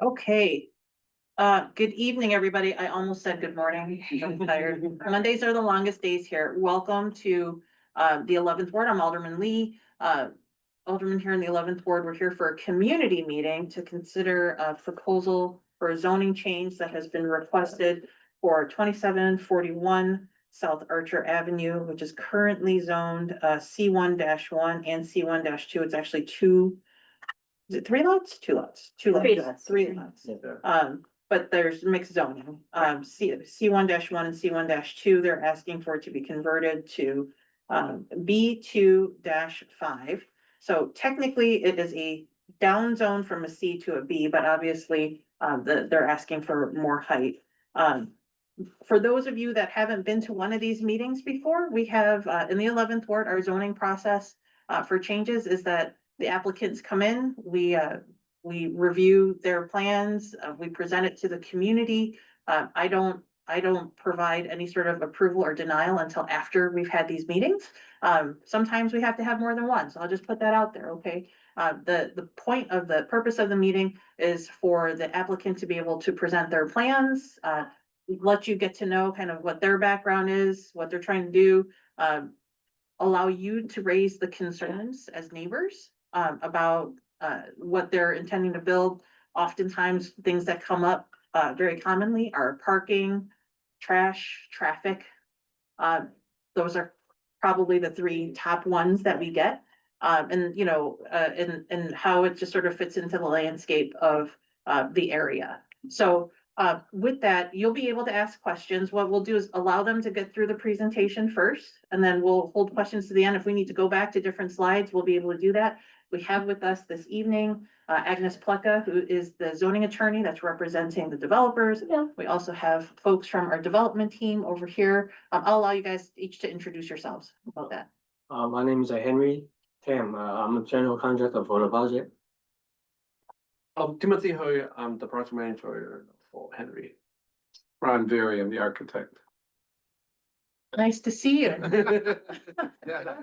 Okay. Good evening, everybody. I almost said good morning. I'm tired. Mondays are the longest days here. Welcome to the 11th Ward. I'm Alderman Lee. Alderman here in the 11th Ward. We're here for a community meeting to consider a proposal for a zoning change that has been requested for 2741 South Archer Avenue, which is currently zoned C1-1 and C1-2. It's actually two. Is it three lots? Two lots, two lots. Three lots. Three lots. But there's mixed zoning. C1-1 and C1-2, they're asking for it to be converted to B2-5. So technically it is a down zone from a C to a B, but obviously they're asking for more height. For those of you that haven't been to one of these meetings before, we have in the 11th Ward, our zoning process for changes is that the applicants come in, we review their plans, we present it to the community. I don't provide any sort of approval or denial until after we've had these meetings. Sometimes we have to have more than one, so I'll just put that out there, okay? The point of the purpose of the meeting is for the applicant to be able to present their plans, let you get to know kind of what their background is, what they're trying to do, allow you to raise the concerns as neighbors about what they're intending to build. Oftentimes, things that come up very commonly are parking, trash, traffic. Those are probably the three top ones that we get. And how it just sort of fits into the landscape of the area. So with that, you'll be able to ask questions. What we'll do is allow them to get through the presentation first, and then we'll hold questions to the end. If we need to go back to different slides, we'll be able to do that. We have with us this evening, Agnes Pleka, who is the zoning attorney that's representing the developers. Yeah. We also have folks from our development team over here. I'll allow you guys each to introduce yourselves about that. My name is Henry Tam. I'm a general contractor for the project. Timothy Hoy, I'm the project manager for Henry. Ron Berry, I'm the architect. Nice to see you. Yeah.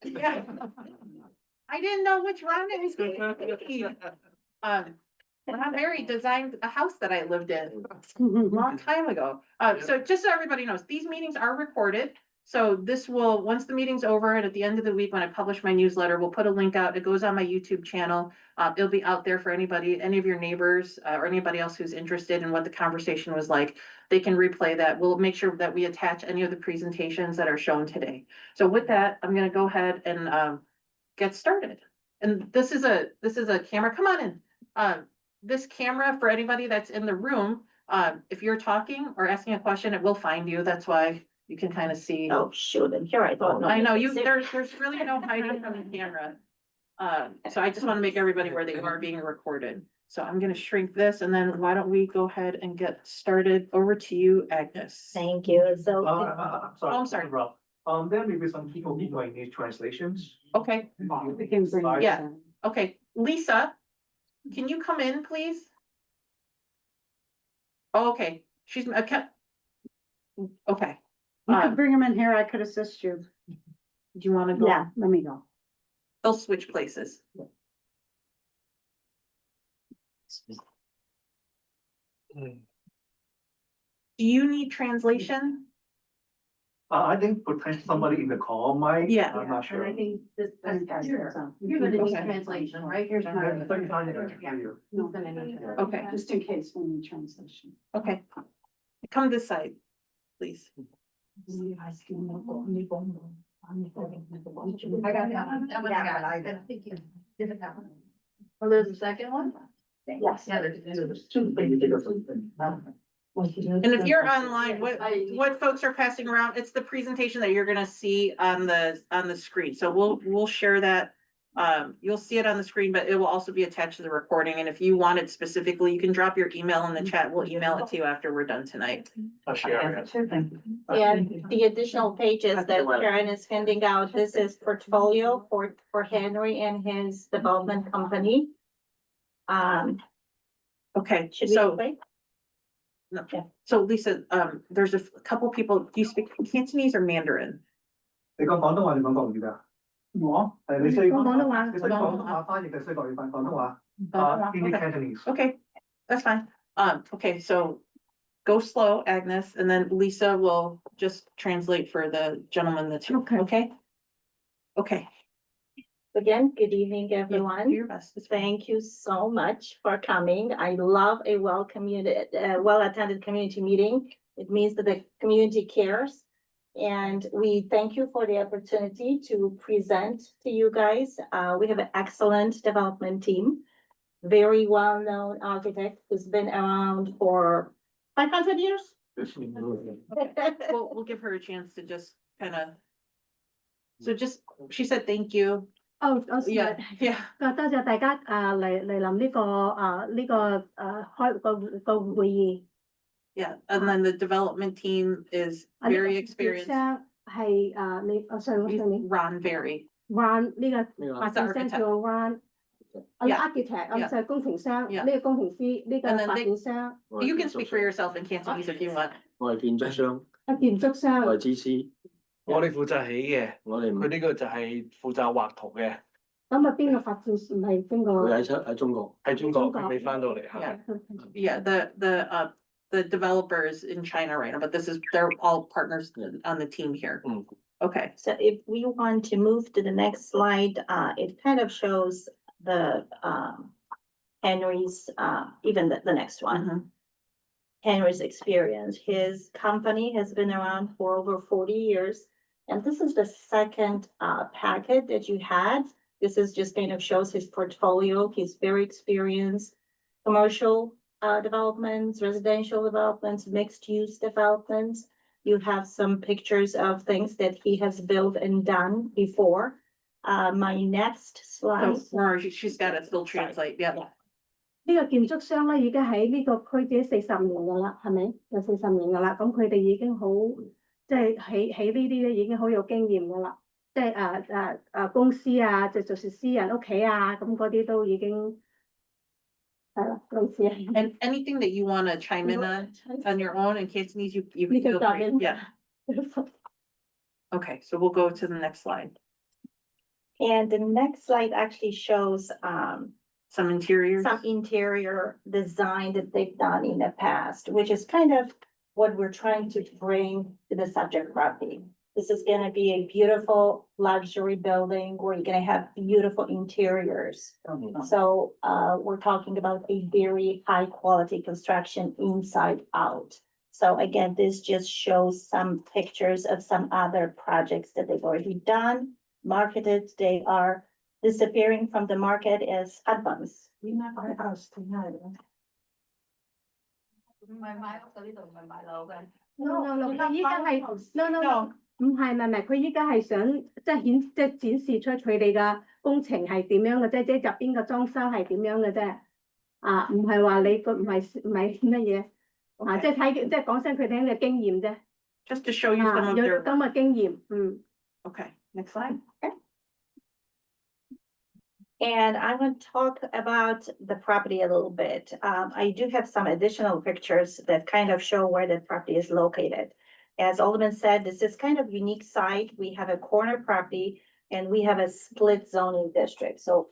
Yeah. I didn't know which Ron it was going to be. Ron Berry designed a house that I lived in a long time ago. So just so everybody knows, these meetings are recorded. So this will, once the meeting's over and at the end of the week, when I publish my newsletter, we'll put a link out. It goes on my YouTube channel. It'll be out there for anybody, any of your neighbors or anybody else who's interested in what the conversation was like. They can replay that. We'll make sure that we attach any of the presentations that are shown today. So with that, I'm going to go ahead and get started. And this is a camera. Come on in. This camera, for anybody that's in the room, if you're talking or asking a question, it will find you. That's why you can kind of see. Oh, shoot, and here I thought. I know there's really no hiding from the camera. So I just want to make everybody aware that you are being recorded. So I'm going to shrink this, and then why don't we go ahead and get started. Over to you, Agnes. Thank you, so. I'm sorry. Rob. There may be some people who might need translations. Okay, yeah. Okay, Lisa, can you come in, please? Oh, okay, she's okay. Okay. You could bring them in here, I could assist you. Do you want to go? Yeah, let me go. They'll switch places. Do you need translation? I think potentially somebody in the call might. Yeah. I'm not sure. think this. You're gonna need translation, right? Here's my. Okay, Just in case we need translation. okay. Come this side, please. I got that one. That one I got. Thank you. Oh, there's a second one? Yes. Yeah, there's two. And if you're online, what folks are passing around, it's the presentation that you're gonna see on the screen. So we'll share that. You'll see it on the screen, but it will also be attached to the recording. And if you want it specifically, you can drop your email in the chat. We'll email it to you after we're done tonight. I'll share it. And the additional pages that Sharon is handing out, this is portfolio for Henry and his development company. Okay, Should we so. wait? No. So Lisa, there's a couple people, do you speak Cantonese or Mandarin? 你講廣東話定講國語㗎？我係你需要講廣東話你需要廣東話翻譯定需要國語翻廣東話？Indian Okay. Cantonese。 Okay, That's fine. Okay, so go slow, Agnes, and then Lisa will just translate for the gentleman that's here, Okay. okay? Okay. Again, good evening, Do everyone. your best. It's fine. Thank you so much for coming. I love a well-attended community meeting. It means that the community cares. And we thank you for the opportunity to present to you guys. We have an excellent development team. Very well-known architect who's been around for 500 years. We'll give her a chance to just kind of. So just, she said, thank you. 我 Yeah, yeah. 多謝大家嚟臨呢個開個會議。 Yeah, and then the development team is very experienced. 係你上 Ron Very. Ron 呢個呢個發展商叫 Ron。Yeah. architect， Yeah. 就係工程商， Yeah. 呢個工程師，呢個 And then 發 they- 展商， You can speak for yourself in Cantonese if you want. 我係建築商，建築商。我係知師，我哋負責起嘅，我哋唔佢呢個就係負責畫圖嘅，咁啊，邊個發展唔係邊個？佢喺中國。喺中國中國佢未翻到嚟 Yeah. 嚇。 Yeah, the developers in China right now, but they're all partners on the team here. Mm. Okay, So if we want to move to the next slide, it kind of shows the Henry's, even the next one. Mhm. Henry's experience. His company has been around for over 40 years. And this is the second packet that you had. This is just kind of shows his portfolio. He's very experienced. Commercial developments, residential developments, mixed use developments. You have some pictures of things that he has built and done before. My next slide. so Rory, she's got it, still translate, yeah. 呢個建築商咧已經喺呢個區已經40年㗎啦，係咪？有40年㗎啦，咁佢哋已經好即係起呢啲咧已經好有經驗㗎啦，即係公司啊，就是私人屋企啊，咁嗰啲都已經係啦，類似係。 And anything that you wanna chime in on your own in Cantonese, you You can can feel dive free, in. yeah. Okay, so we'll go to the next slide. And the next slide actually shows Some interiors. some interior design that they've done in the past, which is kind of what we're trying to bring to the subject property. This is gonna be a beautiful luxury building where you're gonna have beautiful interiors. So we're talking about a very high quality construction inside out. So again, this just shows some pictures of some other projects that they've already done, marketed. They are disappearing from the market as advanced. 唔係買屋嗰呢度唔係買樓嘅。 no，佢依家係 no，唔係，佢依家係想即係展示出佢哋嘅工程係點樣嘅啫，即係入邊嘅裝修係點樣嘅啫。唔係話你個唔係乜嘢，即係講聲佢哋嘅經驗啫。 Just to show you some of 有 their, 咁嘅經驗， okay, next slide. And I want to talk about the property a little bit. I do have some additional pictures that kind of show where the property is located. As Alderman said, this is kind of unique site. We have a corner property and we have a split zoning district. So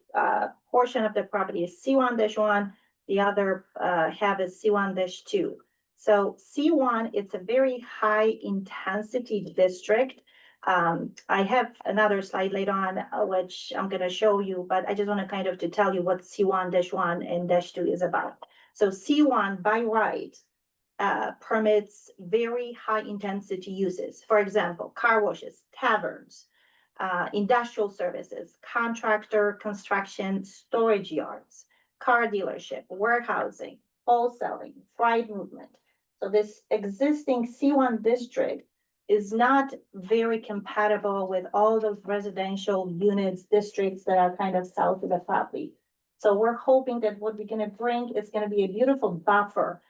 portion of the property is C1-1, the other half is C1-2. So C1, it's a very high intensity district. I have another slide later on, which I'm gonna show you, but I just wanna kind of to tell you what C1-1 and -2 is about. So C1 by right permits very high intensity uses. For example, car washes, taverns, industrial services, contractor, construction, storage yards, car dealership, warehousing, wholesaling, freight movement. So this existing C1 district is not very compatible with all those residential units, districts that are kind of south of the property. So we're hoping that what we're gonna bring is gonna be a beautiful buffer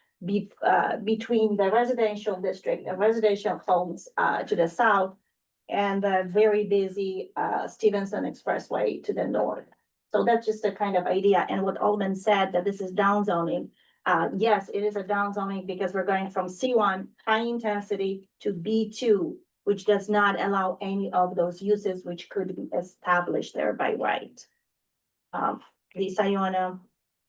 between the residential district and residential homes to the south and the very busy Stevenson Expressway to the north. So that's just a kind of idea. And what Alderman said, that this is downzoning. Yes, it is a downzoning because we're going from C1 high intensity to B2, which does not allow any of those uses which could be established there by right. Lisa,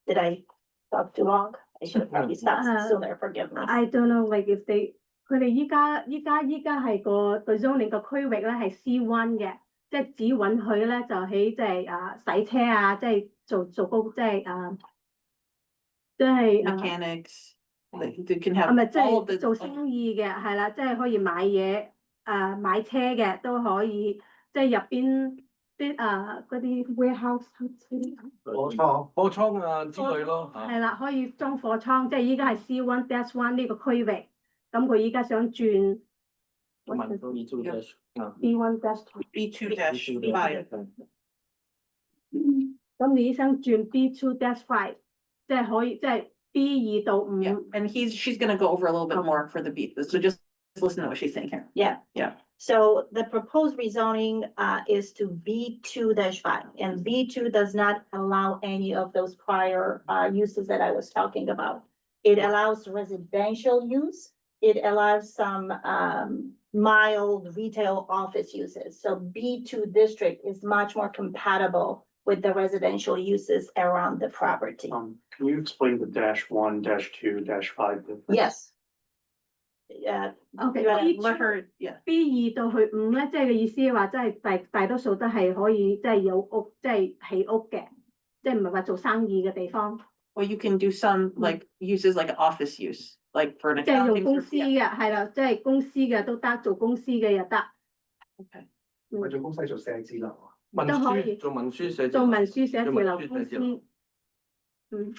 did I talk too long? I should have probably stopped sooner, forgive me. I don't know like if they 佢哋依家係個 zoning 個區域咧係 C1 嘅，即係只允許咧就喺即係洗車啊，即係做高即係即係Mechanics, they can 係 have 咪即 all of 係 the. 做生意嘅係啦，即係可以買嘢買車嘅都可以，即係入邊啲嗰啲 warehouse 我錯，貨倉啊之類咯嚇。係啦，可以裝貨倉，即係依家係 C1-1呢個區域，咁佢依家想轉民都已做嘅，啊， B1-2。B2-5，咁你想轉 B2-5，即係可以即係 B2到5。 yeah, and she's gonna go over a little bit more for the B, so just listen to what she's saying here. Yeah. Yeah. So the proposed rezoning is to B2-5, and B2 does not allow any of those prior uses that I was talking about. It allows residential use. It allows some mild retail office uses. So B2 district is much more compatible with the residential uses around the property. Can you explain the -1, -2, -5 difference? Yes. OK， Let her, yeah. B2到去5咧，即係嘅意思話，即係大多數都係可以即係有屋，即係起屋嘅，即係唔係話做生意嘅地方， Well, you can do some like uses like an office use, like for an 即係用 accounting. 公司嘅係啦，即係公司嘅都得，做公司嘅又得， Okay. 我做公司做寫字樓啊。文都可以書做文書寫字做文書寫字做文樓公書寫字樓司。嗯，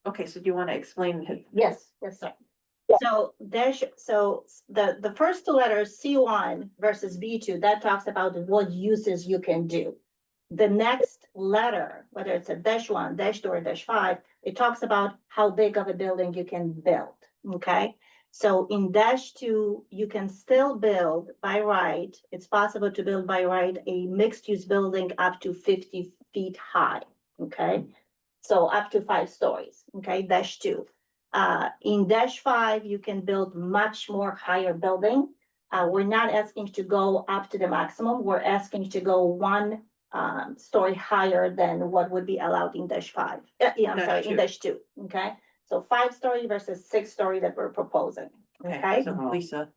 Okay, so do you want to explain it? Yes, yes, sir. So the first two letters, C1 versus B2, that talks about what uses you can do. The next letter, whether it's a -1, -2, or -5, it talks about how big of a building you can build, okay? So in -2, you can still build by right, it's possible to build by right a mixed-use building up to 50 feet high, okay? So up to 5 stories, okay, -2. In -5, you can build much more higher building. We're not asking to go up to the maximum. We're asking to go 1 story higher than what would be allowed in -5. Yeah, I'm sorry, in -2, okay? So 5-story versus 6-story that we're proposing, Okay, okay? so Lisa,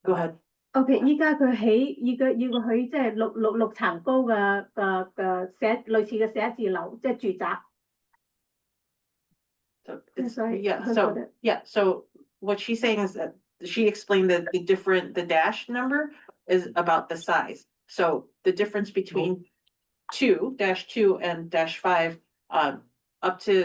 go ahead. OK，依家佢起要個起即係六層高嘅類似嘅寫字樓，即係住宅。 So it's, sorry, yeah, I so, got it. yeah, so what she's saying is that she explained that the dash number is about the size. So the difference between -2 and -5, up to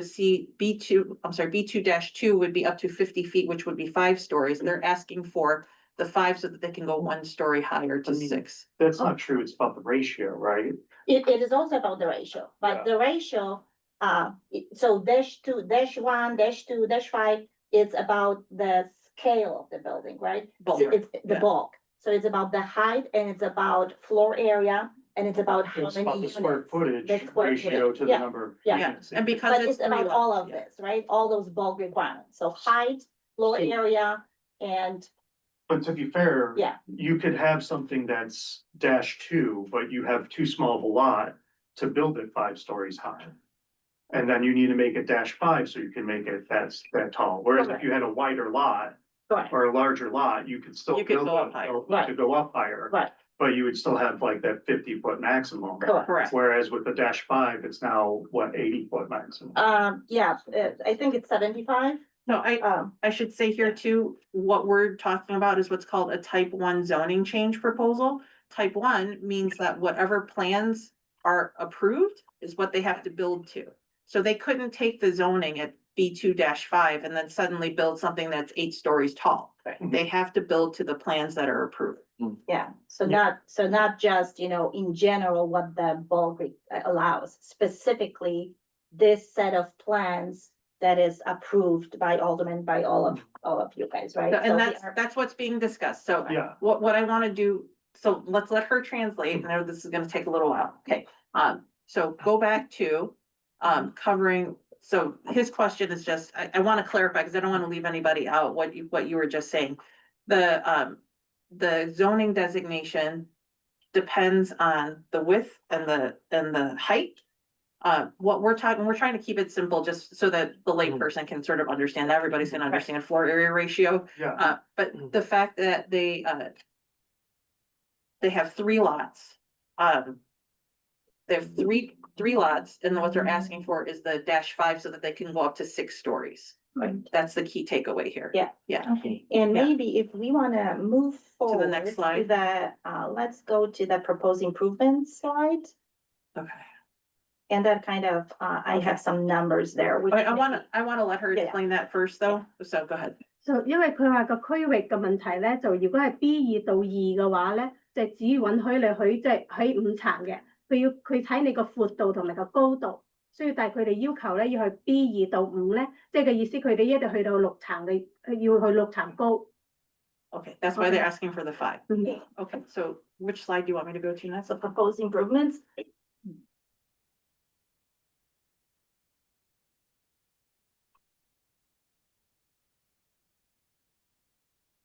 B2-2 would be up to 50 feet, which would be 5 stories. They're asking for the 5 so that they can go 1 story higher to I mean- 6. That's not true. It's about the ratio, right? It is also about the ratio, but the ratio, so -2, -1, -2, -5, it's about the scale of the building, right? Bulk. So it's the Yeah. bulk, so it's about the height and it's about floor area and it's about how It's many about the units. square footage The square ratio footage, to the yeah. number of Yeah. units. And because But it's it's about 3 all lots, of yeah. this, right? All those bulk requirements, so height, floor So- area, and, But to be fair. Yeah. You could have something that's -2, but you have too small of a lot to build it 5 stories high. And then you need to make it -5 so you can make it that tall. Whereas if you had a wider lot correct, or a larger lot, you could still You could build go up it, higher. you Right. could go up higher. right, But you would still have like that 50-foot maximum. correct. Correct. Whereas with the -5, it's now what, 80-foot maximum? Yeah, I think it's 75, No, I should say here too, what we're talking about is what's called a type 1 zoning change proposal. Type 1 means that whatever plans are approved is what they have to build to. So they couldn't take the zoning at B2-5 and then suddenly build something that's 8 stories tall. They have to build to the plans that are approved. yeah, so not just, in general, what the bulk allows, specifically this set of plans that is approved by Alderman, by all of you guys, right? So And we that's, are- that's what's being discussed. So Yeah. what I wanna do, so let's let her translate. I know this is gonna take a little while. Okay. So go back to, covering, so his question is just, I wanna clarify, cause I don't wanna leave anybody out, what you were just saying. The zoning designation depends on the width and the height What we're talking, we're trying to keep it simple just so that the layperson can sort of understand, everybody's gonna understand floor area ratio. Yeah, But the fact that they have 3 lots, they have three lots, and what they're asking for is the -5 so that they can go up to 6 stories. Right, that's the key takeaway here. Yeah. Yeah, Okay, and Yeah. maybe if we wanna move forward. the next slide. Let's go to the proposed improvement slide. okay. And that kind of, I Okay. have some numbers there. which I maybe- wanna let her Yeah. explain that first, though, so go ahead.就因為佢話個區域嘅問題咧，就如果係 B2到2嘅話咧，就只允許你即係起5層嘅，佢睇你個闊度同埋個高度，所以但係佢哋要求咧要去 B2到5咧，即係嘅意思佢哋一定去到6層嘅，要去6層高。 Okay, that's why they're asking for the 5. 嗯 Okay, so which slide do you want me to go to next? So proposed improvements.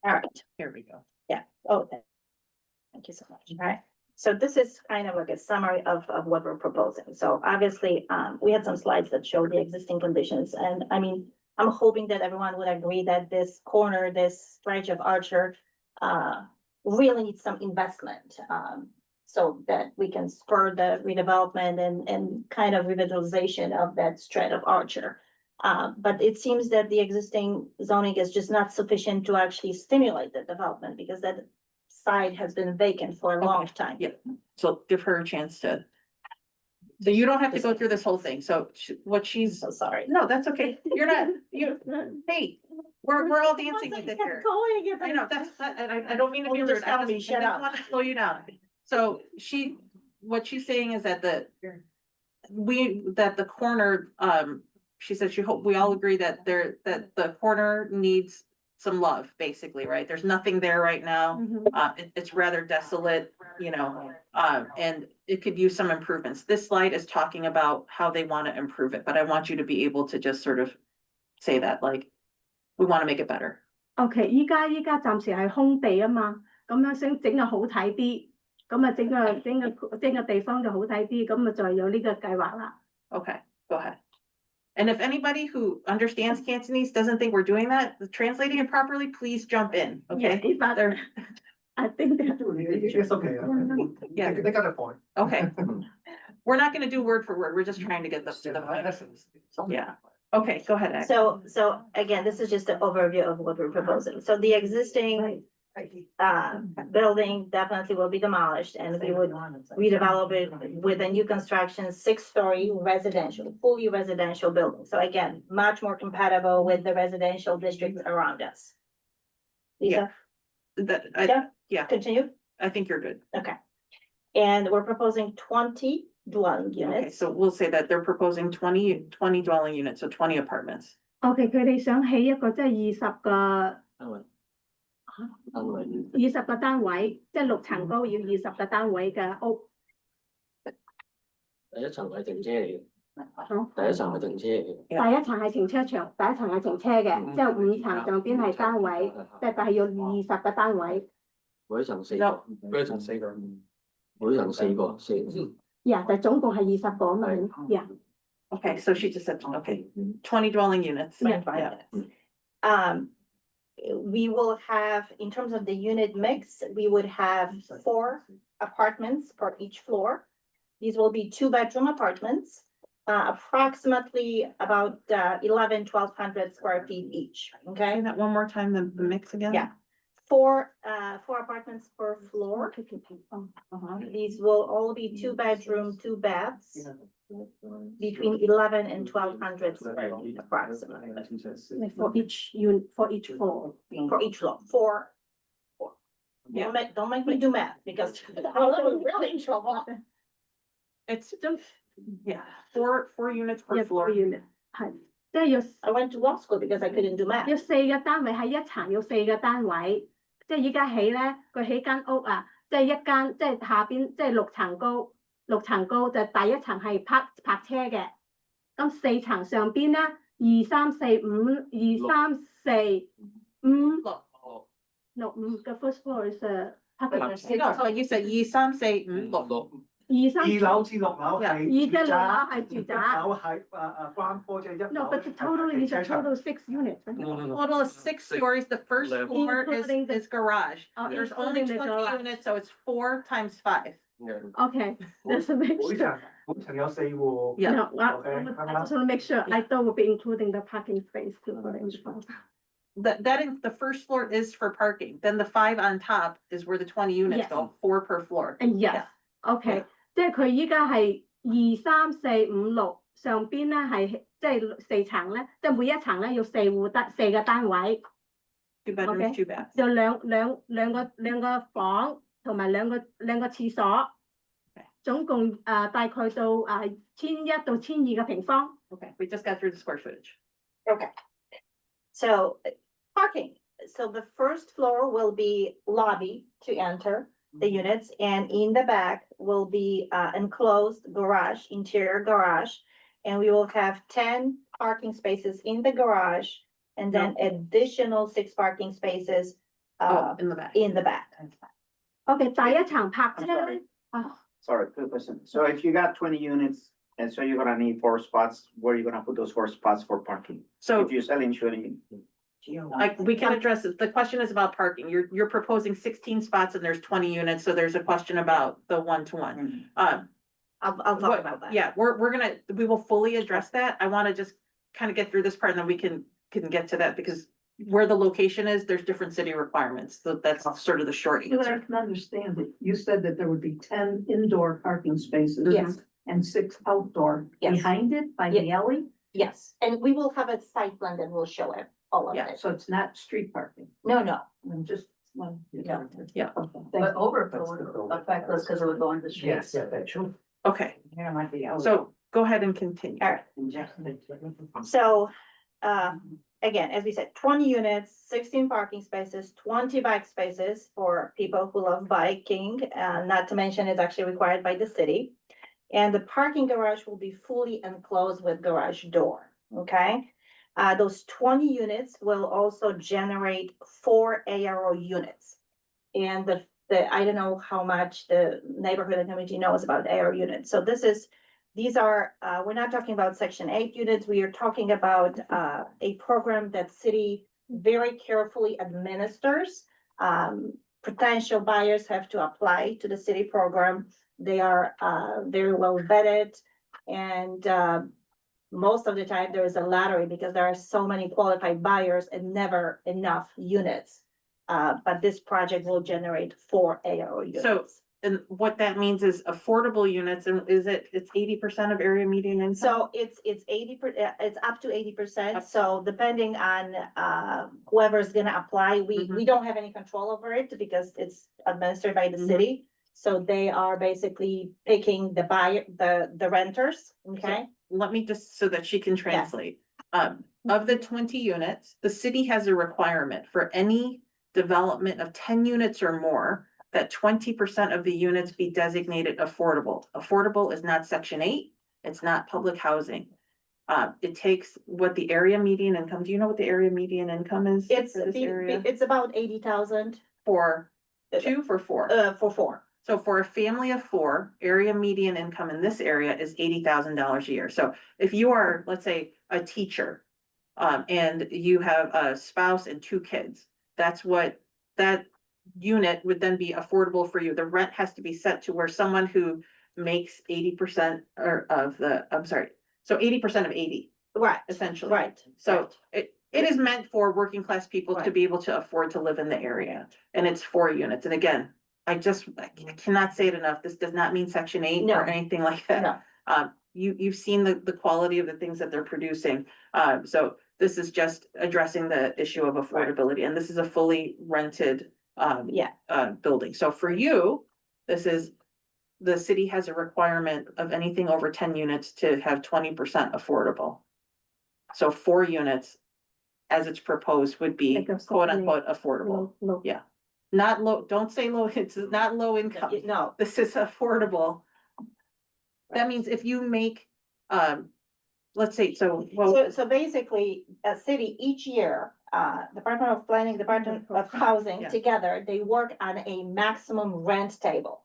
All right. Here we go. Oh, thank you so much. All right. So this is kind of like a summary of what we're proposing. So obviously, we had some slides that show the existing conditions. And I mean, I'm hoping that everyone would agree that this corner, this stretch of Archer, really needs some investment. So that we can spur the redevelopment and kind of revitalization of that stretch of Archer. But it seems that the existing zoning is just not sufficient to actually stimulate the development because that side has been vacant for a long Okay, time. yeah. So give her a chance to. So you don't have to go through this whole thing. So what she's, So sorry. no, that's okay. You're not, hey, we're all dancing with it here. I know, I don't mean to be Well, rude. just tell me, I shut just up. want to slow you down. So what she's saying is that that the corner, she said we all agree that that the corner needs some love, basically, right? There's nothing there right now. It's rather desolate, and it could use some improvements. This slide is talking about how they want to improve it, but I want you to be able to just sort of say that, like, we want to make it better. OK，依家暫時係空地啊嘛，咁樣想整個好睇啲，咁啊整個地方就好睇啲，咁啊再有呢個計劃啦。 Okay, go ahead. And if anybody who understands Cantonese doesn't think we're doing that, translating it properly, please jump in, okay? Yeah, but- There- I think that. It's okay. Yeah. They got a point. Okay. We're not gonna do word for word, we're just trying to get Yeah. Okay, go ahead. Agnes. So again, this is just an overview of what we're proposing. So the existing building definitely will be demolished and we would redevelop it with a new construction, 6-story residential, fully residential building. So again, much more compatible with the residential districts around us. Lisa, Yeah, continue. I think you're good. Okay. And we're proposing 20 dwelling Okay, units. so we'll say that they're proposing 20 dwelling units, so 20 apartments. OK，佢哋想起一個即係20個20個單位，即係6層高要20個單位嘅屋。第一層係停車嚟嘅，好，第一層係停車嚟嘅。第一層係停車場，第一層係停車嘅，之後5層上邊係單位，即係但係要20個單位。每一層4個，每一層4個。每一層4個，呀，就總共係20個啊嘛。呀， Okay, so she just said, okay, 20 dwelling units. Yeah. We will have, in terms of the unit mix, we would have 4 apartments per each floor. These will be 2-bedroom apartments, approximately about 1,100-1,200 square feet each, Say okay? that one more time, the mix again? Yeah. 4 apartments per floor. Uh-huh. These will all be 2-bedroom, 2 baths, between 1,100 and 1,200 square feet approximately. like for each unit, for each floor. For each floor, 4. Yeah. Don't make me do math because I'm really in trouble. It's, yeah, 4 units per 一個 floor. unit 係，即係要 I went to law school because I couldn't do math. 要4個單位喺一層，要4個單位。即係依家起咧，佢起間屋啊，即係一間，即係下邊即係6層高，6層高就第一層係泊車嘅，咁4層上邊咧2、3、4、5、2、3、4、5、6、5嘅 first floor is parking. No, so you said 2, 3, 4, 5, 6. 二至六樓係二至六樓係住宅樓係關科即係一 No, 樓 but the total is a total 6 units. right? No, no, no. Total is 6 stories, the first Level. floor Including the- is garage. Oh, There's only including the 20 garage. units, so it's 4 times 5. Yeah. Okay, just to make 每 sure. 層有4戶。 Yeah. No, I Okay, just want to make sure. I thought would be including the parking space too for the entrance. The first floor is for parking, then the 5 on top is where the 20 units Yes. go, 4 per floor. And yes, okay，即係佢依家係2、3、4、5、6上邊咧係即係4層咧，即係每一層咧要4個單位， 2 bedrooms, Okay. 2 baths. 有兩個房同埋兩個廁所 Okay. 總共大概到1100到1200個平方。 Okay, we just got through the square footage. Okay. So parking, so the first floor will be lobby to enter the units, and in the back will be enclosed garage, interior garage. And we will have 10 parking spaces in the garage and then additional 6 parking spaces Oh, in the back. in the back. OK，第一層泊車 sorry. 啊， Sorry, quick question. So if you got 20 units and so you're gonna need 4 spots, where are you gonna put those 4 spots for parking? So If you're selling 20. we can address it. The question is about parking. You're proposing 16 spots and there's 20 units, so there's a question about the 1-to-1. I'll talk about that. Yeah, we will fully address that. I wanna just kind of get through this part and then we can get to that because where the location is, there's different city requirements. So that's sort of the short So that I answer. can understand it. You said that there would be 10 indoor parking spaces. Yes. And 6 outdoor Yes. behind it by the alley? Yes, and we will have a site plan that will show it, all of Yeah, it. So it's not street parking. No, no, I'm just. Well, No. Yeah. But overflow would affect us because it would go into streets. Yeah, that's true. Okay, There might be. so go ahead and continue. all right. So, again, as we said, 20 units, 16 parking spaces, 20 bike spaces for people who love biking, not to mention it's actually required by the city. And the parking garage will be fully enclosed with garage door, okay? Those 20 units will also generate 4 ARO units. And I don't know how much the neighborhood and community knows about ARO units. So these are, we're not talking about Section 8 units. We are talking about a program that city very carefully administers. Potential buyers have to apply to the city program. They are very well vetted, and most of the time there is a lottery because there are so many qualified buyers and never enough units. But this project will generate 4 ARO units. And what that means is affordable units, and it's 80% of area median income? So it's up to 80%. So depending on whoever's gonna apply, we don't have any control over it because it's administered by the Mhm. city. So they are basically picking the buyer, the renters, okay? Let me just, so that she can translate. Of the 20 units, the city has a requirement for any development of 10 units or more, that 20% of the units be designated affordable. Affordable is not Section 8, it's not public housing. It takes what the area median income, do you know what the area median income is It's for this area? it's about 80,000 For 2 for 4? for 4. So for a family of 4, area median income in this area is $80,000 a year. So if you are, let's say, a teacher, and you have a spouse and 2 kids, that's what that unit would then be affordable for you. The rent has to be set to where someone who makes 80% or of the, I'm sorry, so 80% of 80, Right, essentially. right. So it is meant for working class people to Right. be able to afford to live in the area, and it's 4 units. And again, I cannot say it enough. This does not mean Section 8 No. or anything like that. No, You've seen the quality of the things that they're producing. So this is just addressing the issue of affordability, and this is a fully rented building. So for you, this is, the city has a requirement of anything over 10 units to have 20% affordable. So 4 units, as it's proposed, would be Like a quote Section unquote affordable. No, Yeah. Not low, don't say low, it's not low income. no, This is affordable. That means if you make, let's say, so basically, a city each year, Department of Planning, Department of Housing Yeah. together, they work on a maximum rent table.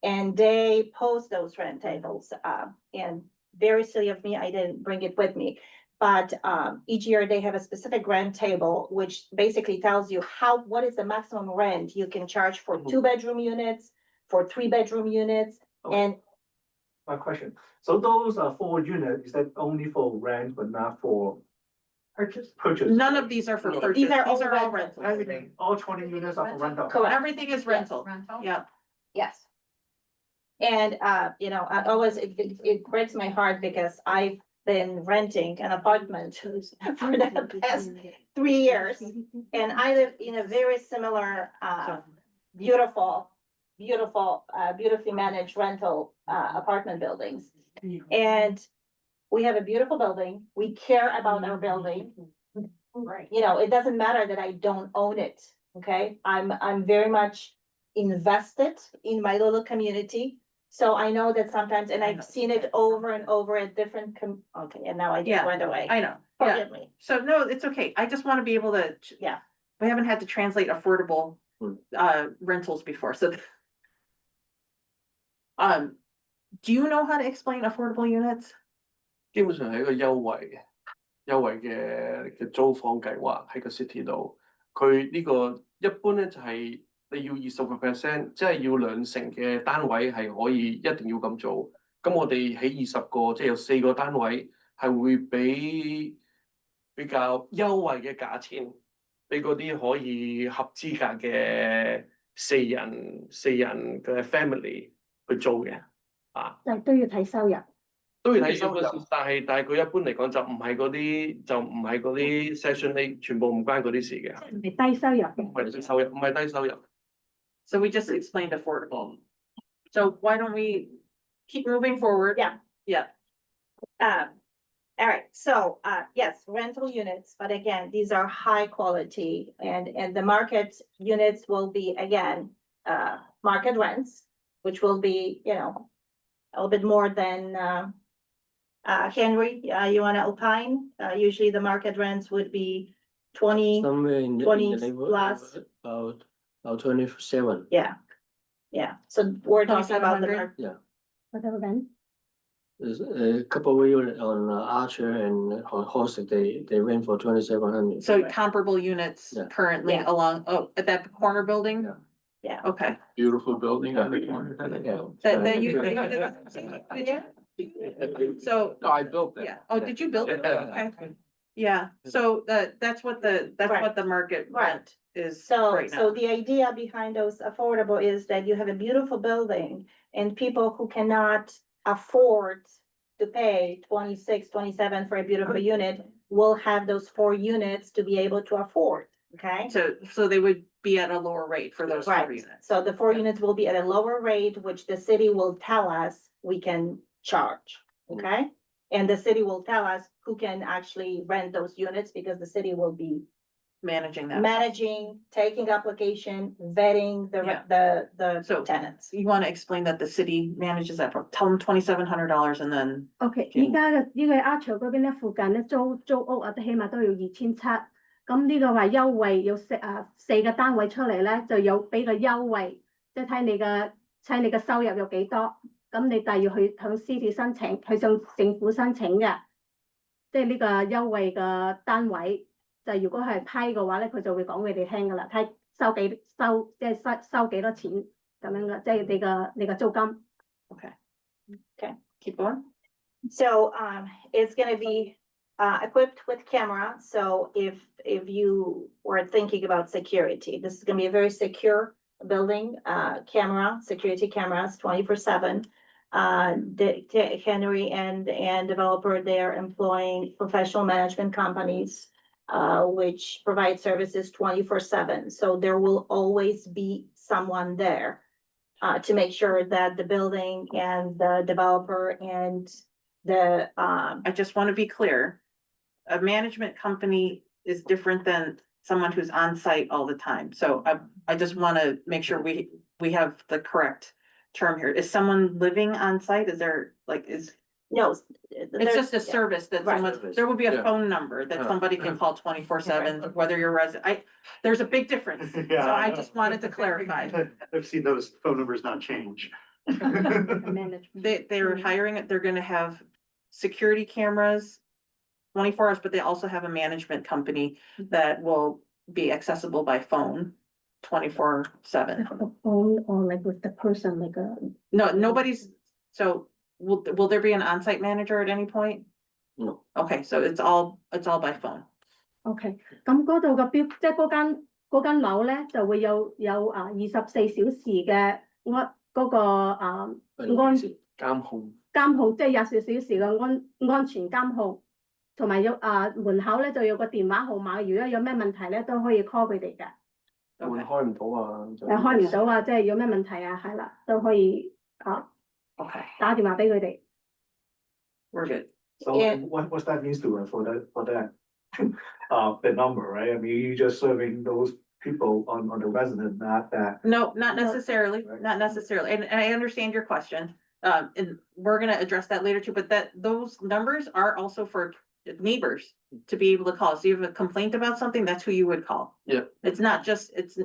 And they post those rent tables, and very silly of me, I didn't bring it with me. But, each year they have a specific rent table, which basically tells you what is the maximum rent you can charge for Mhm. 2-bedroom units, for 3-bedroom units, and My question, so those are 4 units, is that only for rent but not for Purchase. purchase? None of these are for No. purchase. These are all all rentals. rentals. Everything, all 20 units are for rental? Correct. Everything is rental. Rental? Yeah. yes. And, I always, it breaks my heart because I've been renting an apartment for the past 3 years. And I live in a very similar, So, beautiful, beautifully managed rental, apartment buildings. And we have a beautiful building. We care about our building. Right. It doesn't matter that I don't own it, okay? I'm very much invested in my little community. So I know that sometimes, and I've seen it over and over at different okay, and now I just Yeah, went away. I know, yeah. Forgive me. So no, it's okay. I just want to be able to. Yeah. We haven't had to translate affordable rentals before, so. Do you know how to explain affordable units? 基本上係一個優惠嘅租房計劃喺個 city 度。佢呢個一般咧就係你要20%，即係要2成嘅單位係可以一定要咁做。咁我哋起20個，即係有4個單位係會俾比較優惠嘅價錢，俾嗰啲可以合資格嘅四人嘅 family 去租嘅。但係都要睇收入。都要睇收入，但係佢一般嚟講就唔係嗰啲 session A，全部唔關嗰啲事嘅，唔係低收入唔係低收入，唔係低收入。So we just explained affordable. So why don't we keep moving forward? Yeah. Yeah. All right, so, yes, rental units, but again, these are high quality and the market units will be, again, market rents, which will be, a little bit more than, Henry, you wanna opine? Usually the market rents would be 20, Somewhere in the 20 neighborhood, plus. about 27. yeah. So we're talking about the 2700? Yeah. whatever rent. There's a couple of units on Archer and on Horsey, they rent for 2,700. So Right. comparable units Yeah. currently Yeah. at that corner building? Yeah. Yeah. Okay. Beautiful building. Yeah. That you. So, No, I built that. yeah. Oh, did you build it? Yeah. Okay. Yeah, so that's what the Right. market Right. rent is So, right so now. the idea behind those affordable is that you have a beautiful building and people who cannot afford to pay 26, 27 for a beautiful unit will have those 4 units to be able to afford, okay? So they would be at a lower rate for those 4 Right, units. so the 4 units will be at a lower rate, which the city will tell us we can charge, okay? And the city will tell us who can actually rent those units because the city will be Managing that. managing, taking application, vetting Yeah. So- the tenants. You wanna explain that the city manages that, tell them $2,700 and then, OK，嘅依家嘅呢個 Archer 嗰邊咧，附近咧租屋啊，都起碼都要2700。咁呢個話優惠要4個單位出嚟咧，就有俾個優惠，即係睇你嘅收入有幾多。咁你但係要去向 city 申請，去向政府申請嘅，即係呢個優惠嘅單位。就如果係批嘅話咧，佢就會講俾你聽噶啦，睇收幾多錢咁樣嘅，即係你個租金。okay, keep going. So, it's gonna be, equipped with camera, so if you were thinking about security, this is gonna be a very secure building, security cameras 24/7. Henry and developer, they're employing professional management companies, which provide services 24/7, so there will always be someone there. To make sure that the building and the developer and the, I just wanna be clear. A management company is different than someone who's on site all the time. So I just wanna make sure we have the correct term here. Is someone living on site? Is there, no. it's just a service that Right. someone, there will be a Yeah. phone number that somebody can call 24/7, whether you're resident. There's a big difference. So I just wanted to clarify. I've seen those phone numbers not change. management. They're hiring it, they're gonna have security cameras 24 hours, but they also have a management company that will be accessible by phone 24/7. Or like with the person, like a, No, nobody's, so will there be an on-site manager at any point? No. Okay, so it's all by phone. OK，咁嗰度嘅標，即係嗰間樓咧就會有24小時嘅安嗰個安監控。監控，即係24小時嘅安全監控，同埋有門口咧就有個電話號碼，如果有咩問題咧都可以 call 佢哋嘅。門開唔到啊！開唔到啊，即係有咩問題啊，係啦，都可以Okay, 打電話俾佢哋。 we're good. So Yeah. what that means to us for that, the number, right? I mean, you just serving those people on the resident, not that. No, not No. necessarily, not necessarily. And I understand your question. And we're gonna address that later too, but those numbers are also for neighbors to be able to call. So you have a complaint about something, that's who you would call. Yeah. It's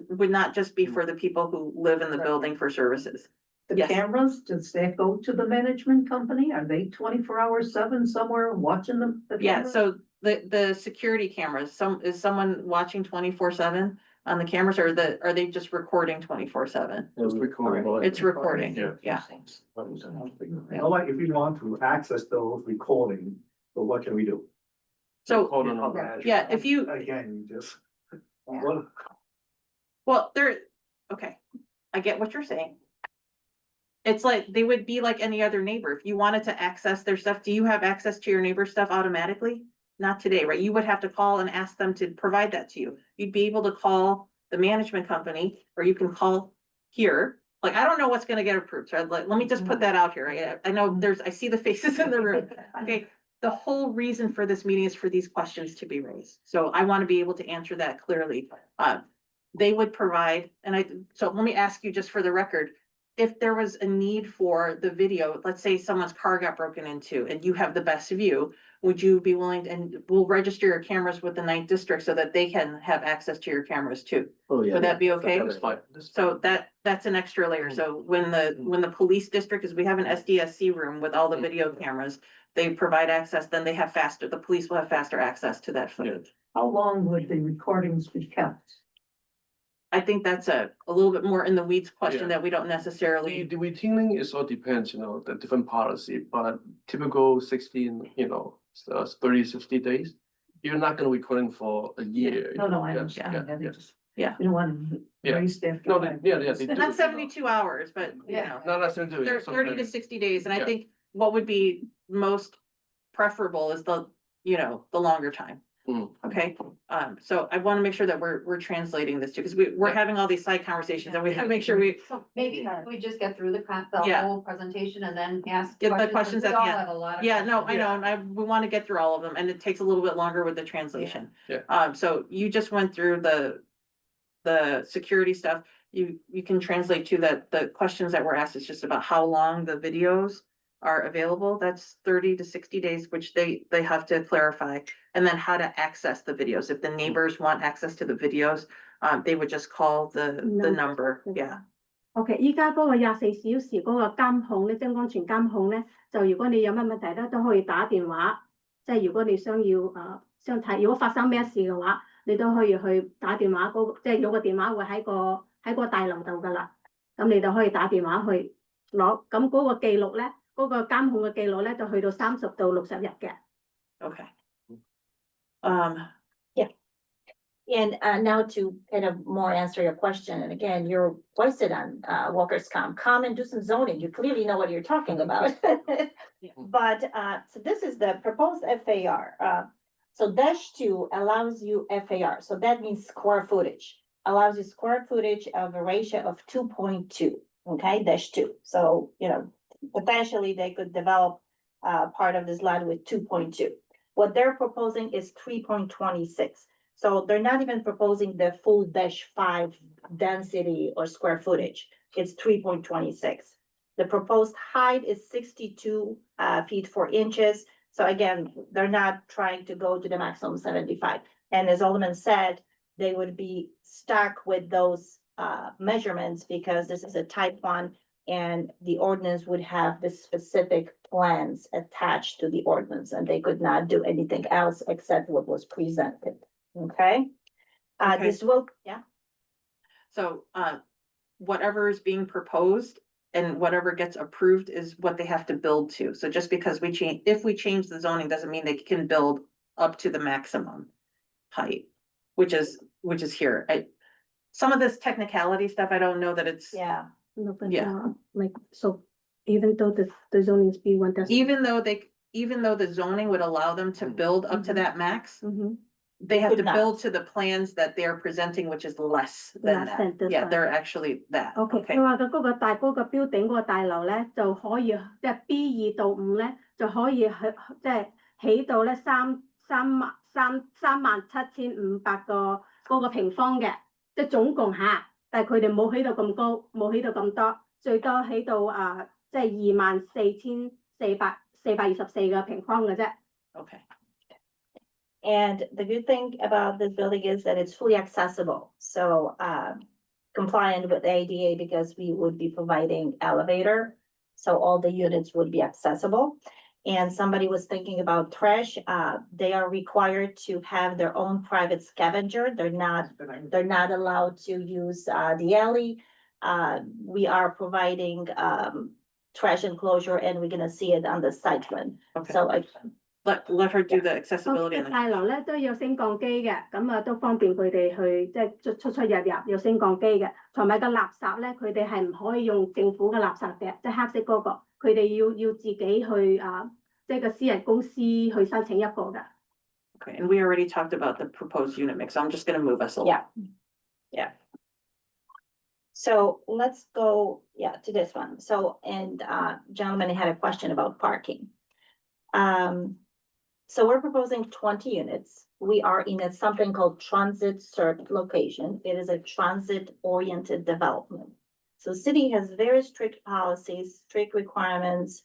would not just be for the people who live in the building for services. The Yes. cameras, does that go to the management company? Are they 24/7 somewhere watching them? the Yeah, cameras? so the security cameras, is someone watching 24/7 on the cameras, or are they just recording 24/7? It's recording. It's recording, Yeah. yeah. How about if we want to access those recording, so what can we do? So, Call the number. yeah, if you, Again, you just. Yeah. well, okay, I get what you're saying. It's like, they would be like any other neighbor. If you wanted to access their stuff, do you have access to your neighbor's stuff automatically? Not today, right? You would have to call and ask them to provide that to you. You'd be able to call the management company, or you can call here. Like, I don't know what's gonna get approved, so let me just put that out here. I know I see the faces in the room. Okay, the whole reason for this meeting is for these questions to be raised. So I want to be able to answer that clearly. They would provide, so let me ask you just for the record, if there was a need for the video, let's say someone's car got broken into and you have the best view, would you be willing, and we'll register your cameras with the 9th district so that they can have access to your cameras too? Oh, yeah. Would that be okay? That's fine. So that's an extra layer. So when the police district, because we have an SDSC room with all the video cameras, they provide access, then the police will have faster access to that footage. How long would the recordings be kept? I think that's a little bit more in the weeds question Yeah. that we don't necessarily. The retaining is all depends, the different policy, but typical 16, 30, 60 days. You're not gonna recording for a year. No, I Yeah, understand. yeah, that. yeah. It's just- Yeah. You don't want to Yeah. waste after. No, five yeah, years. they do. Not 72 hours, but you Yeah. know, No, that's not doing. they're 30 to 60 days. And I Yeah. think what would be most preferable is the longer time. Mm. Okay, so I want to make sure that we're translating this too, because we're Yeah. having all these side conversations and we have to make sure we So maybe we just get through the Yeah. whole presentation and then ask. Get the questions, questions 'cause at we the all end. have a lot of Yeah, no, I questions. know, and we want to get through all of them, and it takes a little bit longer with the translation. Yeah. So you just went through the security stuff. You can translate to that, the questions that were asked is just about how long the videos are available. That's 30 to 60 days, which they have to clarify. And then how to access the videos. If the neighbors want access to the videos, they would just call the number, yeah. OK，依家嗰個24小時嗰個監控咧，即係安全監控咧，就如果你有乜問題咧，都可以打電話。即係如果你想睇，如果發生咩事嘅話，你都可以去打電話即係有個電話會喺個大樓度噶啦。咁你就可以打電話去攞，咁嗰個記錄咧，嗰個監控嘅記錄咧，就去到30到60日嘅。Okay. And now to kind of more answer your question, and again, you're wasted on workers' comp, and do some zoning, you clearly know what you're talking about. But so this is the proposed FAR. So -2 allows you FAR, so that means square footage, allows you square footage of a ratio of 2.2, okay, -2. So, potentially they could develop part of this lot with 2.2. What they're proposing is 3.26. So they're not even proposing the full -5 density or square footage. It's 3.26. The proposed height is 62 feet 4 inches. So again, they're not trying to go to the maximum 75. And as Alderman said, they would be stuck with those measurements because this is a type 1 And the ordinance would have the specific plans attached to the ordinance, and they could not do anything else except what was presented, okay? Okay. This will, yeah, So, whatever is being proposed and whatever gets approved is what they have to build to. So just because if we change the zoning, doesn't mean they can build up to the maximum height, which is here. Some of this technicality stuff, I don't know that it's, yeah. No, but, Yeah. like, so even though the zoning is B1 doesn't. even though the zoning would allow them to build up to Mhm. that max, Mhm. they have Could to not. build to the plans that they're presenting, which is less than Less that. than this Yeah, one. they're actually that. OK， Okay. 佢話嘅嗰個標頂嗰個大樓咧，就可以即係 B2到5咧，就可以即係起到咧37500個嗰個平方嘅，即係總共嚇。但係佢哋冇起到咁高，冇起到咁多，最多起到即係24424個平方嘅啫。Okay. And the good thing about this building is that it's fully accessible, so compliant with ADA because we would be providing elevator. So all the units would be accessible. And somebody was thinking about trash, they are required to have their own private scavenger. They're not allowed to use the alley. We are providing trash enclosure and we're gonna see it on the site plan. Okay. So I Let her do the 個 accessibility. and the- 大樓咧都有升降機嘅，咁都方便佢哋去即係出入有升降機嘅，同埋個垃圾咧，佢哋係唔可以用政府嘅垃圾嘅，即係黑色嗰個，佢哋要自己去即係個私人公司去申請一個嘅。Okay, and we already talked about the proposed unit mix, so I'm just gonna move us along. Yeah. So let's go, to this one. So, and gentleman had a question about parking. So we're proposing 20 units. We are in something called transit served location. It is a transit oriented development. So city has very strict policies, strict requirements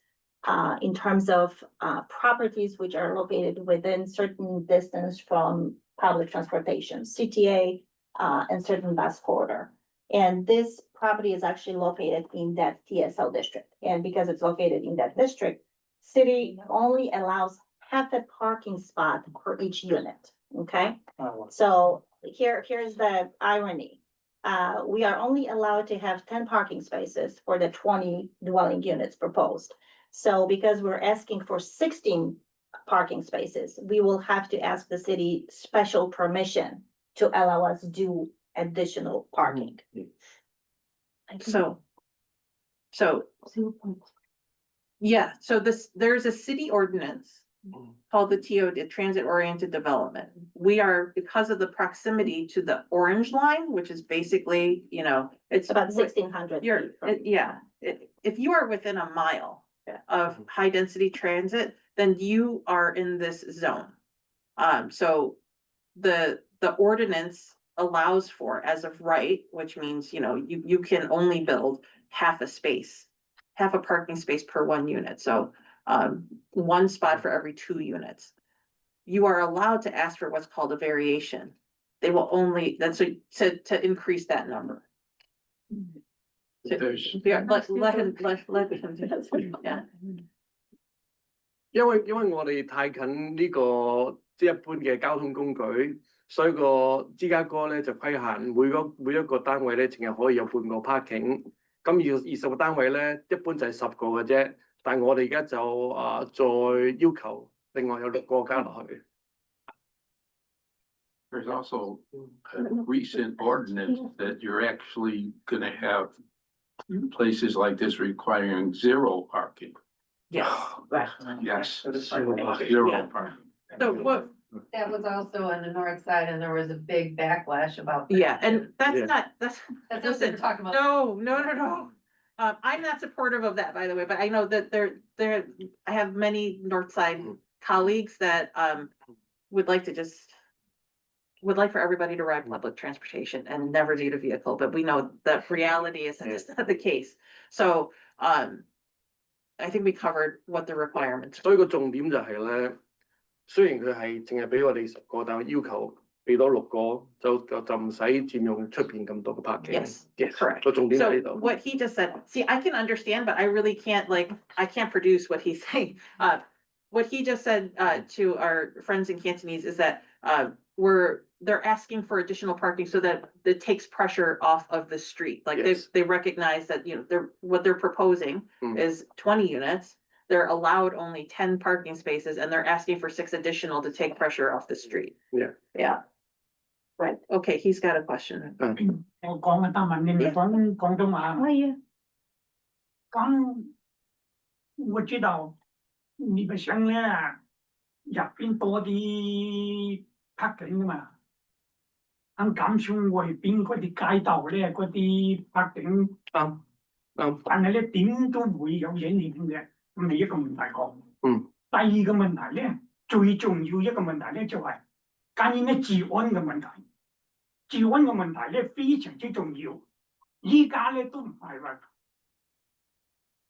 in terms of properties which are located within certain distance from public transportation, CTA, and certain bus corridor. And this property is actually located in that TSL district. And because it's located in that district, city only allows half a parking spot per each unit, okay? So here's the irony. We are only allowed to have 10 parking spaces for the 20 dwelling units proposed. So because we're asking for 16 parking spaces, we will have to ask the city special permission to allow us to do additional parking. So, yeah, so there's a city ordinance called the TOD, Transit Oriented Development. We are, because of the proximity to the orange line, which is basically, it's About 1,600. if you are within a mile of high density transit, then you are in this zone. So the ordinance allows for as of right, which means, you can only build half a parking space per one unit. So one spot for every 2 units. You are allowed to ask for what's called a variation. They will only, to increase that number. Yeah, let him do this. Yeah. 因為我哋太近呢個即係一般嘅交通工具，所以個芝加哥咧就規限每一個單位咧淨係可以有半個 parking。咁要20個單位咧，一般就係10個嘅啫。但係我哋而家就再要求另外有6個加落去。There's also a recent ordinance that you're actually gonna have places like this requiring 0 parking. Yes, right. Yes, Yeah. 0 parking. So what, That was also on the north side and there was a big backlash about. that. yeah, and that's Yeah. not, That's what listen, we're talking about. no. I'm not supportive of that, by the way, but I know that I have many North Side colleagues that, would like for everybody to ride public transportation and never need a vehicle, but we know the reality is that it's not the case. So, I think we covered what the requirements. 所以個重點就係咧，雖然佢係淨係俾我哋10個，但係要求俾多6個，就唔使佔用出邊咁多嘅 parking。 Yes, Yes， correct. 個重點喺呢 So 度。 what he just said, see, I can understand, but I really can't, like, I can't produce what he's saying. What he just said, to our friends in Cantonese is that, they're asking for additional parking so that it takes pressure off of the street. Like, Yes. they recognize that, you know, what they're proposing Mm. is 20 units. They're allowed only 10 parking spaces and they're asking for 6 additional to take pressure off the street. Yeah. Yeah. Right, okay, he's got a question. 我講嘅單文，你咪講廣東話。可以啊，咁我知道你咪想咧入邊多啲 parking 噶嘛，咁減少外邊嗰啲街道咧嗰啲 parking，啱，但係咧點都會有影響嘅，咁你一個問題講。嗯。第二個問題咧，最重要一個問題咧就係關於咧治安嘅問題。治安嘅問題咧非常之重要，依家咧都唔係話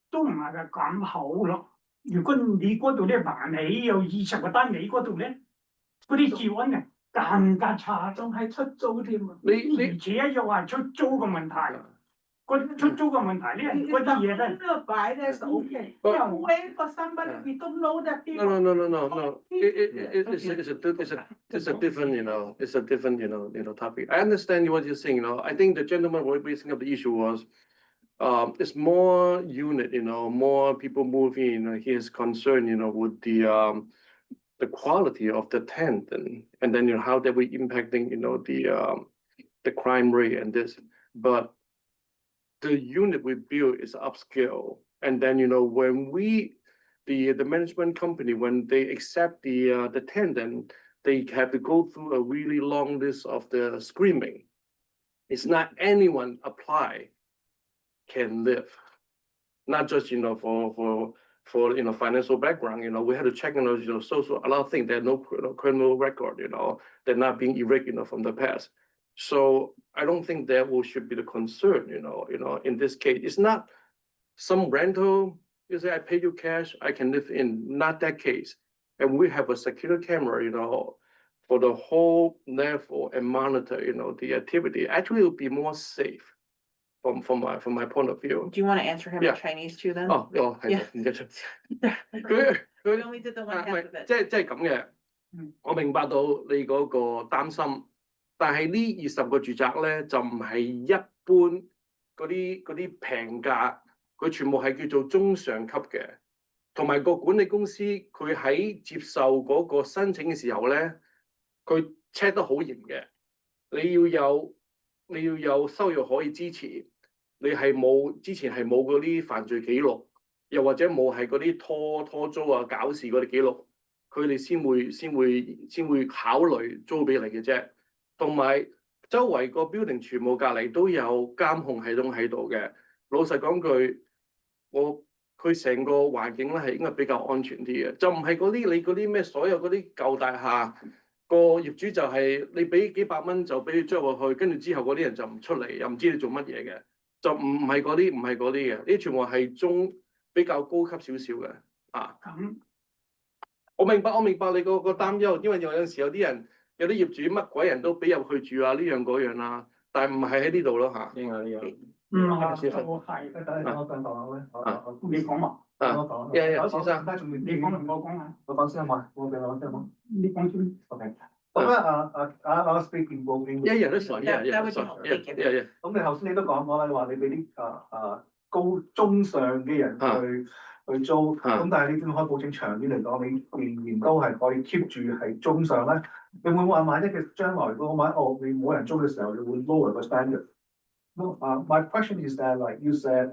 咁好咯。如果你嗰度咧萬起有20個單位嗰度咧，嗰啲治安啊更加差，仲係出租添啊！而且又係出租嘅問題，嗰啲出租嘅問題咧，嗰啲嘢咧擺咧就 OK。But- Yeah, wait for somebody, we don't know that people. No. It's a different, you know, it's a different, you know, topic. I understand what you're saying, you know. I think the gentleman was raising up the issue was, it's more unit, you know, more people moving, you know, he is concerned, you know, with the quality of the tent and then, you know, how that we impacting, you know, the crime rate and this. But the unit we build is upscale. And then, you know, when the management company, when they accept the tenant, they have to go through a really long list of the screening. It's not anyone apply can live. Not just, you know, for you know, financial background, you know, we had to check, you know, social, a lot of things, there's no criminal record, you know, they're not being erased, you know, from the past. So I don't think that should be the concern, you know, in this case, it's not some rental, you say I pay you cash, I can live in, not that case. And we have a security camera, you know, for the whole level and monitor, you know, the activity. Actually, it would be more safe from my point of view. Do you want to answer him in Yeah. Chinese too then? Oh, Yeah. 係嘅， We 佢 only did the one 啊，唔 half 係 of it. 即係咁嘅嗯，我明白到你嗰個擔心，但係呢20個住宅咧就唔係一般嗰啲平價，佢全部係叫做中上級嘅，同埋個管理公司佢喺接受嗰個申請嘅時候咧，佢 check 得好嚴嘅，你要有收入可以支持。你係冇之前係冇嗰啲犯罪記錄，又或者冇係嗰啲拖租啊、搞事嗰啲記錄，佢哋先會考慮租俾你嘅啫。同埋周圍個 building 全部隔離都有監控系統喺度嘅。老實講句，佢成個環境咧係應該比較安全啲嘅，就唔係你嗰啲咩所有嗰啲舊大廈。個業主就係你俾幾百蚊就俾佢租過去，跟住之後嗰啲人就唔出嚟，又唔知你做乜嘢嘅。就唔係嗰啲嘅，呢啲全部係中比較高級少少嘅啊。咁我明白你個擔憂，因為有陣時有啲人有啲業主乜鬼人都俾入去住啊，呢樣嗰樣啦，但係唔係喺呢度咯嚇。應該呢樣。唔係先生我係等我講下咧，你講嘛，我講。先生，你講我講啊，我講先嘛，我俾我先嘛。你講先。 OK。咁咧我 speak in both English。that's fine. Yeah. 咁你頭先你都講過啦，你話你俾啲高中上嘅人去租，咁但係你點可以保證長遠嚟講，你仍然都係可以 keep 住係中上咧？你會唔會話萬一嘅將來嗰晚你冇人租嘅時候，你會 lower 個 standard？ No, my question is that, like you said,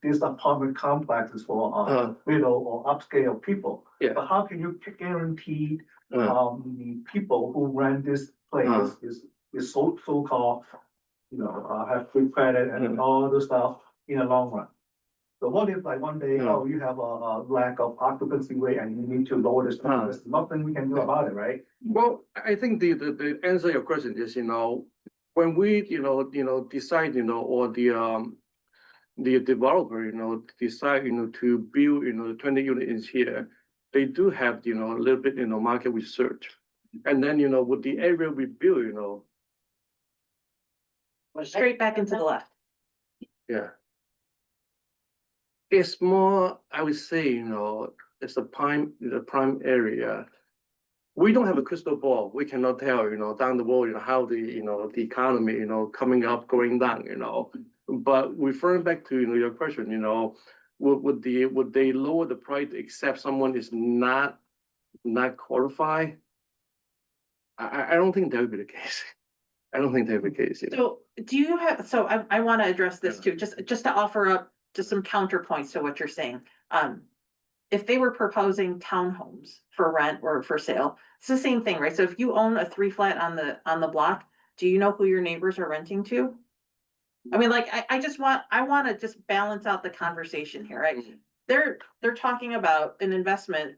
this apartment complex is for middle or upscale people. Yeah. But how can you guarantee the people who rent this place is so-called, you know, have good credit and all the stuff in the long run? So what if like one day, you have a lack of occupancy rate and you need to lower the standard? There's nothing we can do about it, right? Well, I think the answer your question is, you know, when we, you know, decide, you know, or the developer, you know, decide, you know, to build, you know, 20 units here, they do have, you know, a little bit, you know, market research. And then, with the area we build, Straight back into the left. yeah. It's more, I would say, it's the prime area. We don't have a crystal ball. We cannot tell, down the road, how the economy, coming up, going down, But referring back to, your question, would they lower the price except someone is not qualified? I don't think that would be the case. I don't think that would be the case. So do you have, so I want to address this too, just to offer up just some counterpoints to what you're saying. If they were proposing townhomes for rent or for sale, it's the same thing, right? So if you own a 3-flat on the block, do you know who your neighbors are renting to? I mean, like, I want to just balance out the conversation here, right? They're talking about an investment,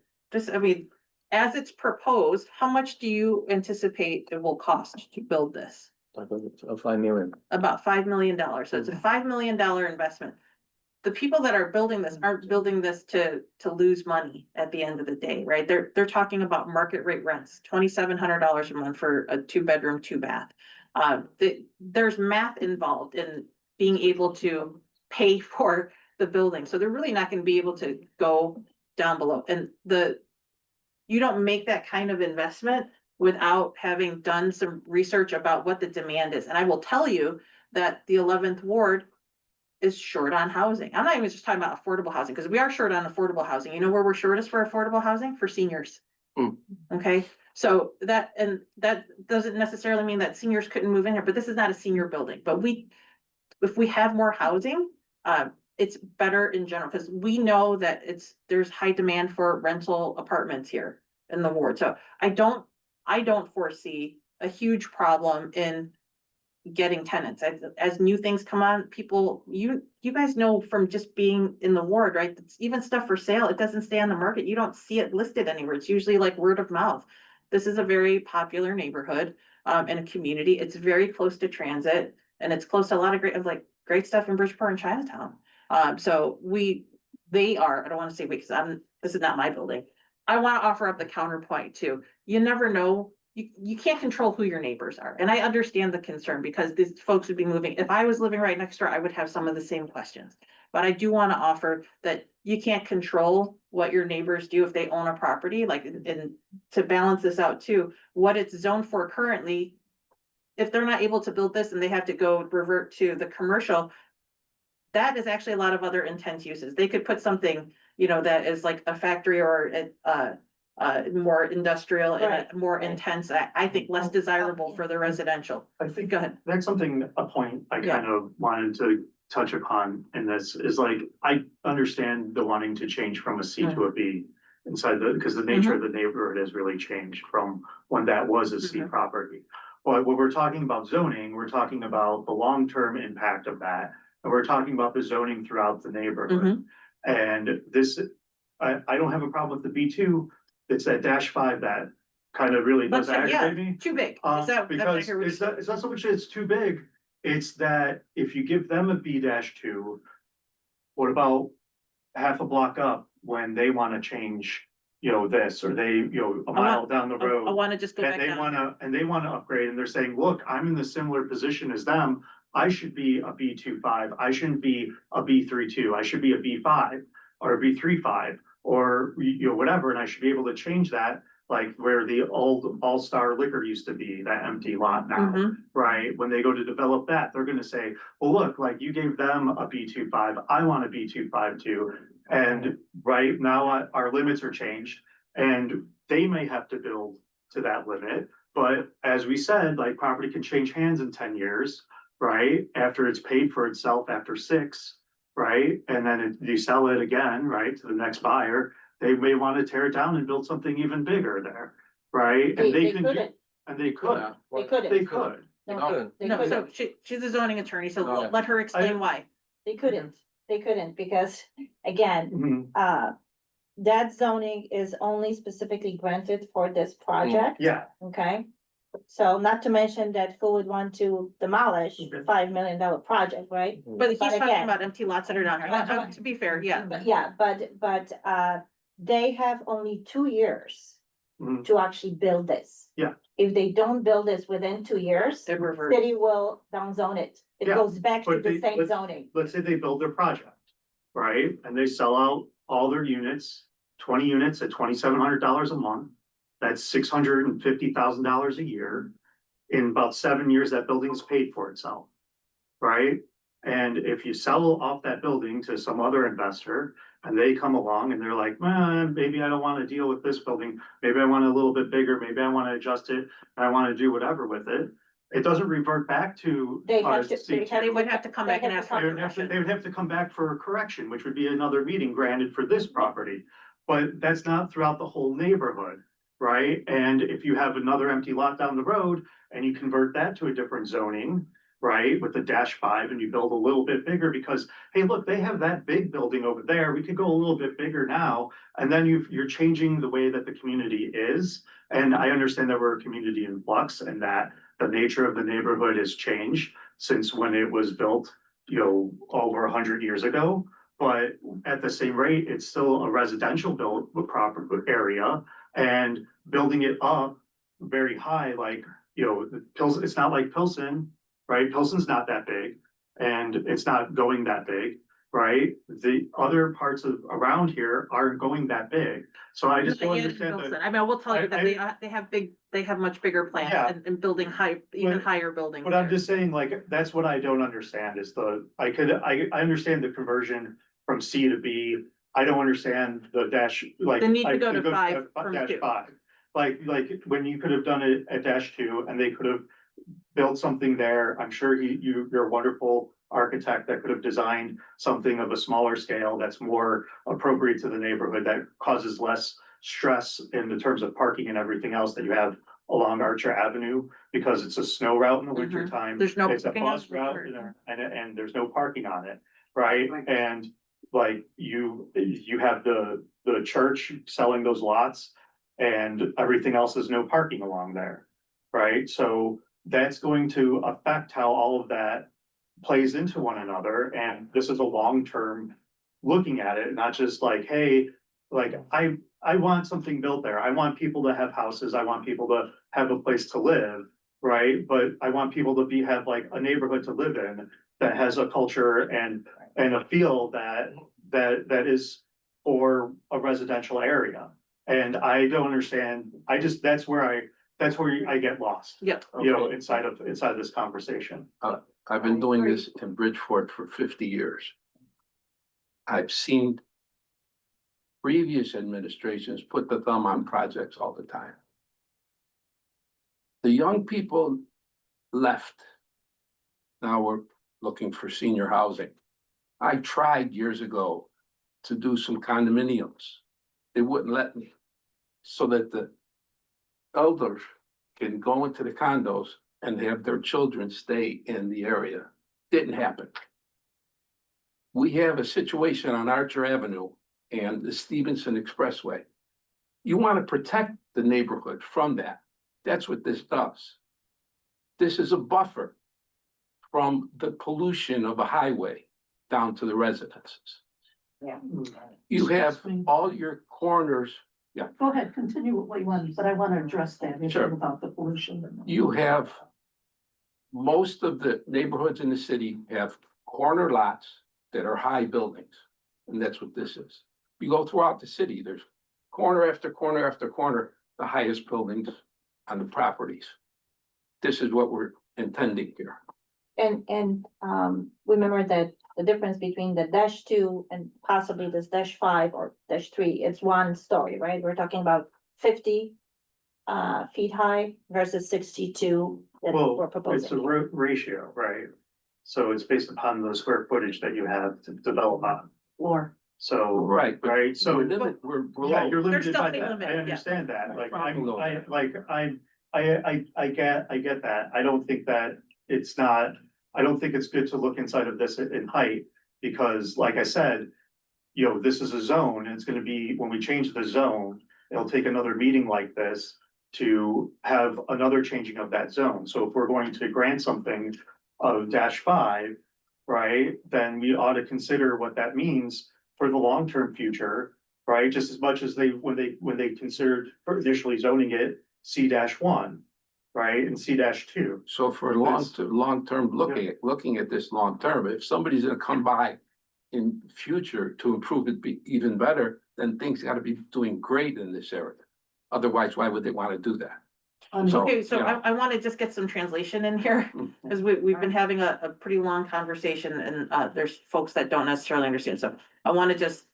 as it's proposed, how much do you anticipate it will cost to build this? $5 million. About $5 million. So it's a $5 million investment. The people that are building this aren't building this to lose money at the end of the day, right? They're talking about market rate rents, $2,700 a month for a 2-bedroom, 2-bath. There's math involved in being able to pay for the building. So they're really not going to be able to go down below. And you don't make that kind of investment without having done some research about what the demand is. And I will tell you that the 11th Ward is short on housing. I'm not even just talking about affordable housing, because we are short on affordable housing. You know where we're shortest for affordable housing? For seniors. Okay, so that doesn't necessarily mean that seniors couldn't move in here, but this is not a senior building. But if we have more housing, it's better in general, because we know that there's high demand for rental apartments here in the ward. So I don't foresee a huge problem in getting tenants as new things come on. People, you guys know from just being in the ward, right? Even stuff for sale, it doesn't stay on the market. You don't see it listed anywhere. It's usually like word of mouth. This is a very popular neighborhood and a community. It's very close to transit, and it's close to a lot of great stuff in Bridgeport and Chinatown. So they are, I don't want to say we, because this is not my building. I want to offer up the counterpoint too. You never know. You can't control who your neighbors are. And I understand the concern, because these folks would be moving. If I was living right next door, I would have some of the same questions. But I do want to offer that you can't control what your neighbors do if they own a property, and to balance this out too, what it's zoned for currently. If they're not able to build this and they have to go revert to the commercial, that is actually a lot of other intense uses. They could put something, that is like a factory or more industrial and more intense, I think less desirable for the residential. I think Go ahead. that's a point I kind of wanted to touch upon in this is I understand the wanting to change from a C to a B inside because the nature of the neighborhood has really changed from when that was a C property. But when we're talking about zoning, we're talking about the long-term impact of that. And we're talking about the zoning throughout the neighborhood. And this, I don't have a problem with the B2. It's that -5 that kind of really does aggravate me. Too big. Because it's not so much that it's too big, it's that if you give them a B-2, what about half a block up when they wanna change, this, or they, a mile down the road? I want to just go back And down. they wanna upgrade, and they're saying, look, I'm in the similar position as them. I should be a B-2.5. I shouldn't be a B-3.2. I should be a B-5 or a B-3.5 or, whatever. And I should be able to change that, like where the old All-Star Liquor used to be, that empty lot now, right? When they go to develop that, they're gonna say, well, look, like you gave them a B-2.5. I want a B-2.5 too. And right now our limits are changed, and they may have to build to that limit. But as we said, like property can change hands in 10 years, right? After it's paid for itself after 6, right? And then you sell it again, right, to the next buyer. They may want to tear it down and build something even bigger there, right? And they could. They couldn't. They could. No, so she's a zoning attorney, so let her explain why. They couldn't, because again, that zoning is only specifically granted for this project. Yeah. Okay, so not to mention that who would want to demolish $5 million project, right? But he's talking again- about empty lots that are down here. To be fair, yeah. But they have only 2 years Mhm. to actually build this. Yeah. If they don't build this within 2 years, It reverts. city will downzone it. It Yeah, goes back to but the they- same let's- zoning. Let's say they build their project, right? And they sell out all their units, 20 units at $2,700 a month. That's $650,000 a year. In about 7 years, that building's paid for itself, right? And if you sell off that building to some other investor and they come along and they're like, maybe I don't want to deal with this building. Maybe I want it a little bit bigger. Maybe I want to adjust it. I want to do whatever with it. It doesn't revert back to. They have to, C2. They would have to come back and ask for They would have to, permission. they would have to come back for a correction, which would be another meeting granted for this property. But that's not throughout the whole neighborhood, right? And if you have another empty lot down the road and you convert that to a different zoning, right, with the -5 and you build a little bit bigger because, hey, look, they have that big building over there. We could go a little bit bigger now. And then you're changing the way that the community is. And I understand that we're a community in flux and that the nature of the neighborhood has changed since when it was built, over 100 years ago. But at the same rate, it's still a residential built proper area and building it up very high, like, it's not like Pilsen, right? Pilsen's not that big and it's not going that big, right? The other parts of around here aren't going that big. So I just don't Not yet in understand Wilson. that. I mean, I will tell you that I- they have much bigger plans Yeah. and building even But- higher buildings. But I'm there. just saying, like, that's what I don't understand is I understand the conversion from C to B. I don't understand the dash, like. The need to I- go to 5 from dash 2. 5. Like, when you could have done it at -2 and they could have built something there. I'm sure you're a wonderful architect that could have designed something of a smaller scale that's more appropriate to the neighborhood, that causes less stress in the terms of parking and everything else that you have along Archer Avenue, because it's a snow route in the winter time. There's no It's a parking on bus route Winter. and there's no parking on it, right? And like you have the church selling those lots and everything else is no parking along there, right? So that's going to affect how all of that plays into one another. And this is a long-term looking at it, not just like, hey, like I want something built there. I want people to have houses. I want people to have a place to live, right? But I want people to have like a neighborhood to live in that has a culture and a feel that is for a residential area. And I don't understand. That's where I get lost. Yep. Inside of this conversation. I've been doing this in Bridgeport for 50 years. I've seen previous administrations put the thumb on projects all the time. The young people left. Now we're looking for senior housing. I tried years ago to do some condominiums. They wouldn't let me. So that the elders can go into the condos and have their children stay in the area. Didn't happen. We have a situation on Archer Avenue and the Stevenson Expressway. You want to protect the neighborhood from that. That's what this does. This is a buffer from the pollution of a highway down to the residences. Yeah. You have all your corners. Yeah. Go ahead, continue with what you want, but I want to address that issue Sure. about the pollution. You have, most of the neighborhoods in the city have corner lots that are high buildings. And that's what this is. You go throughout the city, there's corner after corner after corner, the highest buildings on the properties. This is what we're intending here. And remember that the difference between the -2 and possibly this -5 or -3, it's 1 story, right? We're talking about 50 feet high versus 62 that Well, we're it's a proposing. ratio, right? So it's based upon the square footage that you have to develop on. Or, So, Right, but right, so. we're limited, we're Yeah, below. you're limited still by being that. limited, I yeah. understand that. Like, Right. I get that. I don't think that it's not, I don't think it's good to look inside of this in height. Because like I said, this is a zone, and it's gonna be, when we change the zone, it'll take another meeting like this to have another changing of that zone. So if we're going to grant something of -5, right, then we ought to consider what that means for the long-term future right? Just as much as when they considered initially zoning it C-1, right, and C-2. So for long term, looking at this long term, if somebody's gonna come by in future to improve it be even better, then things gotta be doing great in this area. Otherwise, why would they wanna do that? Okay, so you know. I wanna just get some translation in here, because we've been having a pretty long conversation and there's folks that don't necessarily understand, so I wanna just.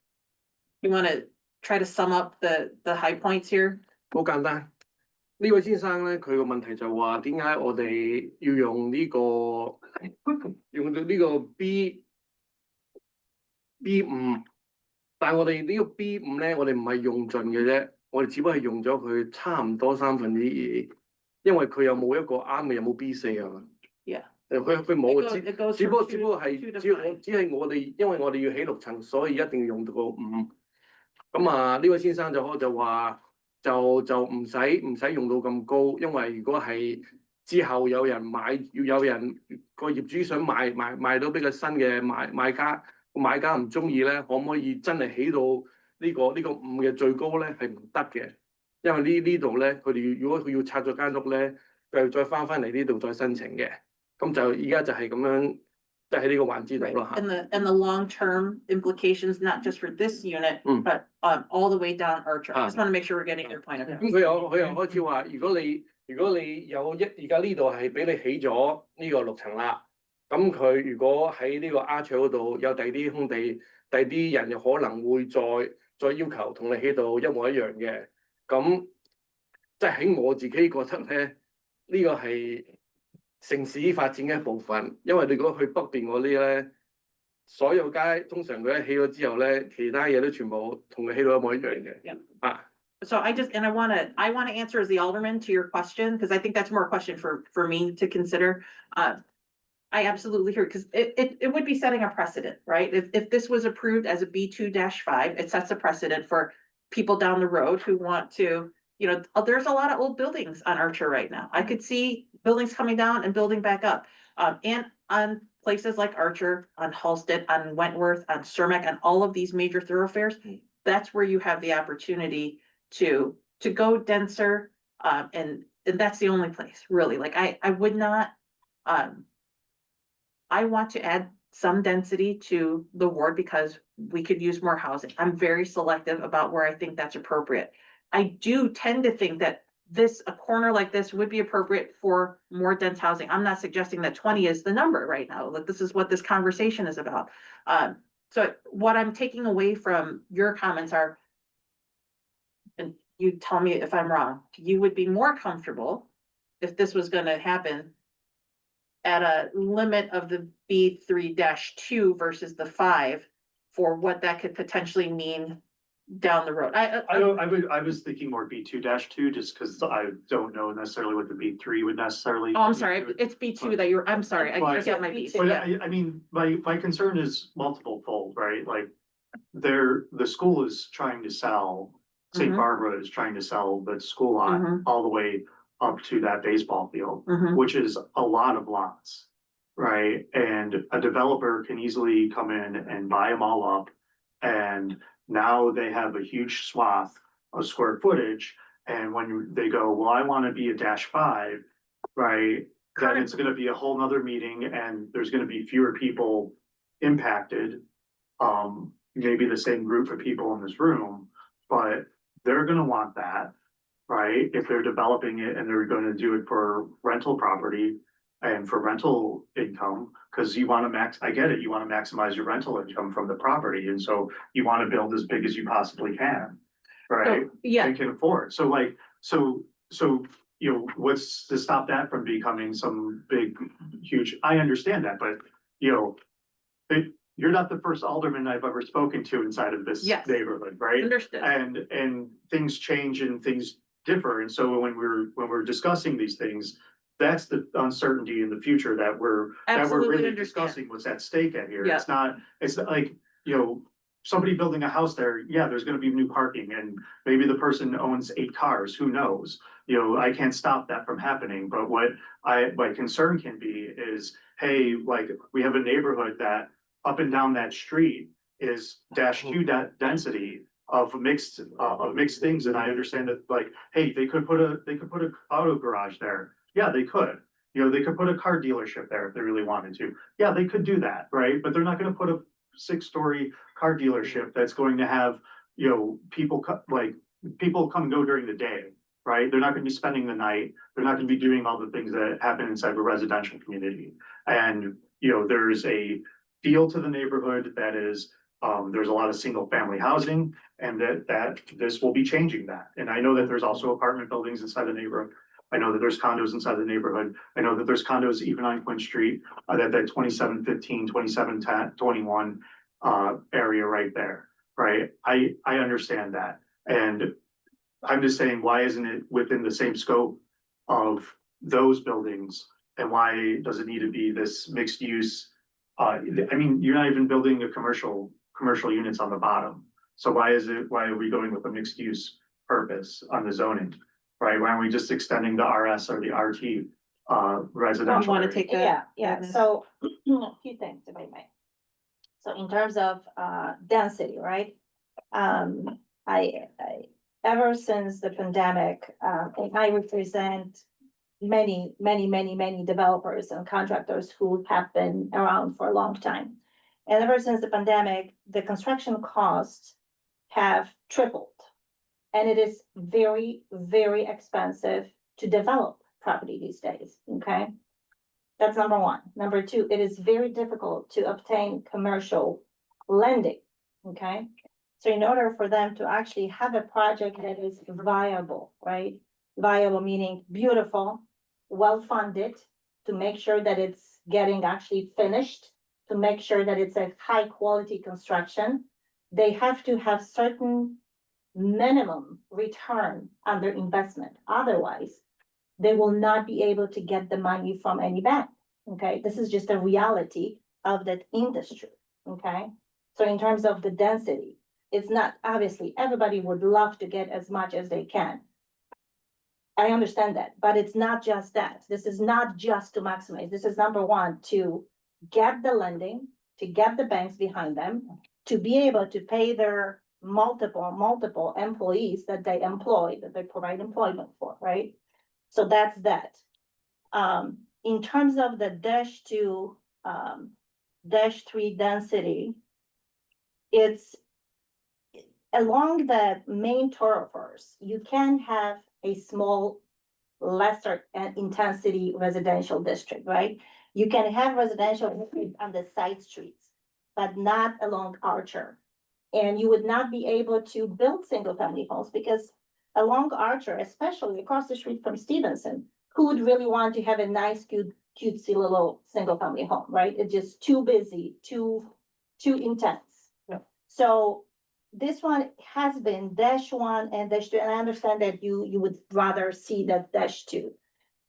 You wanna try to sum up the high points here? 好簡單。呢位先生咧，佢個問題就話點解我哋要用呢用到呢個 B5，但係我哋呢個 B5咧，我哋唔係用盡嘅啫，我哋只不過係用咗佢差唔多2/3，因為佢有冇一個啱嘅有冇 B4啊嘛？ Yeah. 佢冇 It goes 只 from 不過 two 係 to 只 five. 係我哋，因為我哋要起6層，所以一定要用到個5。咁啊，呢位先生就話就唔使用到咁高，因為如果係之後有人買，要有人個業主想賣到俾個新嘅買家，個買家唔中意咧，可唔可以真係起到呢個5嘅最高咧？係唔得嘅，因為呢度咧，佢哋如果佢要拆咗間屋咧，佢又再翻嚟呢度再申請嘅，咁就而家就係咁樣。即係呢個環節度咯嚇。And the long-term implications, not just for this unit, but all the way down Archer. I just wanna make sure we're getting your point of view. 咁佢又開始話，如果你有而家呢度係俾你起咗呢個6層啦，咁佢如果喺呢個 Archer 嗰度有第二啲空地，第二啲人又可能會再要求同你起到一模一樣嘅，咁即係喺我自己覺得咧，呢個係城市發展嘅一部分，因為你如果去北邊嗰啲咧，所有街通常佢一起咗之後咧，其他嘢都全部同佢起到一模一樣嘅。啊。So I wanna answer as the alderman to your question, because I think that's more a question for me to consider. I absolutely hear, because it would be setting a precedent, right? If this was approved as a B2-5, it sets a precedent for people down the road who want to, there's a lot of old buildings on Archer right now. I could see buildings coming down and building back up. And on places like Archer, on Halsted, on Wentworth, on Cermak, on all of these major thoroughfares, that's where you have the opportunity to go denser. And that's the only place, really. Like I would not, I want to add some density to the ward because we could use more housing. I'm very selective about where I think that's appropriate. I do tend to think that a corner like this would be appropriate for more dense housing. I'm not suggesting that 20 is the number right now. Like this is what this conversation is about. So what I'm taking away from your comments are, and you tell me if I'm wrong, you would be more comfortable if this was gonna happen at a limit of the B3-2 versus the 5 for what that could potentially mean down the road. I was thinking more B2-2, just because I don't know necessarily what the B3 would necessarily. Oh, I'm sorry, it's B2 that I'm sorry, I got my B. But I mean, my concern is multiple fold, right? Like, the school is trying to sell, St. Barbara is trying to sell the school lot all the way up to that baseball field, which is a lot of lots, right? And a developer can easily come in and buy them all up, and now they have a huge swath of square footage. And when they go, well, I want to be a -5, right? Then it's going to be a whole nother meeting, and there's going to be fewer people impacted. Maybe the same group of people in this room, but they're going to want that, right? If they're developing it and they're going to do it for rental property and for rental income, because you want to I get it, you want to maximize your rental income from the property. And so you want to build as big as you possibly can, right? So, yeah. And can afford. So what's to stop that from becoming some big, huge, I understand that, but you're not the first alderman I've ever spoken to inside of this neighborhood, right? Understood. And things change and things differ. And so when we're discussing these things, that's the uncertainty in the future that we're really discussing what's at stake at here. It's not like, somebody building a house there, there's gonna be new parking, and maybe the person owns 8 cars, who knows? I can't stop that from happening, but what my concern can be is, hey, like, we have a neighborhood that up and down that street is -2 density, of mixed things, and I understand that, like, hey, they could put a auto garage there. Yeah, they could. You know, they could put a car dealership there if they really wanted to. Yeah, they could do that, right? But they're not gonna put a 6-story car dealership that's going to have, you know, people come and go during the day, right? They're not gonna be spending the night. They're not gonna be doing all the things that happen inside a residential community. And, you know, there's a feel to the neighborhood that is, there's a lot of single family housing, and that this will be changing that. And I know that there's also apartment buildings inside the neighborhood. I know that there's condos inside the neighborhood. I know that there's condos even on Quinn Street, that 2715, 2710, 21 area right there, right? I understand that. And I'm just saying, why isn't it within the same scope of those buildings? And why does it need to be this mixed use? I mean, you're not even building a commercial units on the bottom. So why are we going with a mixed use purpose on the zoning? Right? Why aren't we just extending the RS or the RT residential? Want to area? take Yeah, so a few things to be made. So in terms of density, right? I ever since the pandemic, and I represent many developers and contractors who have been around for a long time. And ever since the pandemic, the construction costs have tripled. And it is very, very expensive to develop property these days, okay? That's number one. Number two, it is very difficult to obtain commercial lending, okay? So in order for them to actually have a project that is viable, right? Viable meaning beautiful, well-funded, to make sure that it's getting actually finished, to make sure that it's a high-quality construction, they have to have certain minimum return on their investment. Otherwise, they will not be able to get the money from any bank, okay? This is just a reality of that industry, okay? So in terms of the density, it's not, obviously, everybody would love to get as much as they can. I understand that, but it's not just that. This is not just to maximize. This is number one, to get the lending, to get the banks behind them, to be able to pay their multiple employees that they employ, that they provide employment for, right? So that's that. In terms of the -2, -3 density, it's along the main thoroughfares, you can have a small, lesser intensity residential district, right? You can have residential districts on the side streets, but not along Archer. And you would not be able to build single family homes because along Archer, especially across the street from Stevenson, who would really want to have a nice, cutesy little single family home, right? It's just too busy, too intense. Yeah. So this one has been -1 and -2, and I understand that you would rather see that -2.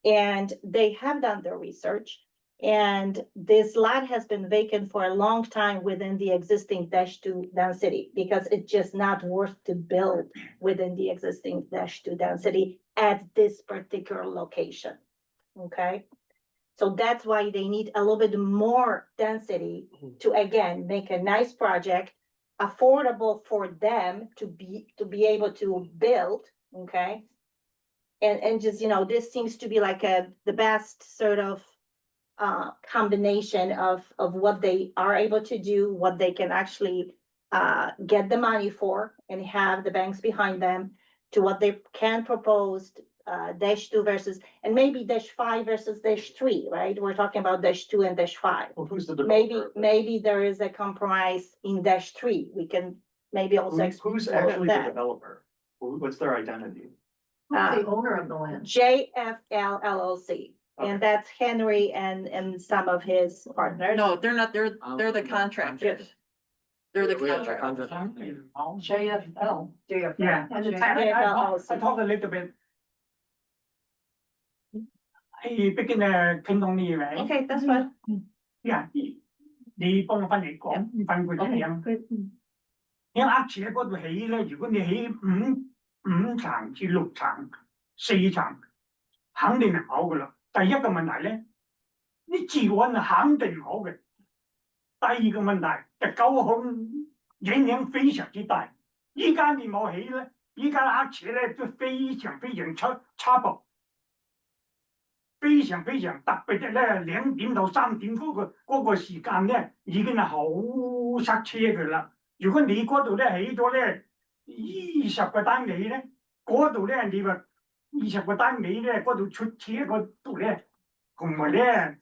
And they have done their research. And this lot has been vacant for a long time within the existing -2 density because it's just not worth to build within the existing -2 density at this particular location. Okay? So that's why they need a little bit more density to, again, make a nice project, affordable for them to be able to build, okay? And just, you know, this seems to be like the best sort of combination of what they are able to do, what they can actually get the money for and have the banks behind them, to what they can propose, -2 versus, and maybe -5 versus -3, right? We're talking about -2 and -5. Well, who's the developer? Maybe there is a compromise in -3. We can maybe also. Who's explore actually the that. developer? What's their identity? Who's the owner of the land? JFL LLC, and that's Henry and some of his partners. No, they're not, they're the contractors. They're the We are the contractors. JFL. Yeah, And I the JFL talk a little bit. 畢竟傾講呢嘢咪， Okay, that's fine. 你幫我分嚟講分佢點樣？喺阿池喺嗰度起咧，如果你起五層至6層、4層，肯定係唔好噶啦。第一個問題咧，啲治安係肯定唔好嘅。第二個問題就交通影響非常之大，依家你冇起咧，依家阿扯咧都非常差薄，非常特別嘅咧2點到3點嗰個時間咧，已經係好塞車嘅啦。如果你嗰度咧起咗咧20個單位咧，嗰度咧你話20個單位咧，嗰度出車嗰度咧，同埋咧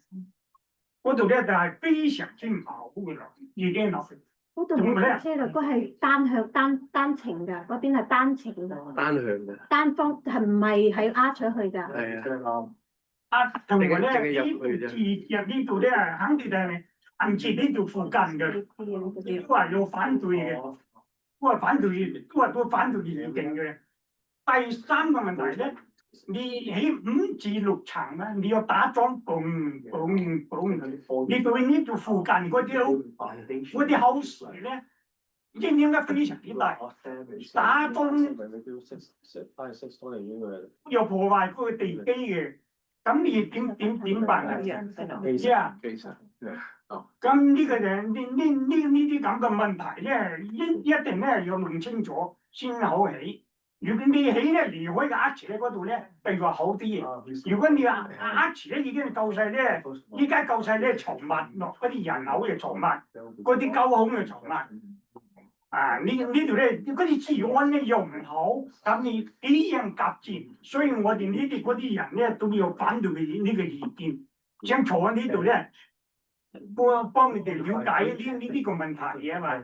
嗰度咧就係非常之唔好嘅啦，已經落去。嗰度冇出車啦，嗰係單向單程噶，嗰邊係單程噶，單向嘅，單方係唔係喺鴉雀去噶？係啊，同埋咧淨係入去啫入呢度咧，肯定係近住呢度附近嘅，都係要反對嘅，都係反對意見嘅。第三個問題咧，你起5至6層咧，你要打樁你對呢度附近嗰啲口水咧，影響得非常之大，打樁又破壞嗰個地基嘅。咁你點辦啊？知啊？咁呢個就呢啲咁嘅問題咧，一定咧要問清楚先好起。如果你起咧離開個鴨池嗰度咧，比較好啲。如果你話鴨池咧已經夠晒咧，依家夠晒咧藏物落嗰啲人口嘅藏物，嗰啲高空嘅藏物。啊！呢度咧，嗰啲治安咧又唔好，咁你幾樣夾住，所以我哋呢啲嗰啲人咧都要反對呢個意見，想坐喺呢度咧，幫你哋了解呢個問題啊嘛。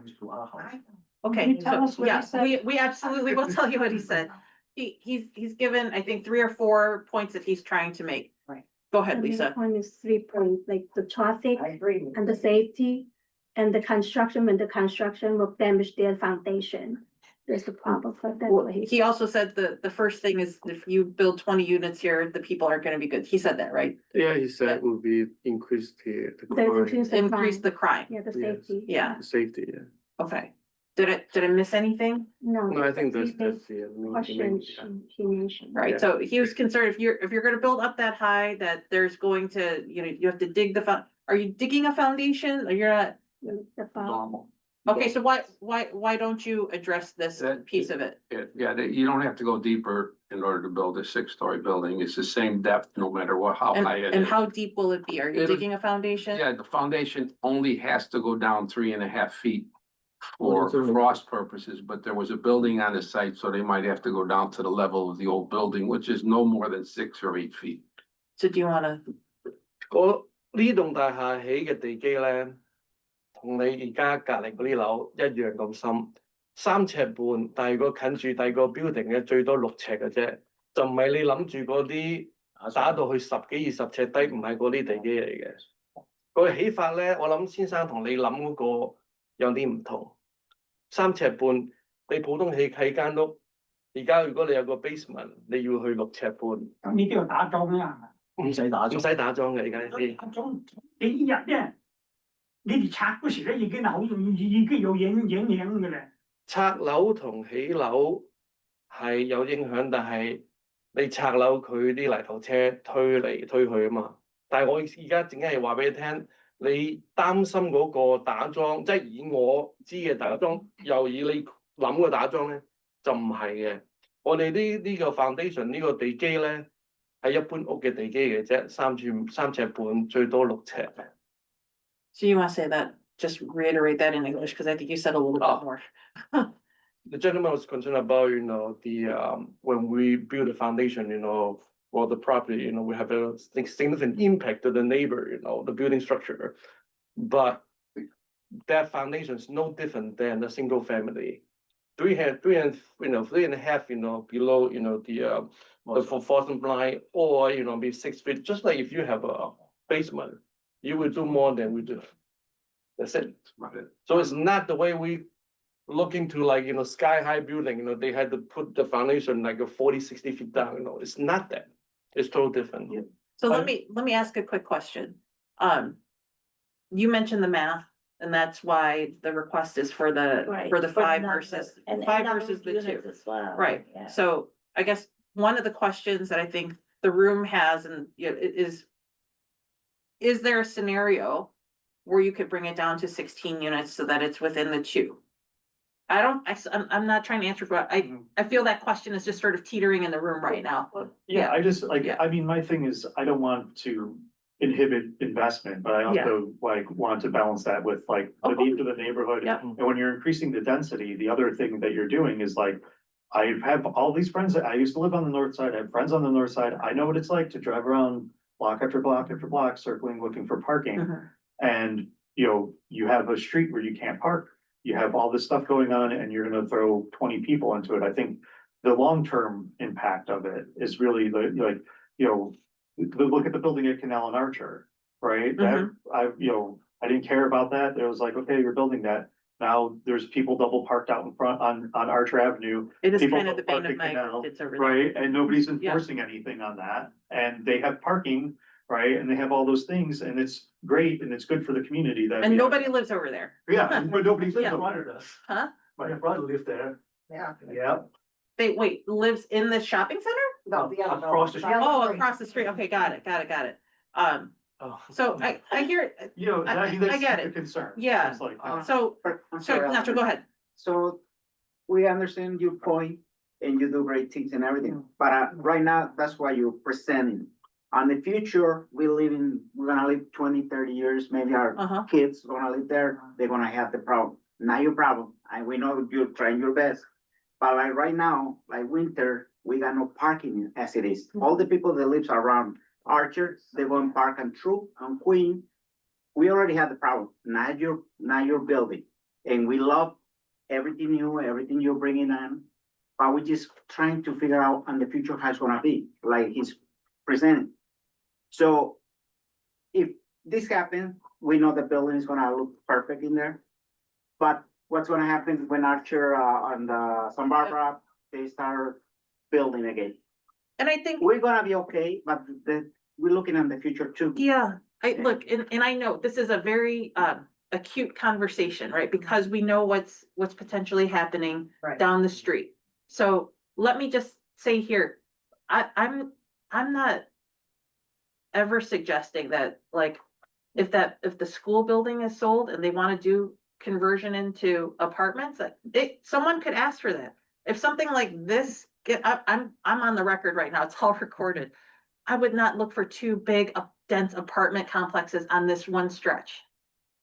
Okay, tell us so what he yeah, said? we absolutely will tell you what he said. He's given, I think, 3 or 4 points that he's trying to make. Right. Go ahead, The main Lisa. point is 3 points, like the traffic I agree. and the safety and the construction, when the construction will damage their foundation. There's the problem for Well, that. he also said the first thing is if you build 20 units here, the people aren't gonna be good. He said that, right? Yeah, he said will be increased the Increase the crime. Yeah, the Yes. safety. Yeah, safety, yeah. okay. Did I miss anything? No. No, I think that's that's the the question she mentioned. Right, Yeah. so he was concerned if you're gonna build up that high, that there's going to, you have to dig are you digging a foundation? Or you're not? The problem. Okay, so why don't you address this That- piece of it? You don't have to go deeper in order to build a 6-story building. It's the same depth, no matter how high it And is. how deep will it be? Are you It'll- digging a foundation? Yeah, the foundation only has to go down 3.5 feet for Well, frost purposes, but there was a building on the site, so they might have to go down to the level of the old building, which is no more than 6 or 8 feet. So do you wanna, 我呢棟大廈起嘅地基咧，同你而家隔離嗰啲樓一樣咁深，3尺半，但係如果近住第二個 building 嘅最多6尺嘅啫，就唔係你諗住嗰啲打到去10幾20尺低，唔係嗰啲地基嚟嘅。個起法咧，我諗先生同你諗嗰個有啲唔同。3尺半，你普通起間屋，而家如果你有個 basement，你要去6尺半，咁呢啲要打樁啦，唔使打樁，唔使打樁嘅而家呢啲。打樁你一日咧，你哋拆嗰時咧已經好容易，已經有影響嘅咧。拆樓同起樓係有影響，但係你拆樓佢啲泥頭車推嚟推去啊嘛。但係我而家淨係話俾你聽，你擔心嗰個打樁，即係以我知嘅打樁，又以你諗嘅打樁咧，就唔係嘅。我哋呢個 foundation 呢個地基咧係一般屋嘅地基嘅啫，3尺半，最多6尺。so you wanna say that, just reiterate that in English, because I think you said a little Oh. bit more. The gentleman was concerned about, when we build a foundation, for the property, we have a significant impact to the neighbor, the building structure. But that foundation is no different than a single family. 3.5, below, the fourth line, or, be 6 feet, just like if you have a basement, you will do more than we do. That's it. So it's not the way we looking to sky high building, they had to put the foundation like 40-60 feet down, it's not that. It's totally different. So let me ask a quick question. You mentioned the math, and that's why the request is for the 5 versus And 5 number versus of the 2. units as well. Right, Yeah. so I guess one of the questions that I think the room has and is there a scenario where you could bring it down to 16 units so that it's within the 2? I'm not trying to answer, but I feel that question is just sort of teetering in the room right now. Yeah, I just like, Yeah. I mean, my thing is, I don't want to inhibit investment, but I Yeah. also like want to balance that with like the Okay. needs of the neighborhood. Yep. And when you're increasing the density, the other thing that you're doing is like, I have all these friends that I used to live on the north side, I have friends on the north side, I know what it's like to drive around block after block after block, circling, looking for parking. Mhm. And, you know, you have a street where you can't park. You have all this stuff going on and you're gonna throw 20 people into it. I think the long-term impact of it is really like, you know, look at the building at Canal and Archer, right? That, I didn't care about that. It was like, okay, you're building that. Now there's people double parked out in front on Archer Avenue. It is People kind of the bane park of at Canal, my kids over there. right? And nobody's enforcing anything on that. And they have parking, right? And they have all those things and it's great and it's good for the community that. And we have- nobody lives over there. Yeah, but nobody lives Yeah. over brother there. does. Huh? My brother lived there. Yeah. Yeah. Wait, lives in the shopping center? No, the other Across the building. Oh, across the street. Okay, got it. Oh. So I hear, You know, I I mean, that's get the it. concern. Yeah. It's like, so, I'm so sorry, Nacho, go ahead. So we understand your point and you do great things and everything, but right now, that's why you're presenting. On the future, we're gonna live 20, 30 years, maybe our Uh-huh. kids gonna live there, they're gonna have the problem. Not your problem, and we know you're trying your best. But like right now, like winter, we got no parking as it is. All the people that lives around Archer, they go and park on True and Queen. We already have the problem, not your building. And we love everything new, everything you're bringing in. But we're just trying to figure out on the future how it's gonna be, like he's presenting. So if this happens, we know the building is gonna look perfect in there. But what's gonna happen when Archer, and, Santa Barbara, they start building again? And I think, We're gonna be okay, but we're looking in the future too. yeah, look, and I know this is a very acute conversation, right? Because we know what's potentially happening Right. down the street. So let me just say here, I'm not ever suggesting that, like, if the school building is sold and they want to do conversion into apartments, someone could ask for that. If something like this, I'm on the record right now, it's all recorded. I would not look for two big dense apartment complexes on this one stretch.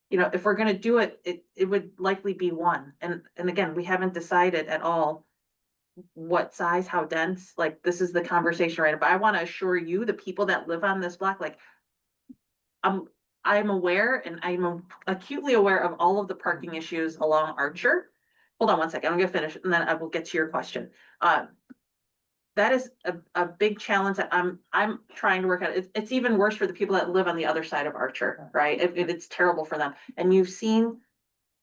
You know, if we're gonna do it, it would likely be one. And again, we haven't decided at all what size, how dense, like, this is the conversation, right? But I want to assure you, the people that live on this block, like, I'm aware and I'm acutely aware of all of the parking issues along Archer. Hold on one second, I'm gonna finish and then I will get to your question. That is a big challenge that I'm trying to work out. It's even worse for the people that live on the other side of Archer, right? It's terrible for them. And you've seen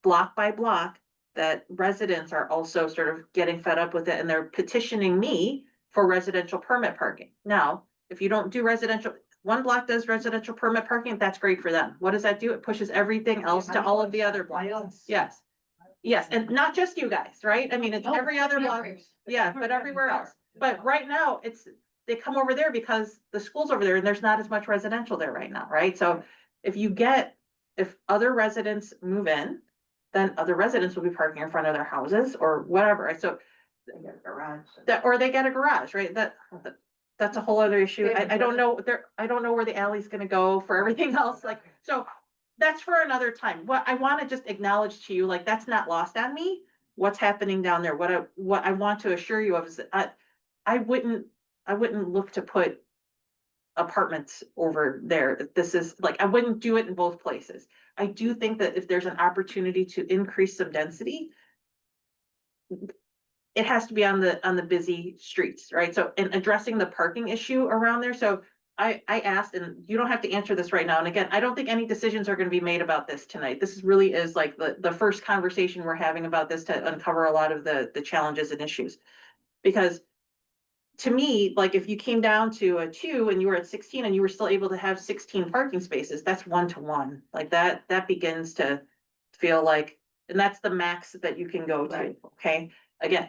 block by block that residents are also sort of getting fed up with it and they're petitioning me for residential permit parking. Now, if you don't do residential, one block does residential permit parking, that's great for them. What does that do? It pushes everything else to all of the other blocks. Yes. Yes, and not just you guys, right? I mean, it's every other block. Yeah, but everywhere else. But right now, they come over there because the school's over there and there's not as much residential there right now, right? So if other residents move in, then other residents will be parking in front of their houses or whatever. So or they get a garage, right? That's a whole other issue. I don't know I don't know where the alley's gonna go for everything else. Like, so that's for another time. What I want to just acknowledge to you, like, that's not lost on me, what's happening down there. What I want to assure you of is that I wouldn't look to put apartments over there. This is like, I wouldn't do it in both places. I do think that if there's an opportunity to increase some density, it has to be on the busy streets, right? So, in addressing the parking issue around there. So I asked, and you don't have to answer this right now. And again, I don't think any decisions are going to be made about this tonight. This really is like the first conversation we're having about this to uncover a lot of the challenges and issues. Because to me, like, if you came down to a 2 and you were at 16 and you were still able to have 16 parking spaces, that's 1-to-1. Like, that begins to feel like, and that's the max that you can go to, okay? Again,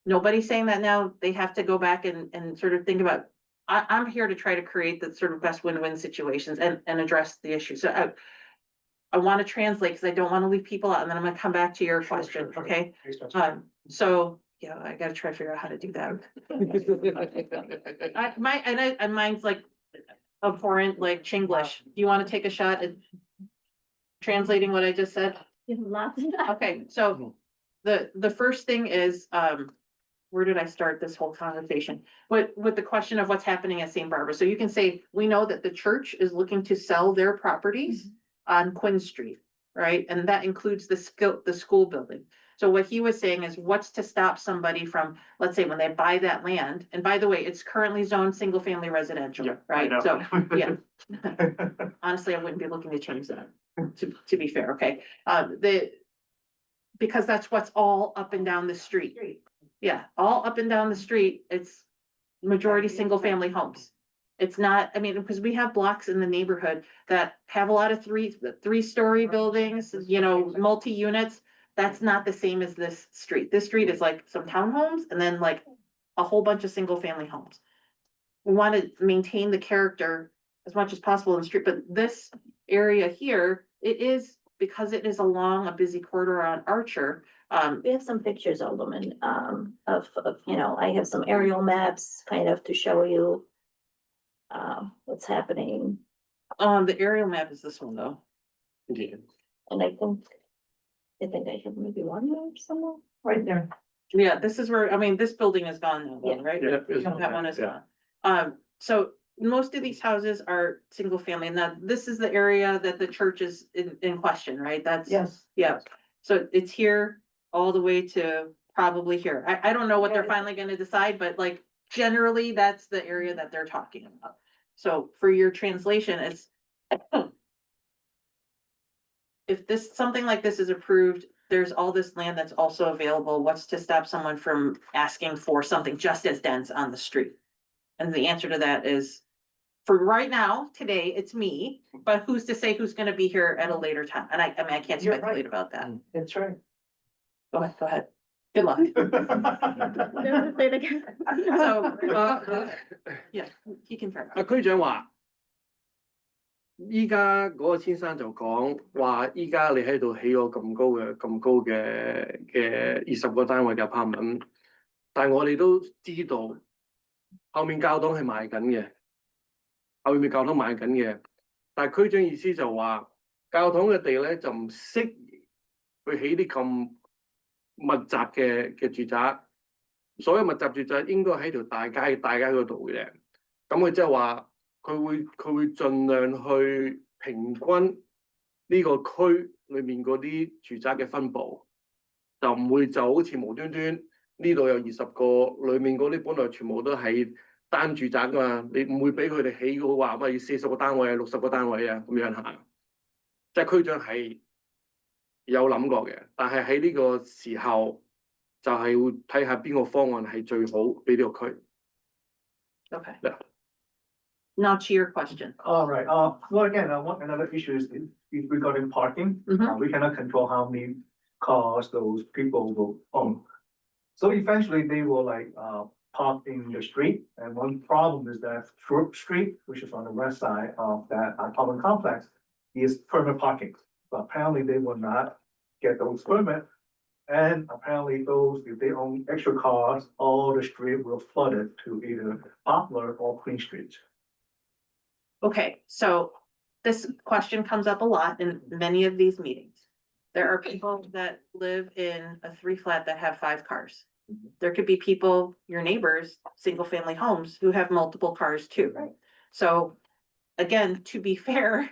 nobody's saying that now they have to go back and sort of think about, I'm here to try to create the sort of best win-win situations and address the issue. So I wanna translate, cause I don't wanna leave people out, and then I'm gonna come back to your question, okay? So, yeah, I gotta try to figure out how to do that. And mine's like abhorrent, like Chinglish. Do you wanna take a shot at translating what I just said? Okay, so the first thing is, where did I start this whole conversation? With the question of what's happening at St. Barbara. So you can say, we know that the church is looking to sell their properties on Quinn Street, right? And that includes the school building. So what he was saying is, what's to stop somebody from, let's say, when they buy that land, and by the way, it's currently zoned single family residential, Yeah, I right? know. So, yeah. Honestly, I wouldn't be looking to change that, to be fair, okay? Because that's what's all up and down the street. Yeah, all up and down the street, it's majority single family homes. It's not, I mean, because we have blocks in the neighborhood that have a lot of three-story buildings, you know, multi-units. That's not the same as this street. This street is like some townhomes and then like a whole bunch of single family homes. We want to maintain the character as much as possible in the street, but this area here, it is, because it is along a busy corridor on Archer. We have some pictures, Alderman, of, you know, I have some aerial maps kind of to show you what's happening. The aerial map is this one though. Yeah. And I think I have maybe one there somewhere, right there. Yeah, this is where, I mean, this building is gone now, though, Yeah. right? Yeah, it's- That one is yeah. gone. So most of these houses are single family, and now this is the area that the church is in question, right? That's. Yes. Yeah, so it's here all the way to probably here. I don't know what they're Yeah. finally gonna decide, but like generally, that's the area that they're talking about. So for your translation, it's if this, something like this is approved, there's all this land that's also available. What's to stop someone from asking for something just as dense on the street? And the answer to that is, for right now, today, it's me, but who's to say who's gonna be here at a later time? And I mean, I can't You're right. speculate about that. That's right. Go ahead. Good luck. So, yeah, he can. 阿區長話：依家嗰個先生就講話，依家你喺度起個咁高嘅20個單位嘅 apartment，但係我哋都知道後面教堂係賣緊嘅，後面教堂賣緊嘅，但係區長意思就話教堂嘅地咧就唔適宜去起啲咁密集嘅住宅，所有密集住宅應該喺條大街嗰度嘅。咁佢即係話佢會盡量去平均呢個區裏面嗰啲住宅嘅分佈，就唔會就好似無端端呢度有20個，裏面嗰啲本來全部都係單住宅噶嘛，你唔會俾佢哋起嘅話乜要40個單位啊、60個單位啊咁樣行。即係區長係有諗過嘅，但係喺呢個時候就係會睇下邊個方案係最好俾呢個區。Okay. Yeah. Now to your question. All right, well, again, another issue is regarding parking. Mhm. We cannot control how many cars those people will own. So eventually they will like, park in the street, and one problem is that Thorpe Street, which is on the west side of that apartment complex, is permit parking. But apparently they will not get those permit. And apparently those, if they own extra cars, all the street will flood it to either Poplar or Queen Street. Okay, so this question comes up a lot in many of these meetings. There are people that live in a 3-flat that have 5 cars. There could be people, your neighbors, single family homes who have multiple cars too. Right. So again, to be fair,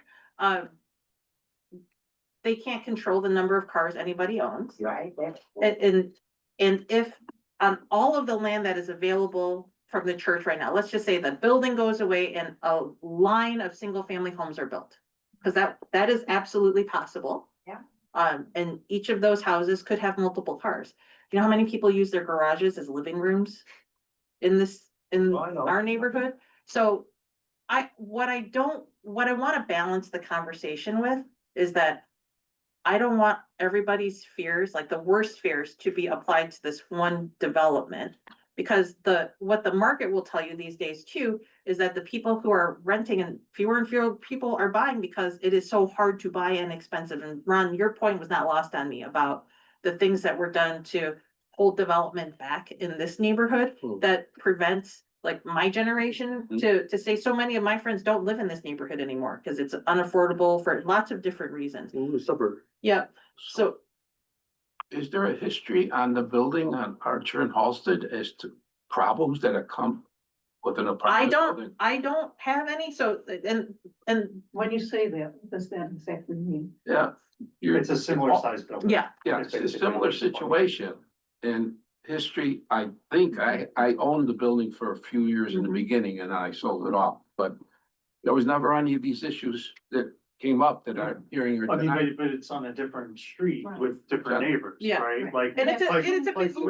they can't control the number of cars anybody owns. Right. And if on all of the land that is available from the church right now, let's just say the building goes away and a line of single family homes are built. Cause that is absolutely possible. Yeah. And each of those houses could have multiple cars. You know how many people use their garages as living rooms in Oh, I know. our neighborhood? So what I want to balance the conversation with is that I don't want everybody's fears, like the worst fears, to be applied to this one development. Because what the market will tell you these days too, is that the people who are renting and fewer people are buying because it is so hard to buy and expensive. And Ron, your point was not lost on me about the things that were done to hold development back in this neighborhood that prevents like my generation to say so many of my friends don't live in this neighborhood anymore because it's unaffordable for lots of different reasons. Suburb. Yeah, so Is there a history on the building on Archer and Halsted as to problems that have come with an apartment building? I don't have any, so, and When you say that, what does that exactly mean? Yeah. It's a similar size building. yeah, Yeah, it's a similar situation. In history, I think I owned the building for a few years in the beginning and I sold it off, but there was never any of these issues that came up that I'm hearing. I mean, but it's on a different street Right. with different Yeah. neighbors, Yeah. right? Like, and it's a, like, it's a like busy.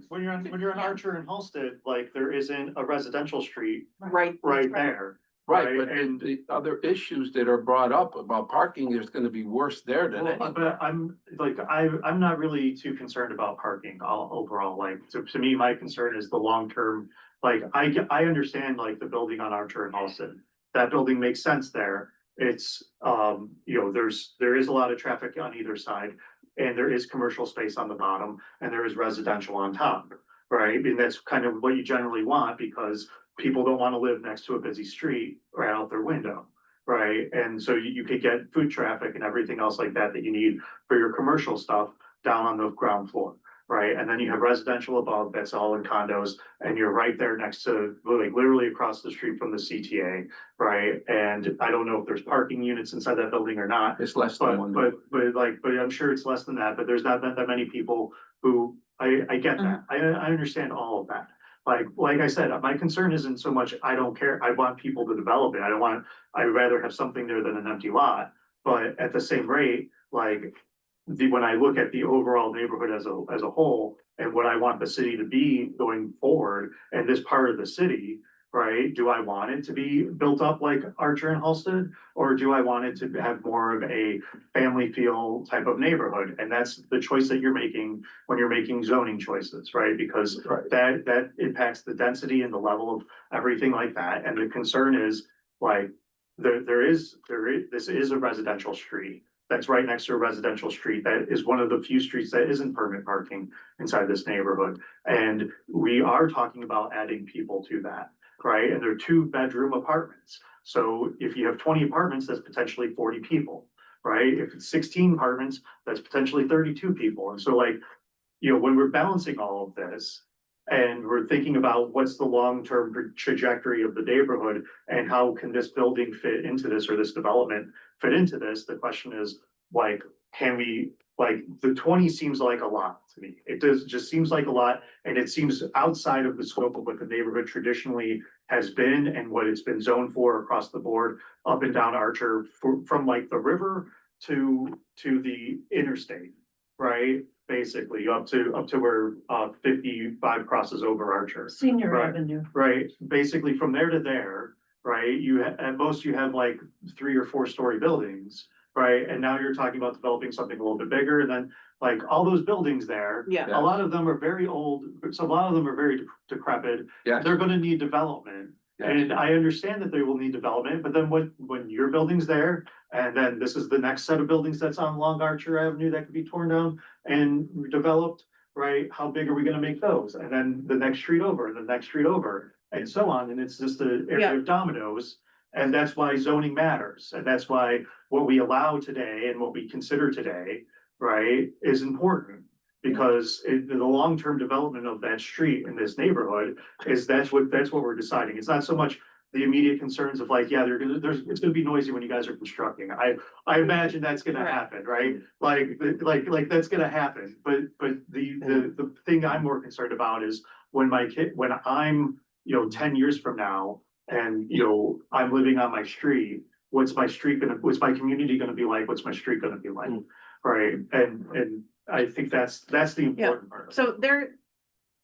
when you're on Archer and Halsted, like there isn't a residential street Right. right there. Right, but And the other issues that are brought up about parking, there's gonna be worse there than well, any. but I'm not really too concerned about parking overall, like, to me, my concern is the long term. Like, I understand like the building on Archer and Halsted, that building makes sense there. It's, you know, there is a lot of traffic on either side. And there is commercial space on the bottom and there is residential on top, right? And that's kind of what you generally want because people don't want to live next to a busy street right out their window. Right, and so you could get foot traffic and everything else like that you need for your commercial stuff down on the ground floor. Right, and then you have residential above, that's all in condos, and you're right there next to, like, literally across the street from the CTA. Right, and I don't know if there's parking units inside that building or not. It's less than one. But I'm sure it's less than that, but there's not that many people who, I get that, I understand all of that. Like I said, my concern isn't so much, I don't care, I want people to develop it, I'd rather have something there than an empty lot. But at the same rate, like, when I look at the overall neighborhood as a whole, and what I want the city to be going forward, and this part of the city, right? Do I want it to be built up like Archer and Halsted, or do I want it to have more of a family feel type of neighborhood? And that's the choice that you're making when you're making zoning choices, right? Because that impacts the density and the level of everything like that. And the concern is like, this is a residential street that's right next to a residential street. That is one of the few streets that isn't permit parking inside this neighborhood. And we are talking about adding people to that. Right, and they're 2-bedroom apartments. So if you have 20 apartments, that's potentially 40 people, right? If it's 16 apartments, that's potentially 32 people. And so like, you know, when we're balancing all of this and we're thinking about what's the long-term trajectory of the neighborhood and how can this building fit into this or this development fit into this, the question is like, can we, like, the 20 seems like a lot to me. It just seems like a lot, and it seems outside of the scope of what the neighborhood traditionally has been and what it's been zoned for across the board, up and down Archer, from like the river to the interstate, right? Basically, up to where 55 crosses over Archer. Senior Right. Avenue. Right, basically from there to there, right, at most you have like 3 or 4 story buildings. Right, and now you're talking about developing something a little bit bigger, and then like all those buildings there. Yeah. A lot of them are very old, so a lot of them are very decrepit. Yeah. They're gonna need development. Yeah. And I understand that they will need development, but then when your building's there, and then this is the next set of buildings that's on Long Archer Avenue that could be torn down and redeveloped, right? How big are we gonna make those? And then the next street over, and the next street over, and so on, and it's just a area of dominoes. And that's why zoning matters, and that's why what we allow today and what we consider today, right, is important. Because the long-term development of that street in this neighborhood that's what we're deciding. It's not so much the immediate concerns of like, yeah, it's gonna be noisy when you guys are constructing. I imagine that's gonna happen, right? Like that's gonna happen, but the thing I'm more concerned about is when I'm, you know, 10 years from now, and, you know, I'm living on my street, what's my community gonna be like? What's my street gonna be like? Right, and I think that's the important part. So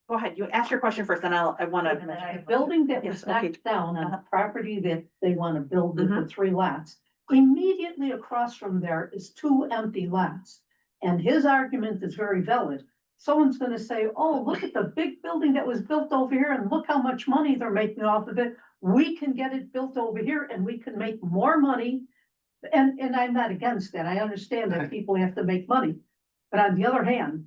go ahead, you ask your question first, then I wanna. The building that was Yes, okay. knocked down on the property that they wanna build with the 3 lots. Immediately across from there is 2 empty lots. And his argument is very valid. someone's gonna say, oh, look at the big building that was built over here and look how much money they're making off of it. We can get it built over here and we can make more money. And I'm not against that. I understand that people have to make money. But on the other hand,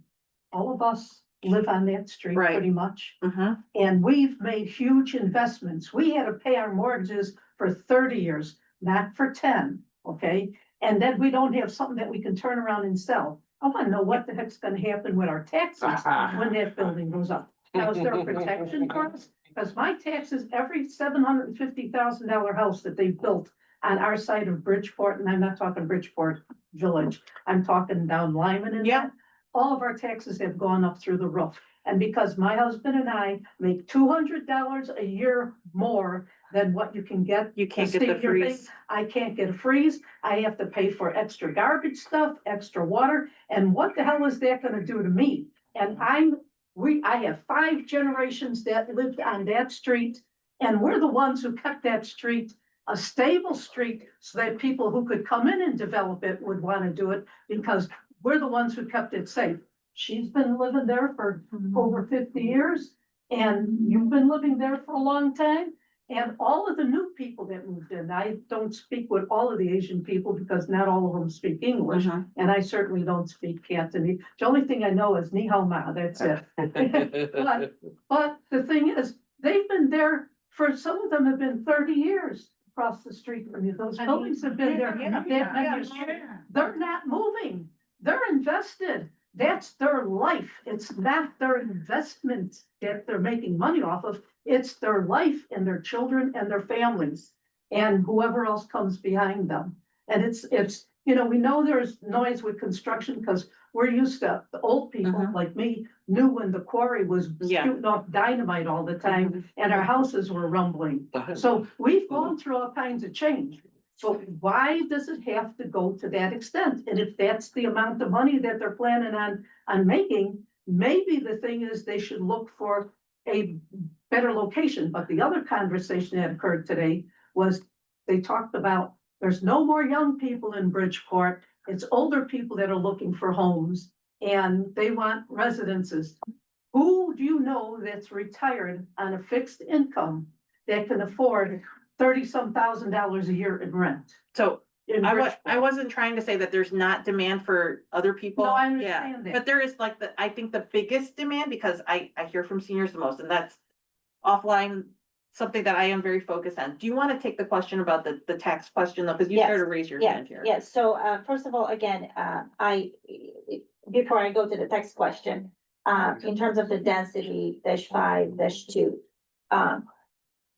all of us live on that street Right. pretty much. Mhm. And we've made huge investments. We had to pay our mortgages for 30 years, not for 10, okay? And then we don't have something that we can turn around and sell. I wanna know what the heck's gonna happen with our taxes when that building goes up. Now, is there a protection for us? Because my taxes, every $750,000 house that they built on our side of Bridgeport, and I'm not talking Bridgeport Village, I'm talking down Lyman and Yeah. that, all of our taxes have gone up through the roof. And because my husband and I make $200 a year more than what you can get. You can't to get the state your thing, freeze. I can't get a freeze. I have to pay for extra garbage stuff, extra water. And what the hell is that gonna do to me? And I have 5 generations that lived on that street. And we're the ones who kept that street a stable street so that people who could come in and develop it would wanna do it because we're the ones who kept it safe. She's been living there for over 50 years and you've been living there for a long time. And all of the new people that moved in, I don't speak with all of the Asian people because not all of them speak English. Mhm. And I certainly don't speak Cantonese. The only thing I know is ni hao ma, that's it. But the thing is, they've been there for, some of them have been 30 years across the street from you. Those buildings have been there. that many years. They're not moving. They're invested. That's their life. It's not their investment that they're making money off of. It's their life and their children and their families and whoever else comes behind them. And it's, you know, we know there's noise with construction because we're used to, the old people like me knew when the quarry was Yeah. shooting off dynamite all the time and our houses were rumbling. So we've gone through all kinds of change. So why does it have to go to that extent? And if that's the amount of money that they're planning on making, maybe the thing is they should look for a better location. But the other conversation that occurred today was they talked about there's no more young people in Bridgeport. It's older people that are looking for homes and they want residences. Who do you know that's retired on a fixed income that can afford $30-some thousand a year in rent? So in I Bridgeport? wasn't trying to say that there's not demand for other people. No, I Yeah, understand that. but there is like I think the biggest demand, because I hear from seniors the most, and that's offline, something that I am very focused on. Do you want to take the question about the tax question though? Because you Yes, started to raise your hand here. Yes, so, first of all, again, before I go to the text question, in terms of the density, -5, -2.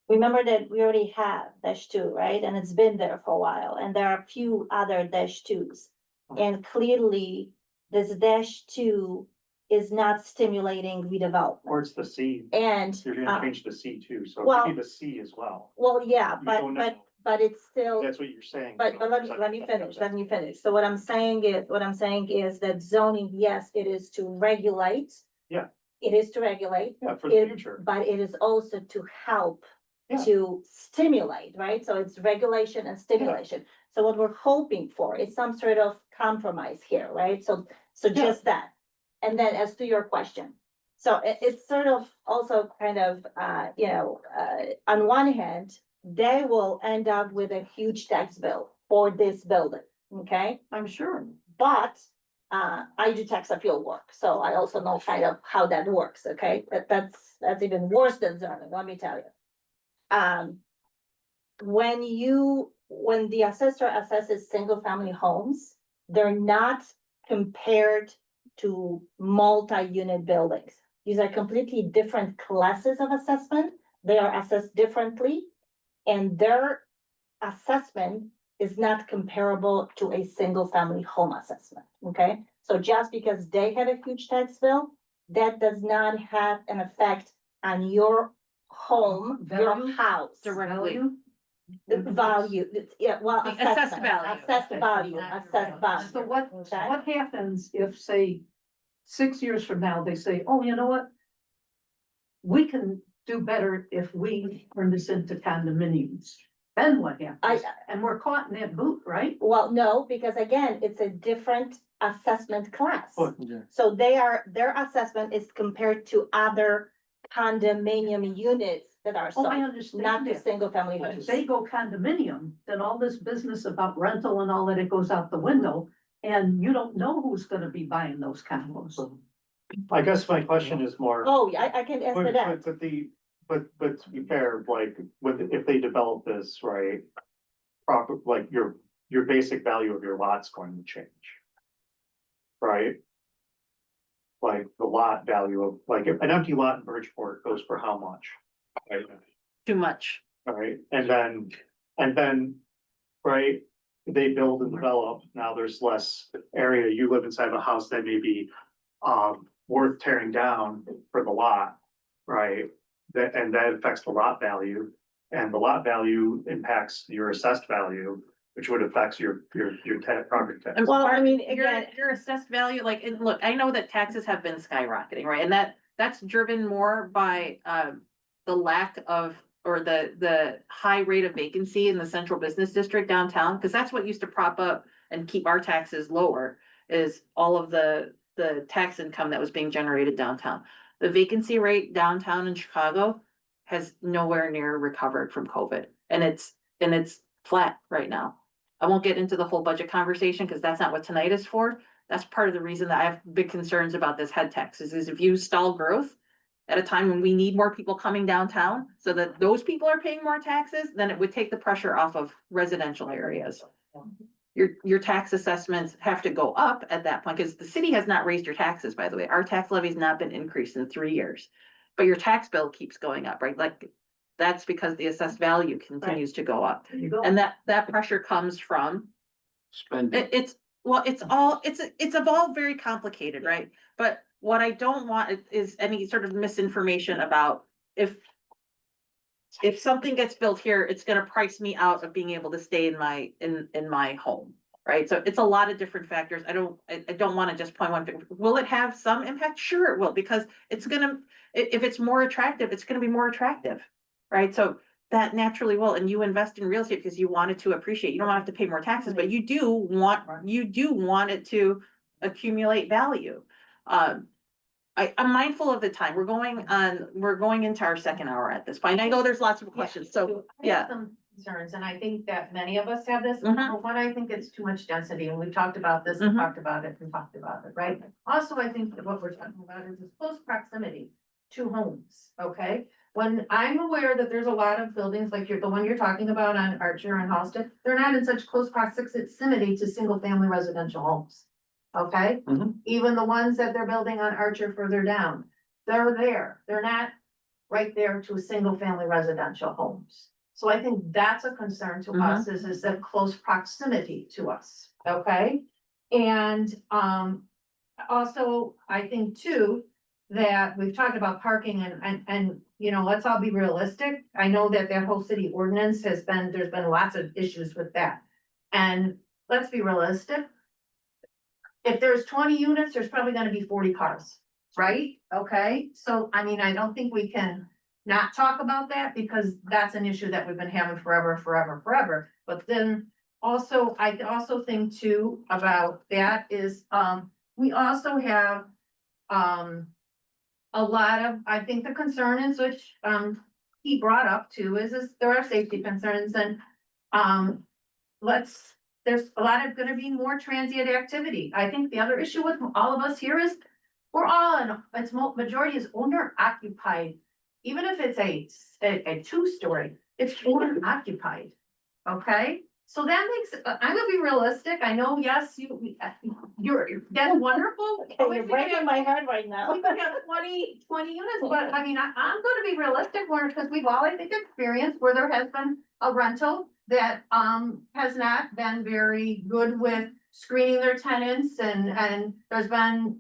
Remember that we already have -2, right? And it's been there for a while, and there are a few other -2s. And clearly, this -2 is not stimulating redevelopment. Or it's the C. And, You're gonna change the C too, so it well- could be the C as well. well, yeah, You but, don't but, know. but it's still. That's what you're saying. But, so but let me finish. So what I'm saying is that zoning, yes, it is to regulate. Yeah. It is to regulate. Yeah, for the It- future. But it is also to help, Yeah. to stimulate, right? So it's regulation and stimulation. So what we're hoping for is some sort of compromise here, right? So just that. And then as to your question, so it's sort of also kind of, on one hand, they will end up with a huge tax bill for this building, okay? I'm sure. But, I do tax appeal work, so I also know kind of how that works, okay? That's even worse than zoning, let me tell you. When the assessor assesses single-family homes, they're not compared to multi-unit buildings. These are completely different classes of assessment. They are assessed differently, and their assessment is not comparable to a single-family home assessment, okay? So just because they have a huge tax bill, that does not have an effect on your home, your Value? house. Directly. The value, yeah, well, The assessed assessment, value. assessed value, assessed value. So what Okay. happens if, say, 6 years from now, they say, oh, you know what? We can do better if we turn this into condominiums. Then what happens? I- And we're caught in that boot, right? Well, no, because again, it's a different assessment class. Yeah. So their assessment is compared to other condominium units that are Oh, I sold, understand not to that. single family But if homes. they go condominium, then all this business about rental and all that, it goes out the window. And you don't know who's gonna be buying those condos. I guess my question is more. Oh, yeah, I can answer that. But to be fair, like, if they develop this, right? Proper, like, your basic value of your lot's going to change. Right? Like, the lot value of, like, an empty lot in Bridgeport goes for how much? Right? Too much. Alright, and then, right, they build and develop, now there's less area, you live inside of a house that may be. Worth tearing down for the lot, right? And that affects the lot value, and the lot value impacts your assessed value, which would affect your property tax. Well, I mean, Your, again, your assessed value, like, and look, I know that taxes have been skyrocketing, right? And that's driven more by, the lack of, or the high rate of vacancy in the central business district downtown, because that's what used to prop up and keep our taxes lower, is all of the tax income that was being generated downtown. The vacancy rate downtown in Chicago has nowhere near recovered from COVID, and it's flat right now. I won't get into the whole budget conversation, because that's not what tonight is for. That's part of the reason that I have big concerns about this head tax, is if you stall growth at a time when we need more people coming downtown, so that those people are paying more taxes, then it would take the pressure off of residential areas. Your tax assessments have to go up at that point, because the city has not raised your taxes, by the way. Our tax levy has not been increased in 3 years. But your tax bill keeps going up, right? Like, that's because the assessed value continues to go up. There you go. And that pressure comes from, Spending. it's evolved very complicated, right? But what I don't want is any sort of misinformation about if something gets built here, it's gonna price me out of being able to stay in my home, right? So it's a lot of different factors. I don't wanna just point one thing. Will it have some impact? Sure it will, because it's gonna, if it's more attractive, it's gonna be more attractive, right? So that naturally will, and you invest in real estate because you want it to appreciate. You don't want to have to pay more taxes, but you do want it to accumulate value. I'm mindful of the time. We're going into our second hour at this point. I know there's lots of questions, so, I have yeah. some concerns, and I think that many of us have this. Mhm. One, I think it's too much density, and we've talked about this, and Mhm. talked about it, and talked about it, right? Also, I think that what we're talking about is this close proximity to homes, okay? When I'm aware that there's a lot of buildings, like the one you're talking about on Archer and Halsted, they're not in such close proximity to single-family residential homes. Okay? Mhm. Even the ones that they're building on Archer further down, they're there. They're not right there to single-family residential homes. So I think that's a concern to us, is the close proximity to us, okay? And, also, I think too, that we've talked about parking and, you know, let's all be realistic. I know that whole city ordinance there's been lots of issues with that. And let's be realistic. If there's 20 units, there's probably gonna be 40 cars, right? Okay, so I mean, I don't think we can not talk about that, because that's an issue that we've been having forever. But then also, I also think too about that is, we also have, a lot of, I think the concern is, which, he brought up too, is there are safety concerns and, there's a lot of gonna be more transient activity. I think the other issue with all of us here is we're all in, majority is owner occupied. Even if it's a 2-story, it's owner occupied. Okay, so that makes, I'm gonna be realistic. I know, yes, that's wonderful. Okay, you're breaking my heart right now. We could have 20 units, but I mean, I'm gonna be realistic, Warren, because we've all, I think, experienced where there has been a rental that, has not been very good with screening their tenants and there's been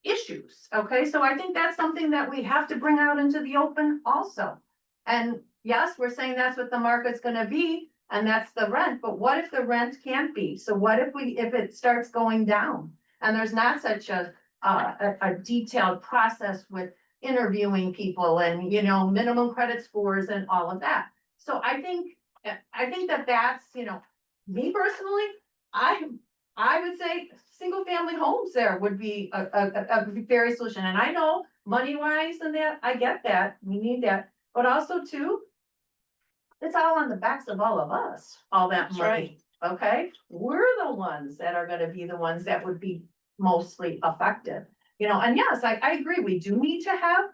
issues, okay? So I think that's something that we have to bring out into the open also. And yes, we're saying that's what the market's gonna be, and that's the rent, but what if the rent can't be? So what if it starts going down? And there's not such a detailed process with interviewing people and, you know, minimum credit scores and all of that. So I think I think that that's, you know, me personally, I would say single family homes there would be a very solution, and I know money wise and that, I get that, we need that, but also too. It's all on the backs of all of us, all that money, okay? We're the ones that are gonna be the ones that would be mostly affected. You know, and yes, I agree, we do need to have,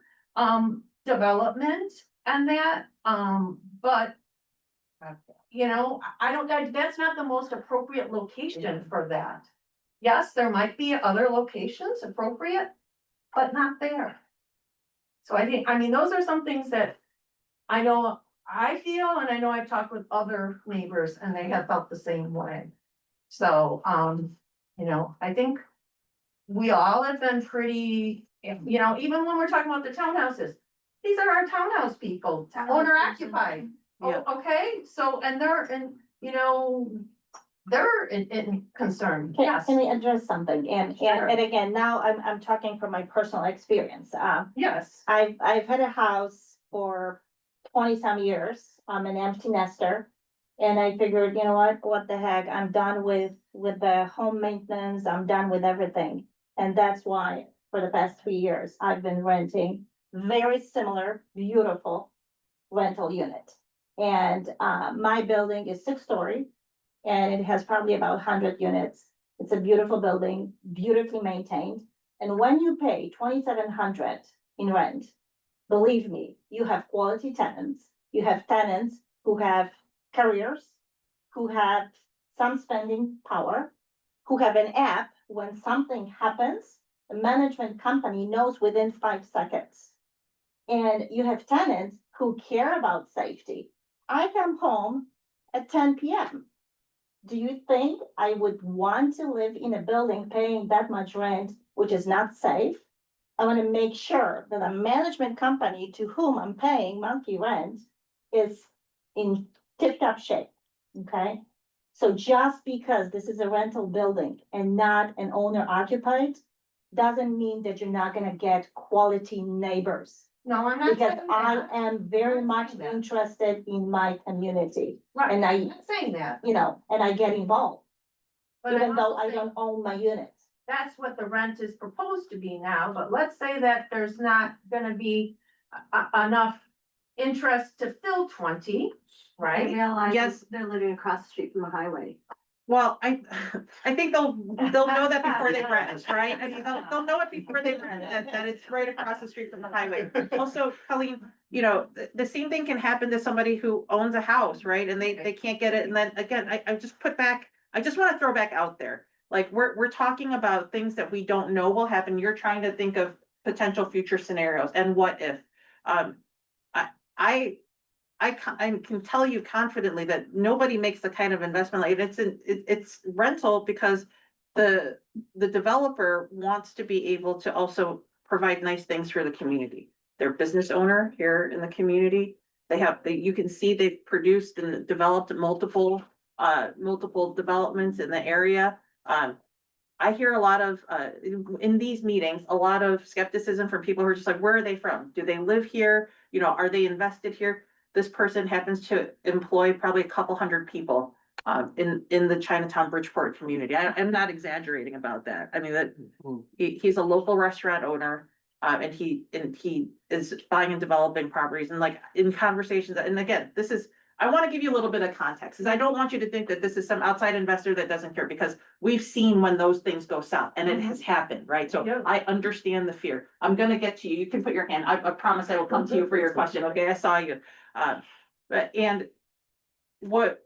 development and that, but. You know, I don't, that's not the most appropriate location for that. Yes, there might be other locations appropriate, but not there. So I think, I mean, those are some things that I know I feel, and I know I've talked with other neighbors and they have felt the same way. So, you know, I think we all have been pretty, you know, even when we're talking about the townhouses, these are our townhouse people, owner occupied. Yeah. Oh, okay, so, and they're, and, you know, they're in concern, yes, Can we address something? And, Sure. and again, now I'm talking from my personal experience. yes. I've had a house for 20-some years. I'm an empty nester. And I figured, you know what the heck, I'm done with the home maintenance, I'm done with everything. And that's why for the past 3 years, I've been renting very similar, beautiful rental unit. And, my building is 6-story and it has probably about 100 units. It's a beautiful building, beautifully maintained. And when you pay 2,700 in rent, believe me, you have quality tenants. You have tenants who have careers, who have some spending power, who have an app. When something happens, the management company knows within 5 seconds. And you have tenants who care about safety. I come home at 10 PM. Do you think I would want to live in a building paying that much rent, which is not safe? I want to make sure that a management company to whom I'm paying monthly rent is in tip-top shape, okay? So just because this is a rental building and not an owner occupied, doesn't mean that you're not gonna get quality neighbors. No, I'm not Because saying I that, am very I'm not much saying that. interested in my community, right, and I'm I, not saying that. you know, and I get involved, But I'm even though also I saying don't own my units. That's what the rent is proposed to be now, but let's say that there's not gonna be enough interest to fill 20, right? realize Yes. they're living across the street from the highway. Well, I think they'll know that before they rent, right? I mean, they'll know it before they rent, that it's right across the street from the highway. Also, Colleen, you know, the same thing can happen to somebody who owns a house, right? And they can't get it, and then again, I just wanna throw back out there. Like, we're talking about things that we don't know will happen. You're trying to think of potential future scenarios and what if. I can tell you confidently that nobody makes the kind of investment like it's rental because the developer wants to be able to also provide nice things for the community. They're a business owner here in the community. You can see they've produced and developed multiple developments in the area. I hear a lot of, in these meetings, a lot of skepticism from people who are just like, where are they from? Do they live here? You know, are they invested here? This person happens to employ probably a couple hundred people in the Chinatown Bridgeport community. I'm not exaggerating about that. I mean, he's a local restaurant owner. And he is buying and developing properties and like in conversations. And again, I want to give you a little bit of context, because I don't want you to think that this is some outside investor that doesn't care, because we've seen when those things go south and it has happened, right? So Yeah. I understand the fear. I'm gonna get to you. You can put your hand. I promise I will come to you for your question. Okay, I saw you. And what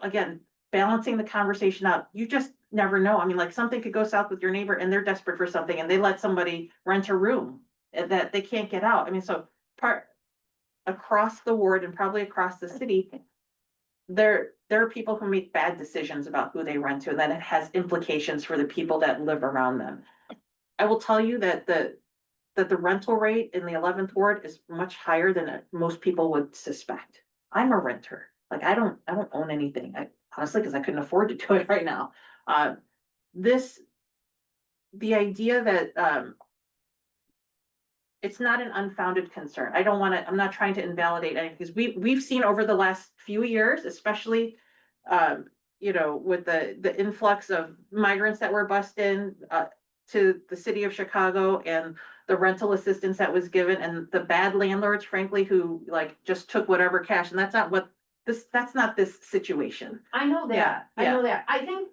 again, balancing the conversation out, you just never know. I mean, like something could go south with your neighbor and they're desperate for something and they let somebody rent a room that they can't get out. I mean, so across the ward and probably across the city, there are people who make bad decisions about who they rent to, and then it has implications for the people that live around them. I will tell you that the rental rate in the 11th ward is much higher than most people would suspect. I'm a renter. Like I don't own anything. Honestly, because I couldn't afford to do it right now. The idea that it's not an unfounded concern. I don't wanna, I'm not trying to invalidate anything, because we've seen over the last few years, especially, you know, with the influx of migrants that were bussed in, to the city of Chicago, and the rental assistance that was given, and the bad landlords, frankly, who like just took whatever cash, and that's not what that's not this situation. I know that, I Yeah, know that, I think,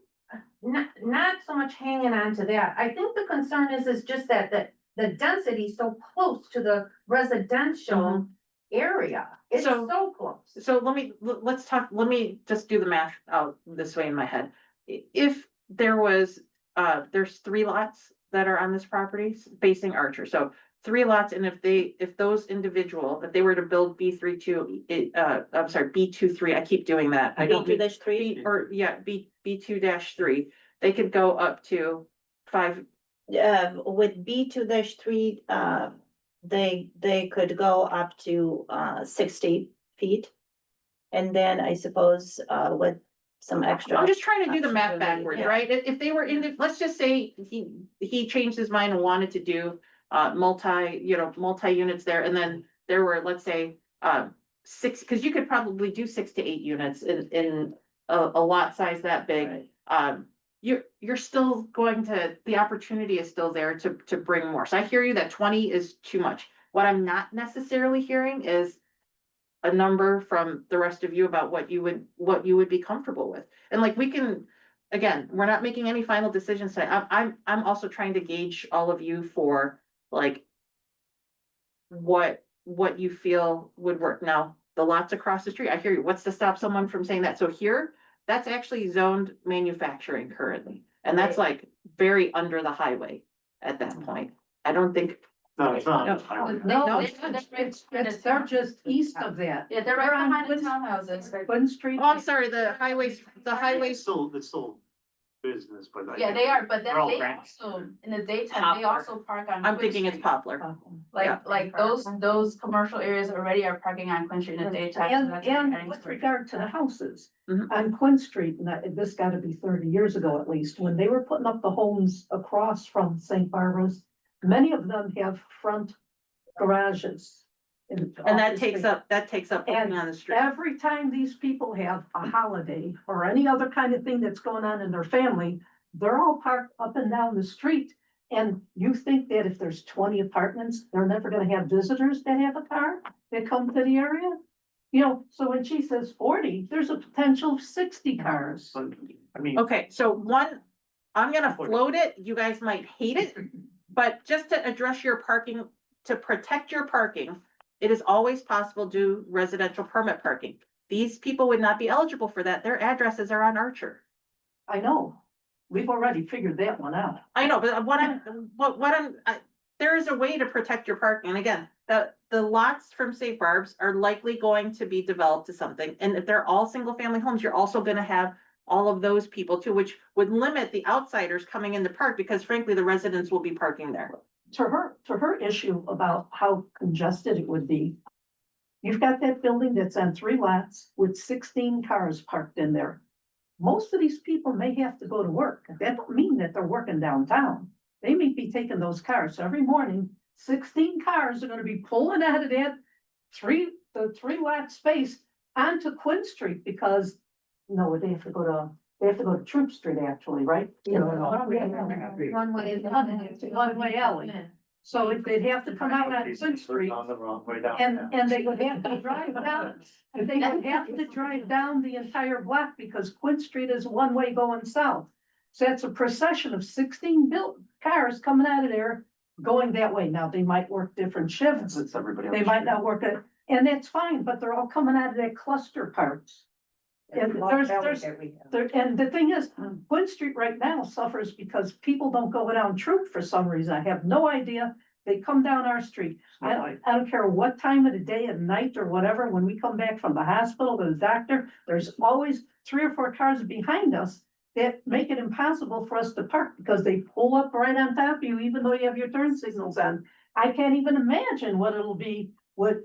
not so much hanging on to that, I think the concern is just that the density is so close to the residential area, it's So- so close. So let's talk, let me just do the math out this way in my head. If there was, there's 3 lots that are on this property facing Archer, so 3 lots, and if those individual, if they were to build I'm sorry, B23, I keep doing that. I don't mean- B2-3, B, or, yeah, B2-3, they could go up to 5, with B2-3, they could go up to 60 feet. And then I suppose with some extra. I'm just trying to do the math Absolutely, backwards, yeah. right? If they were in, let's just say he changed his mind and wanted to do multi units there, and then there were, let's say, 6, because you could probably do 6 to 8 units in a lot size that big. Right. You're still going to, the opportunity is still there to bring more. So I hear you that 20 is too much. What I'm not necessarily hearing is a number from the rest of you about what you would be comfortable with. And like, we can, again, we're not making any final decisions today. I'm also trying to gauge all of you for like what you feel would work. Now, the lots across the street, I hear you. What's to stop someone from saying that? So here, that's actually zoned manufacturing currently. And that's like very under the highway at that point. I don't think, No, it's not. No, They're just east of that. Yeah, they're They're right on behind the Quinn- townhouses. Quinn Street. oh, I'm sorry, the highways. It's still business, but. Yeah, they are, but then They're all they grants. also, in the daytime, they also park on. I'm Quinn thinking it's Street. Poplar. yeah. Like those commercial areas already are parking on Quinn Street in the daytime. so And, that's where they're and getting with storage. regard to the houses, Mhm. on Quinn Street, and this gotta be 30 years ago at least, when they were putting up the homes across from St. Barbara's, many of them have front garages. And off that the takes street. up parking on the street. Every time these people have a holiday or any other kind of thing that's going on in their family, they're all parked up and down the street. And you think that if there's 20 apartments, they're never gonna have visitors that have a car that come to the area? You know, so when she says 40, there's a potential of 60 cars. But, I mean. Okay, so one, I'm gonna float it, you guys might hate it, but just to address your parking, to protect your parking, it is always possible to do residential permit parking. These people would not be eligible for that, their addresses are on Archer. I know, we've already figured that one out. I know, but there is a way to protect your parking, and again, the lots from St. Barb's are likely going to be developed to something, and if they're all single-family homes, you're also gonna have all of those people too, which would limit the outsiders coming in the park, because frankly, the residents will be parking there. To her issue about how congested it would be. You've got that building that's on 3 lots with 16 cars parked in there. Most of these people may have to go to work. That don't mean that they're working downtown. They may be taking those cars. So every morning, 16 cars are gonna be pulling out of that the 3 lot space onto Quinn Street because, no, they have to go to Troop Street actually, right? One way is. One-way alley. So if they'd have to come out on Quinn Street On the wrong way down. and they would have to drive down, and they would have to drive down the entire block because Quinn Street is one way going south. So that's a procession of 16 built cars coming out of there, going that way. Now, they might work different shifts. It's everybody. on They the might street. not work it, and that's fine, but they're all coming out of that cluster parts. And and the thing is, Quinn Street right now suffers because people don't go down Troop for some reason. I have no idea. They come down our street. I don't care what time of the day and night or whatever, when we come back from the hospital to the doctor, there's always 3 or 4 cars behind us that make it impossible for us to park because they pull up right on top of you, even though you have your turn signals on. I can't even imagine what it'll be with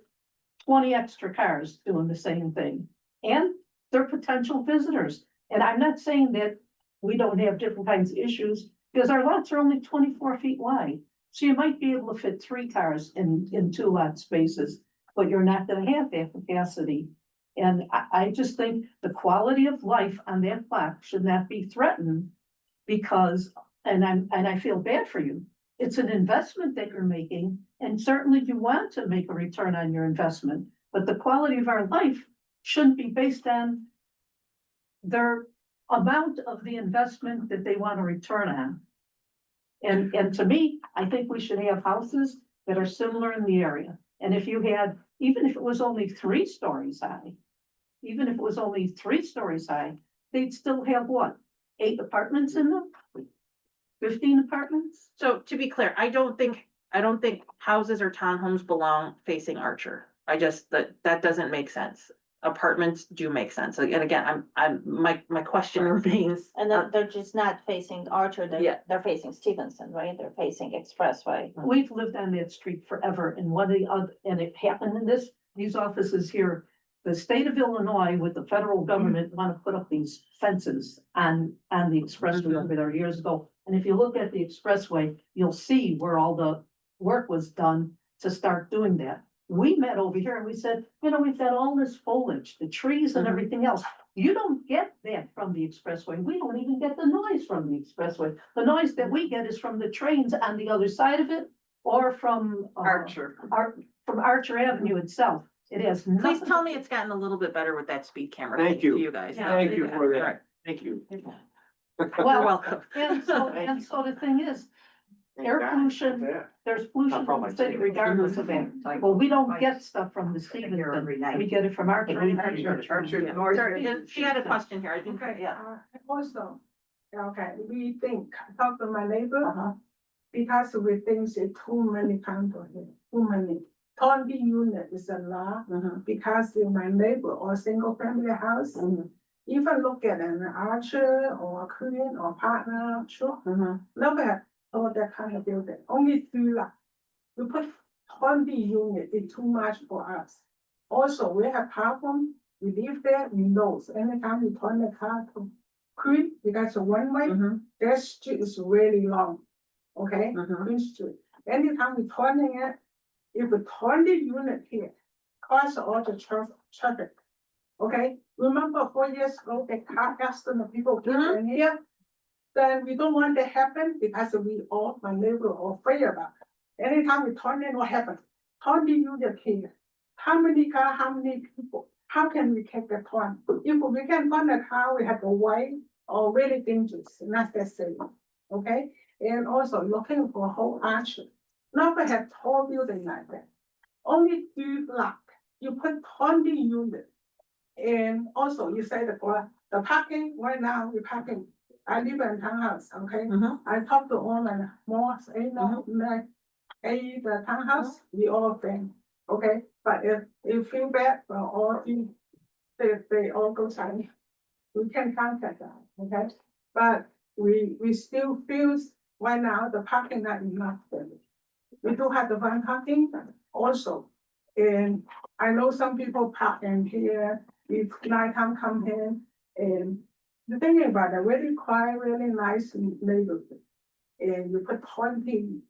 20 extra cars doing the same thing. And they're potential visitors. And I'm not saying that we don't have different kinds of issues, because our lots are only 24 feet wide. So you might be able to fit 3 cars in 2 lot spaces, but you're not gonna have that capacity. And I just think the quality of life on that block should not be threatened because, and I feel bad for you. It's an investment that you're making, and certainly you want to make a return on your investment, but the quality of our life shouldn't be based on their amount of the investment that they want to return on. And to me, I think we should have houses that are similar in the area. And if you had, even if it was only 3 stories high, even if it was only 3 stories high, they'd still have what? 8 apartments in them? 15 apartments? So to be clear, I don't think houses or townhomes belong facing Archer. That doesn't make sense. Apartments do make sense. And again, my question remains. And then they're just not facing Archer, Yeah. they're facing Stevenson, right? They're facing Expressway. We've lived on that street forever, and one of the other, and it happened in these offices here. The state of Illinois with the federal government want to put up these fences on the expressway over there years ago. And if you look at the expressway, you'll see where all the work was done to start doing that. We met over here and we said, we've got all this foliage, the trees and Mhm. everything else. You don't get that from the expressway. We don't even get the noise from the expressway. The noise that we get is from the trains on the other side of it or from Archer. From Archer Avenue itself. It has Please nothing. tell me it's gotten a little bit better with that speed camera. Thank you. To you guys. Yeah. Thank you for Right. that. Thank you. You're Well, welcome. and so the thing is, air pollution, there's pollution from the city regardless of that. Well, we don't get stuff from the Stevenson, we get it from Archer. Sorry, and she had a question here. I think, yeah. Also, okay, we think, talk to my neighbor, Uh-huh. because we think it's too many condo here, too many. 20 unit is a lot, Mhm. because in my neighbor or single family house, Mhm. even look at an Archer or a Queen or Partner, sure, Mhm. never have all that kind of building, only 3 lot. You put 20 unit, it's too much for us. Also, we have problem, we live there, we know, anytime we turn the car to Queen, because one way, Mhm. that street is really long, okay? Mhm. Queen Street. Anytime we turning it, if we turn the unit here, cause all the traffic, okay? Remember 4 years ago, the car accident, people killed in here? Then we don't want that happen because my neighbor are afraid about it. Anytime we turn in, what happens? Turn the unit here. How many car, how many people? How can we take the turn? If we can turn the car, we have to wait or really dangerous, not that safe, okay? And also looking for whole Archer. Never have tall building like that. Only 3 block. You put 20 unit. And also you say the parking, right now we parking. I live in townhouse, okay? Mhm. I talk to all my malls, the townhouse, we all friend, okay? But if feel bad for all they all go sign. We can contact them, okay? But we still feel right now the parking not enough. We do have the van parking also. And I know some people park in here, if nighttime come in, and the thing about it, really quiet, really nice neighborhood. And you put 20,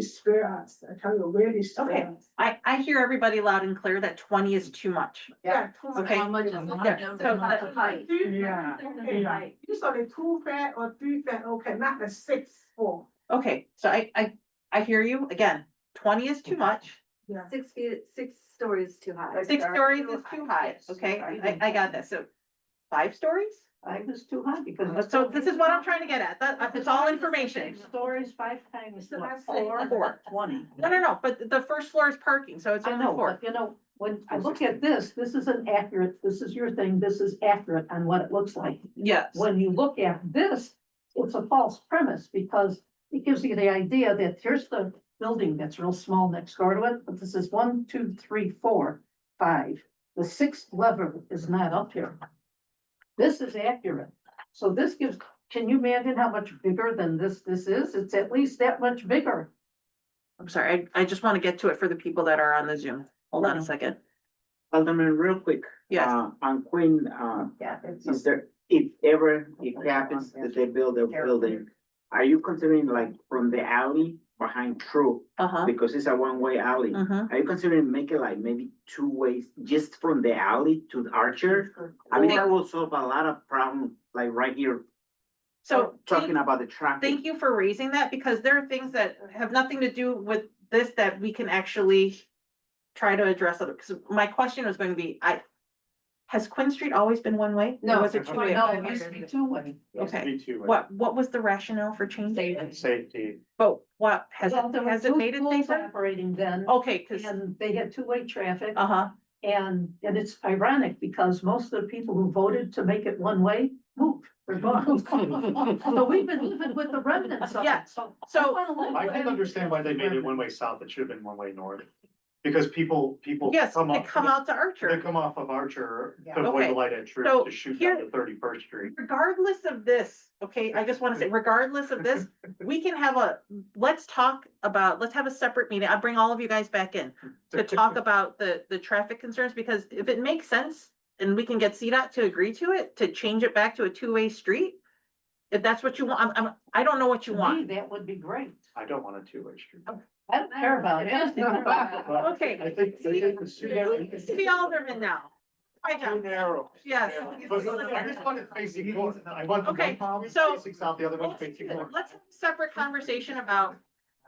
spare us, I tell you, really spare Okay. us. I hear everybody loud and clear that 20 is too much. Yeah. too much. Okay. How much is Yeah, that? so that- Yeah. Okay. Usually 2 flat or 3 flat, okay, not the 6 4. Okay, so I hear you. Again, 20 is too much. Yeah. 6 stories too high. 6 stories is too high. Okay, I got this. So 5 stories? 5 is too high because. So this is what I'm trying to get at. It's all information. 6 stories, 5 times So what, that's 4? 4. 20. No, but the first floor is parking, so it's I only know, 4. but when I look at this isn't accurate, this is your thing, this is accurate on what it looks like. Yes. When you look at this, it's a false premise because it gives you the idea that here's the building that's real small next door to it, but this is 1, 2, 3, 4, 5. The 6th level is not up here. This is accurate. So this gives, can you imagine how much bigger than this is? It's at least that much bigger. I'm sorry, I just want to get to it for the people that are on the Zoom. Hold on a second. Alderman, real quick. Yes. On Queen, Yeah, it's is there, if ever it happens that they build a building, are you considering like from the alley behind True, Uh-huh. because it's a one-way alley. Mhm. Are you considering make it like maybe 2 ways, just from the alley to Archer? I mean, that will solve a lot of problems, like right here, So talking about the traffic. thank you for raising that, because there are things that have nothing to do with this that we can actually try to address it, because my question was going to be, has Quinn Street always been one way? Or No, was it two way? no, it used to be two-way. Okay, Me too. what was the rationale for changing? Safety. But what, Well, there were has it two made it schools safer? operating then, Okay, cause, and they had two-way traffic. uh-huh, And it's ironic because most of the people who voted to make it one way moved. They're gone. So we've been living with the remnants of Yeah. it, so. So- I can understand why they made it one way south, it should have been one way north. Because people yes, come they up, come out to they Archer. come off of Archer to avoid Okay, the light at True so to shoot here- down to 31st Street. Regardless of this, okay, I just wanna say, regardless of this, we can have let's have a separate meeting. I'll bring all of you guys back in to talk about the traffic concerns, because if it makes sense and we can get CDOT to agree to it, to change it back to a two-way street, if that's what you want, I don't know what you To me, want. that would be great. I don't want a two-way street. I don't care about it. Okay. I think The alderman now. Right now. narrow. Yes. But I just want it facing north. I want Okay, one so- facing south, the other one facing north. Let's have a separate conversation about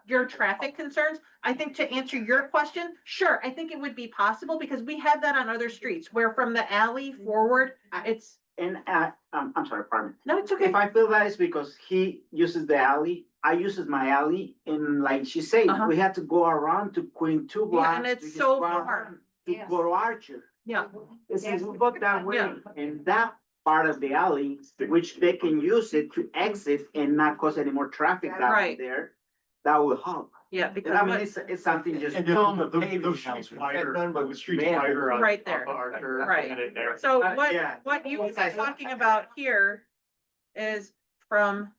your traffic concerns. I think to answer your question, sure, I think it would be possible, because we have that on other streets where from the alley forward, it's, And, I'm sorry, pardon. no, it's okay. If I feel that it's because he uses the alley, I uses my alley, and like she said, Uh-huh. we had to go around to Queen two blocks. Yeah, and it's to just so go far. around To go to Archer. Yeah, This is, we go that way, Yeah. and that part of the alley, which they can use it to exit and not cause any more traffic down Right. there, that will help. yeah, And because I mean, what- it's something just. And those streets wider, the streets wider on. Right there. off of Archer Right. and it narrows. so yeah. what you were talking about here is from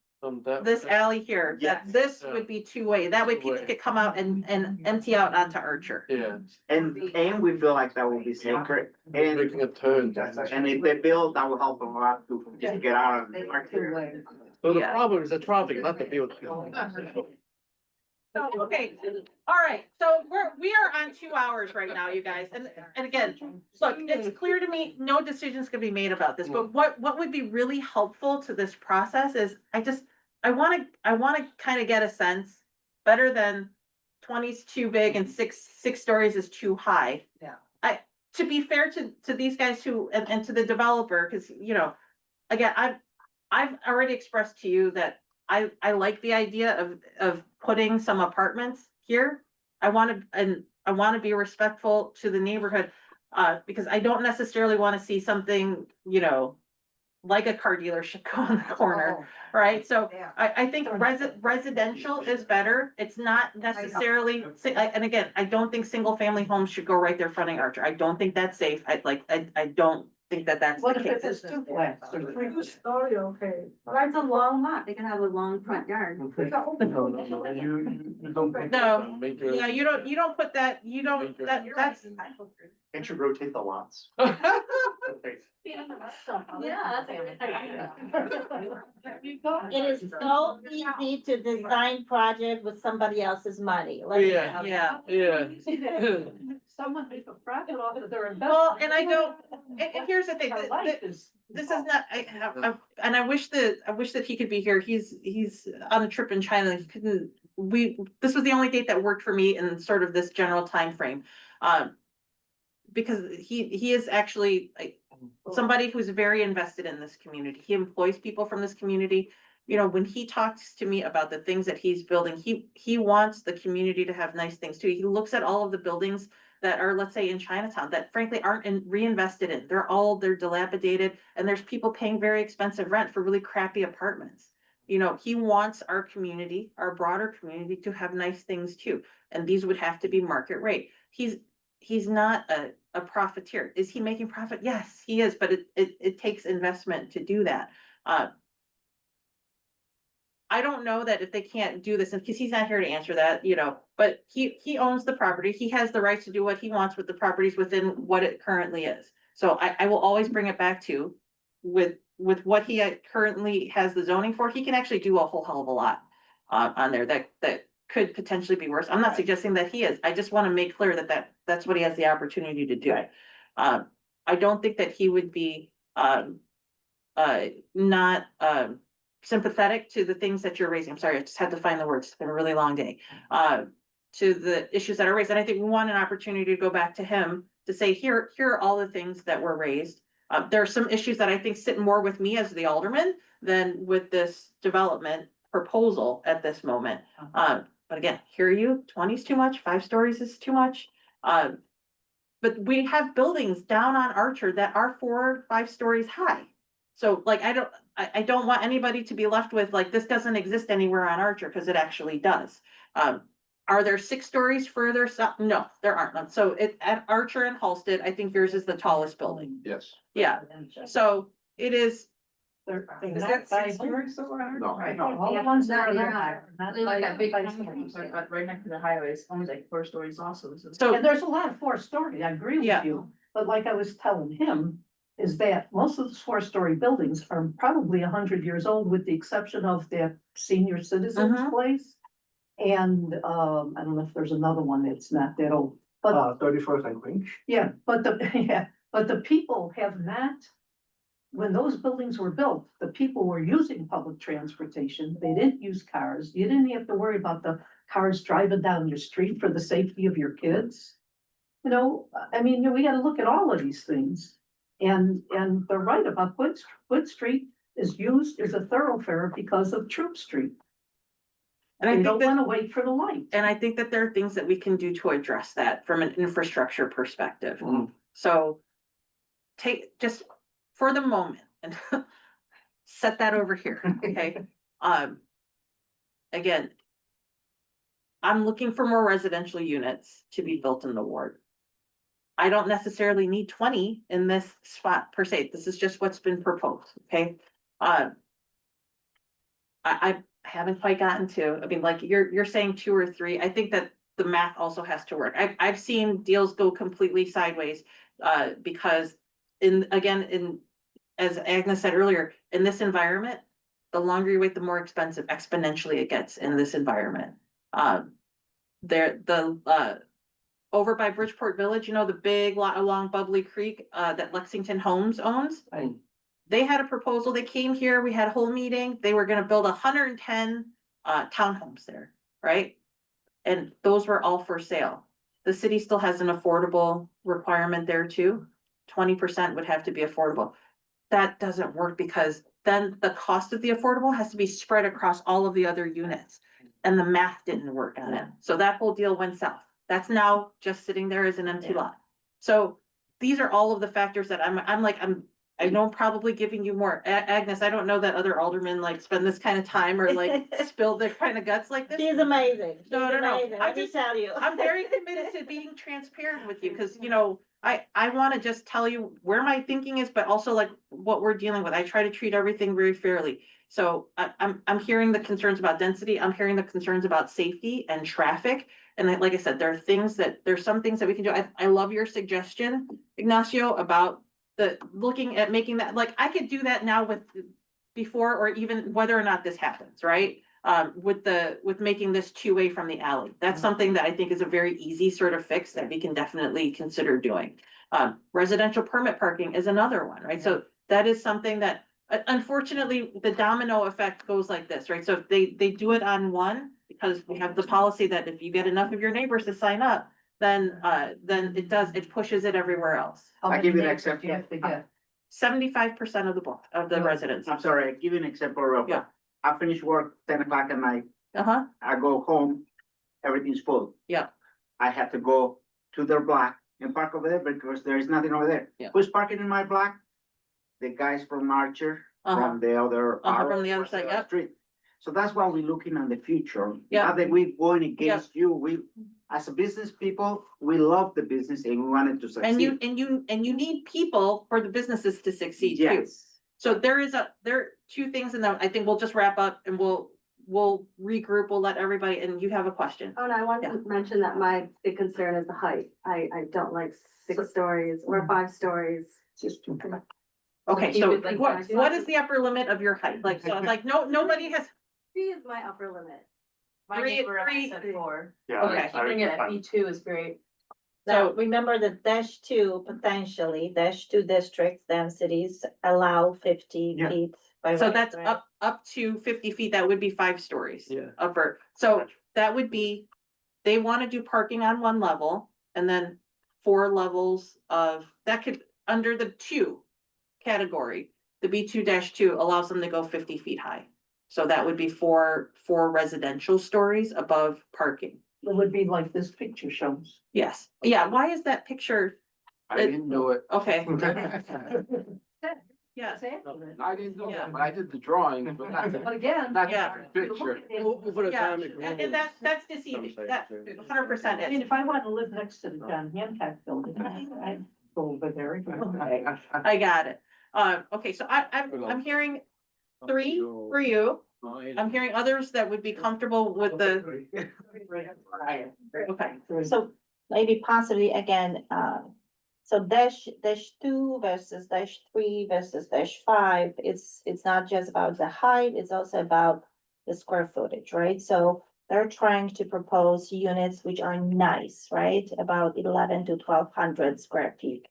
That. this alley here, that Yes. this would be two-way. That way people Two-way. could come out and empty out onto Archer. Yeah, And we feel like that will be safer, and, making a turn. and if they build, that will help them a lot to just get out of the Archer. So the Yeah. problem is the traffic, not the building. So, okay, all right, so we are on 2 hours right now, you guys, and again, look, it's clear to me, no decisions can be made about this, but what would be really helpful to this process is, I wanna kind of get a sense, better than 20's too big and six stories is too high. Yeah. To be fair to these guys who, and to the developer, cause again, I've already expressed to you that I like the idea of putting some apartments here. I wanna be respectful to the neighborhood, because I don't necessarily wanna see something, like a car dealership go in the corner, right? So Yeah. I think residential is better. It's not necessarily, and again, I don't think single family homes should go right there fronting Archer. I don't think that's safe. I don't think that that's the What if it case. was two flats or three? Two-story, okay. That's a long lot, they can have a long front yard. You don't. No. Make your- Yeah, you don't put that, that's, Can't you rotate the lots? Okay. Yeah, that's It is so easy to design project with somebody else's money. Let me Yeah. tell you. yeah. Someone make a profit off of their investment. Well, and I don't, and here's the thing, Our life is. this is not, and I wish that he could be here. He's on a trip in China. He couldn't, this was the only date that worked for me in sort of this general time frame. Because he is actually like somebody who's very invested in this community. He employs people from this community. When he talks to me about the things that he's building, he wants the community to have nice things too. He looks at all of the buildings that are, let's say, in Chinatown that frankly aren't reinvested in. They're dilapidated, and there's people paying very expensive rent for really crappy apartments. He wants our community, our broader community, to have nice things too, and these would have to be market rate. He's not a profiteer. Is he making profit? Yes, he is, but it takes investment to do that. I don't know that if they can't do this, because he's not here to answer that, but he owns the property. He has the right to do what he wants with the properties within what it currently is. So I will always bring it back to, with what he currently has the zoning for, he can actually do a whole hell of a lot on there that could potentially be worse. I'm not suggesting that he is. I just want to make clear that that's what he has the opportunity to do. I don't think that he would be, not, sympathetic to the things that you're raising. I'm sorry, I just had to find the words. It's been a really long day. To the issues that are raised. And I think we want an opportunity to go back to him to say, here are all the things that were raised. There are some issues that I think sit more with me as the alderman than with this development proposal at this moment. But again, hear you, 20 is too much, 5 stories is too much. But we have buildings down on Archer that are 4 or 5 stories high. So like, I don't want anybody to be left with like, this doesn't exist anywhere on Archer, because it actually does. Are there 6 stories further south? No, there aren't none. So at Archer and Halsted, I think yours is the tallest building. Yes. Yeah, so it is. Is that 5 stories or whatever? No. Right, all the ones that are Not there. high. Not They like like that big five house, stories. but right next to the highway, it's only like 4 stories also. So And there's a lot of 4-story, I agree Yeah. with you, but like I was telling him, is that most of those 4-story buildings are probably 100 years old, with the exception of that senior citizens Mhm. place. And, I don't know if there's another one that's not that old, but 31st and Queen. yeah, but the, yeah, but the people have not. When those buildings were built, the people were using public transportation. They didn't use cars. You didn't have to worry about the cars driving down your street for the safety of your kids. You know, I mean, we gotta look at all of these things. And they're right about Wood Street is used as a thoroughfare because of Troop Street. And I They think don't that, wanna wait for the light. and I think that there are things that we can do to address that from an infrastructure perspective. So just for the moment and set that over here, okay? Again, I'm looking for more residential units to be built in the ward. I don't necessarily need 20 in this spot per se. This is just what's been proposed, okay? I haven't quite gotten to, I mean, like you're saying 2 or 3. I think that the math also has to work. I've seen deals go completely sideways, because as Agnes said earlier, in this environment, the longer you wait, the more expensive exponentially it gets in this environment. Over by Bridgeport Village, you know, the big lot along Bubbly Creek, that Lexington Homes owns. They had a proposal, they came here, we had a whole meeting, they were gonna build 110 townhomes there, right? And those were all for sale. The city still has an affordable requirement there too. 20% would have to be affordable. That doesn't work, because then the cost of the affordable has to be spread across all of the other units. And the math didn't work on it. So that whole deal went south. That's now just sitting there as an empty lot. So these are all of the factors that I know I'm probably giving you more. Agnes, I don't know that other aldermen like spend this kind of time or like spill their kind of guts like this. She's amazing. She's No. amazing, I let me just- tell you. I'm very committed to being transparent with you, because, you know, I want to just tell you where my thinking is, but also like what we're dealing with. I try to treat everything very fairly. So I'm hearing the concerns about density. I'm hearing the concerns about safety and traffic. And like I said, there's some things that we can do. I love your suggestion, Ignacio, about looking at making that, like, I could do that now before or even whether or not this happens, right? With making this 2-way from the alley. That's something that I think is a very easy sort of fix that we can definitely consider doing. Residential permit parking is another one, right? So that is something that, unfortunately, the domino effect goes like this, right? So if they do it on one, because we have the policy that if you get enough of your neighbors to sign up, then it pushes it everywhere else. I give you an example. 75% of the residents. I'm sorry, I give you an example real quick. Yeah. I finish work 10 o'clock at night, Uh-huh, I go home, everything's full. yeah, I have to go to their block and park over there because there is nothing over there. Yeah. Who's parking in my block? The guys from Archer, from the other. from the other side, yep. Street. So that's why we're looking on the future. Yeah. Not that we're going against you, as a business people, we love the business and we want it to succeed. and you need people for the businesses to succeed too. Yes. So there are 2 things in that. I think we'll just wrap up and we'll regroup, we'll let everybody, and you have a question. Oh, and I wanted to mention that my big concern is the height. I don't like 6 stories or 5 stories. Just too much. Okay, keep so it like what is the upper limit of your height? Like, so like, nobody has, 3 is my upper limit. My Three- neighbor three- four. Yeah. Okay. Keeping it at B2 is great. Now, So- remember the dash two, potentially, dash two districts densities allow 50 Yeah. feet by So right, that's right? up to 50 feet, that would be 5 stories. Yeah. Upper, so Gotcha. that would be, they wanna do parking on one level and then 4 levels of, that could, under the 2 category, the B2-2 allows them to go 50 feet high. So that would be four residential stories above parking. It would be like this picture shows. Yes, yeah, why is that picture, I didn't do it. okay, I yeah. didn't do it, but I did the drawing, but not But the, again. not Yeah. the picture. Over the Yeah, time. it and that's deceiving, that 100% I mean, is. if I want to live next to the John Hancock building, I'd go over there. I got it. Okay, so I'm hearing 3 for you. I'm hearing others that would be comfortable with the, okay. So maybe possibly again, so dash two versus dash three versus dash five, it's not just about the height, it's also about the square footage, right? So they're trying to propose units which are nice, right? About 11 to 1200 square feet.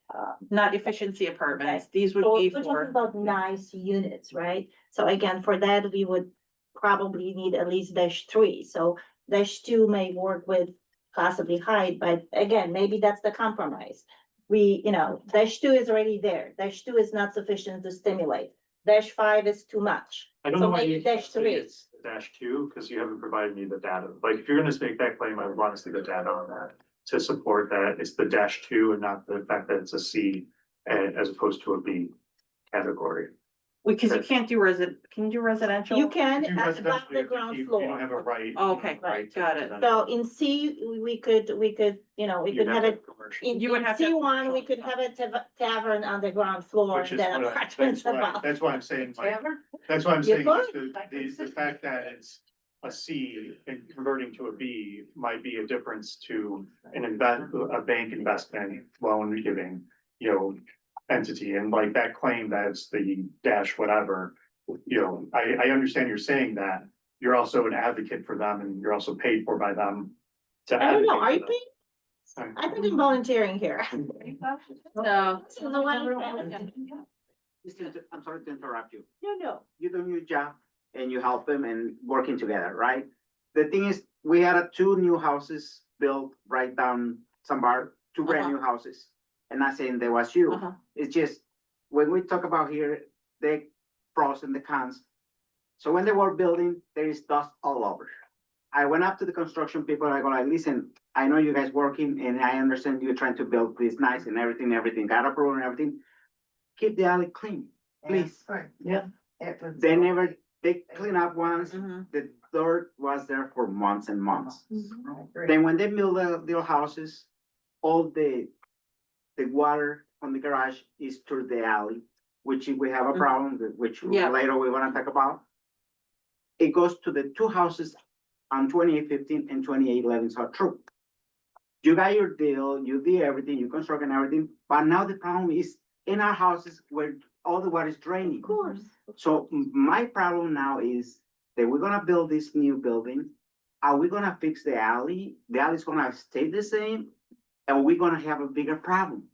Not efficiency apartments, these would So be we're talking for, about nice units, right? So again, for that, we would probably need at least dash three, so dash two may work with possibly height, but again, maybe that's the compromise. We, dash two is already there, dash two is not sufficient to stimulate, dash five is too much. I don't So know why maybe you dash say three. it's -2, because you haven't provided me the data. Like, if you're gonna make that claim, I would want to see the data on that. To support that, it's the -2 and not the fact that it's a C as opposed to a B category. because you can't do can you do residential? You can If you at residential, above the ground you don't have floor. a right. Oh, okay, right, got it. So in C, we could, we could have it. In You would have to have C1, we commercial. could have a tavern on the ground floor, Which is then what apartments above. that's why I'm saying, like, Ever? that's why I'm You saying, is could. the fact that it's a C and converting to a B might be a difference to a bank investment loan giving, entity, and like that claim that's the dash whatever. I understand you're saying that, you're also an advocate for them and you're also paid for by them. I don't know, are you paid? paid? I think I'm volunteering here. No, So the one- I'm sorry to interrupt you. No. You do your job and you help them and working together, right? The thing is, we had 2 new houses built right down Sambar, 2 brand new houses. And not saying there was you, Uh-huh. it's just, when we talk about here, the pros and the cons. So when they were building, there is dust all over. I went up to the construction people, I go like, listen, I know you guys working and I understand you're trying to build this nice and everything, got approved and everything. Keep the alley clean, please. Right. Yeah. They clean up once, Mhm. the dirt was there for months and months. Mm-hmm. Then when they build the little houses, all the water on the garage is through the alley, which we have a Mhm. problem, which Yeah. later we wanna talk about. It goes to the 2 houses on 2815 and 2811 South True. You got your deal, you did everything, you construct and everything, but now the problem is in our houses where all the water is draining. Of course. So my problem now is that we're gonna build this new building. Are we gonna fix the alley? The alley's gonna stay the same? And we're gonna have a bigger problem?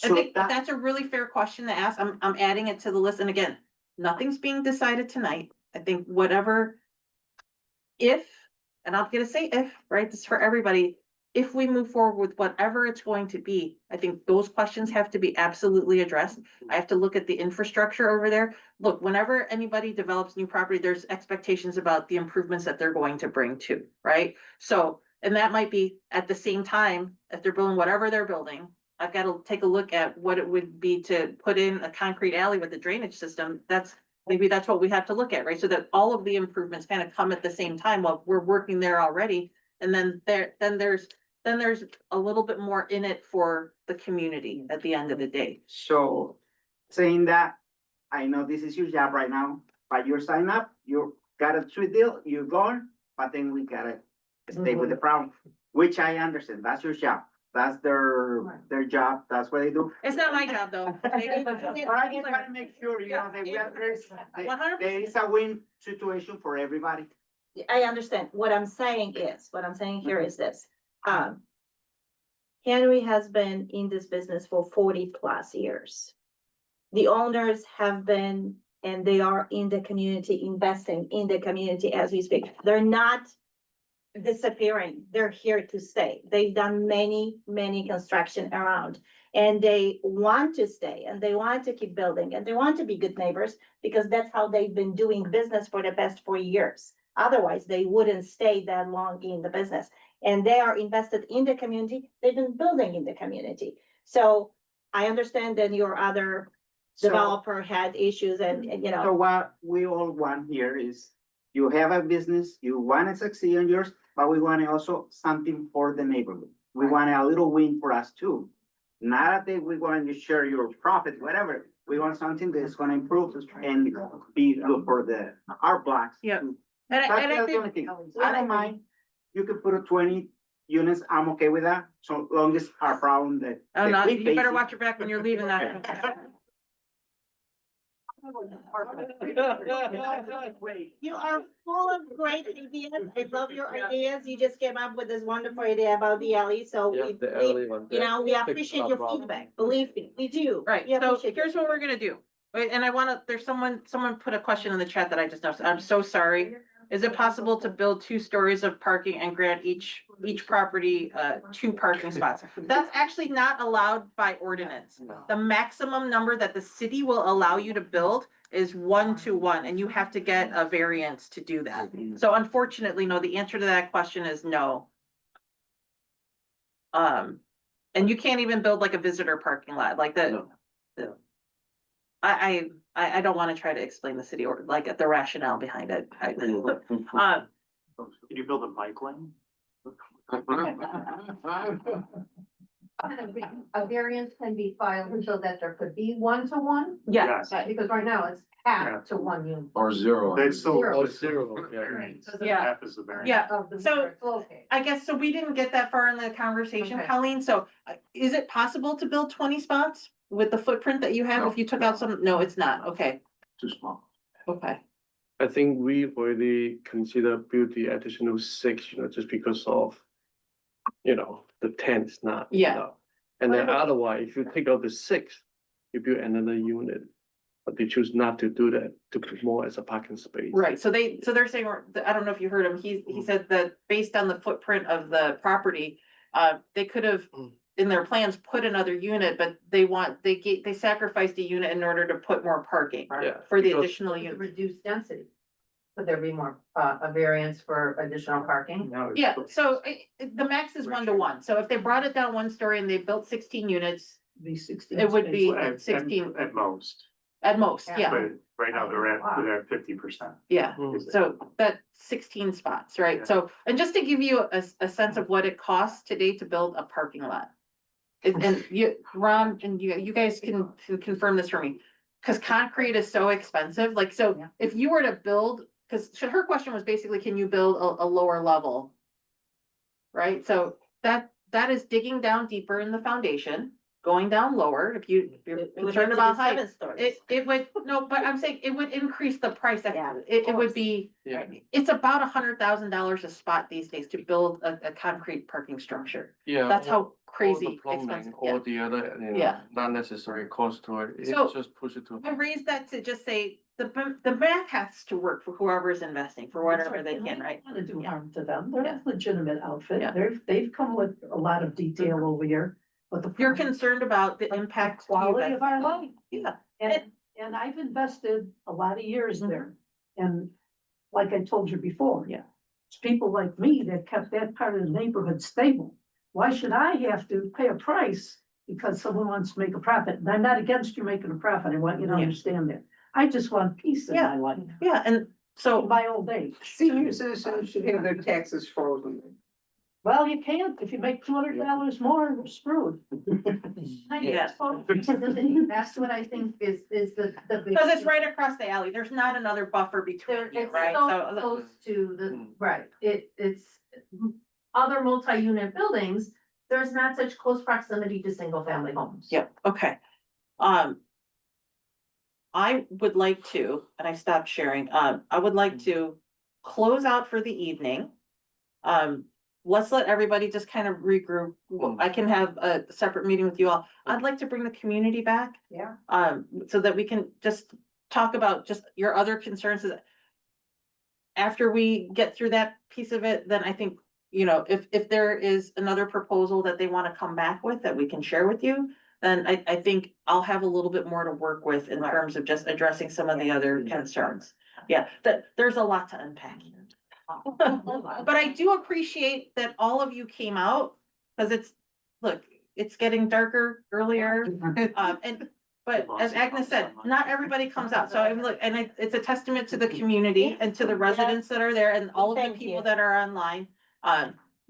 I So think that, that's a really fair question to ask. I'm adding it to the list. And again, nothing's being decided tonight. I think whatever. If, and I'm gonna say if, right, this is for everybody. If we move forward with whatever it's going to be, I think those questions have to be absolutely addressed. I have to look at the infrastructure over there. Look, whenever anybody develops new property, there's expectations about the improvements that they're going to bring to, right? So, and that might be at the same time, if they're building whatever they're building, I've got to take a look at what it would be to put in a concrete alley with a drainage system. Maybe that's what we have to look at, right? So that all of the improvements kind of come at the same time while we're working there already. And then there's a little bit more in it for the community at the end of the day. so saying that, I know this is your job right now, but you're signed up, you got a sweet deal, you're gone, but then we gotta stay with the problem, which I understand, that's your job. That's their job, that's what they do. It's not my job, though. But I just wanna make sure, that we address, 100%. there is a win situation for everybody. I understand. What I'm saying here is this. Henry has been in this business for 40+ years. The owners have been, and they are in the community, investing in the community as we speak. They're not disappearing. They're here to stay. They've done many, many construction around. And they want to stay, and they want to keep building, and they want to be good neighbors, because that's how they've been doing business for the past 4 years. Otherwise, they wouldn't stay that long in the business. And they are invested in the community. They've been building in the community. So I understand that your other So- developer had issues and you So know, what we all want here is, you have a business, you wanna succeed on yours, but we want also something for the neighborhood. We want a little win for us too. Not that we want to share your profit, whatever. We want something that's gonna improve and be good for our blocks. Yep. too. And That's I the think, only thing. I don't mind. You could put a 20 units, I'm okay with that, so long as our problem that. oh, that no, we you better face watch your back when you're leaving that. you are full of great ideas. I love your ideas. You just came up with this wonderful idea about the alley, so Yeah, the alley one. you know, we Fix appreciate our your problem. feedback. Believe me, we do. Right, We so appreciate your here's what we're gonna do. Wait, and I wanna, there's someone put a question in the chat that I just noticed. I'm so sorry. Is it possible to build 2 stories of parking and grant each property, 2 parking spots? That's actually not allowed by ordinance. The maximum number that the city will allow you to build is 1 to 1, and you have to get a variance to do that. So unfortunately, no, the answer to that question is no. And you can't even build like a visitor parking lot, like the. I don't wanna try to explain the city or like the rationale behind it. Can you build a bike lane? A variance can be filed so that there could be 1 to 1, Yeah, Yes. because right now it's half to 1 unit. Or zero. That's still. Zero. Zero, yeah. Variance. Yeah. Half is the variance. yeah. Of the So- where it's located. I guess, so we didn't get that far in the conversation, Okay. Colleen, so is it possible to build 20 spots with the footprint that you have if you took out some? No, it's not, okay, Too small. okay. I think we already consider build the additional 6, just because of, the 10 is not. Yeah. enough. And then otherwise, if you take out the 6, you build another unit. But they choose not to do that, to put more as a parking space. Right, so they're saying, I don't know if you heard him, he said that based on the footprint of the property, they could have in their plans put another unit, but they sacrificed a unit in order to put more parking Yeah, for the because- additional To unit. reduce density. Could there be more, a variance for additional parking? No, it's- Yeah, so the max is 1 to 1, so if they brought it down 1 story and they built 16 units, Be 16 it would be At- 16 At most, at most, Yeah. yeah, but right now they're at 50%. yeah. Mm. So that 16 spots, right? Yeah. So, and just to give you a sense of what it costs today to build a parking lot. And you, Ron, and you guys can confirm this for me, cause concrete is so expensive, like, so Yeah. if you were to build, cause her question was basically, can you build a lower level? Right, so that is digging down deeper in the foundation, going down lower, if you're It would concerned have to be about height. 7 stories. It would, no, but I'm saying it would increase the price, Yeah, it would course. be, Yeah. it's about $100,000 a spot these days to build a concrete parking structure. Yeah. That's all- how all the crazy plumbing, expensive, all yeah. the other, Yeah. not necessary cost to it, it So- just push it to. I raised that to just say, the math has to work for whoever is investing, for whatever they can, right? Want to do Yeah. harm to them. They're Yeah. a legitimate outfit. Yeah. They've come with a lot of detail over here, but the. You're concerned about the impact. to you Quality guys. of our life. Yeah, And I've invested a lot of years there. And like I told you before. Yeah. It's people like me that kept that part of the neighborhood stable. Why should I have to pay a price because someone wants to make a profit? And I'm not against you making a profit. I want you to Yeah. understand that. I just want peace in Yeah. my life. yeah, and so, My old age. Senior citizens should have their taxes frozen. Well, you can't. If you make $200 more, you're screwed. Yeah. That's what I think is the. because it's right across the alley, there's not another buffer between There, you, it's right? so So, close to the, Mm. right, it's other multi-unit buildings, there's not such close proximity to single-family homes. yeah, okay. I would like to, and I stopped sharing, I would like to close out for the evening. Let's let everybody just kind of regroup. I can have a separate meeting with you all. I'd like to bring the community back. Yeah. So that we can just talk about just your other concerns. After we get through that piece of it, then I think, you know, if there is another proposal that they want to come back with that we can share with you, then I think I'll have a little bit more to work with in terms of just addressing some of the other concerns. Yeah, there's a lot to unpack here. But I do appreciate that all of you came out, because it's getting darker earlier. But as Agnes said, not everybody comes out, so I'm it's a testament to the community and to the residents that are there and all of the Thank people you. that are online.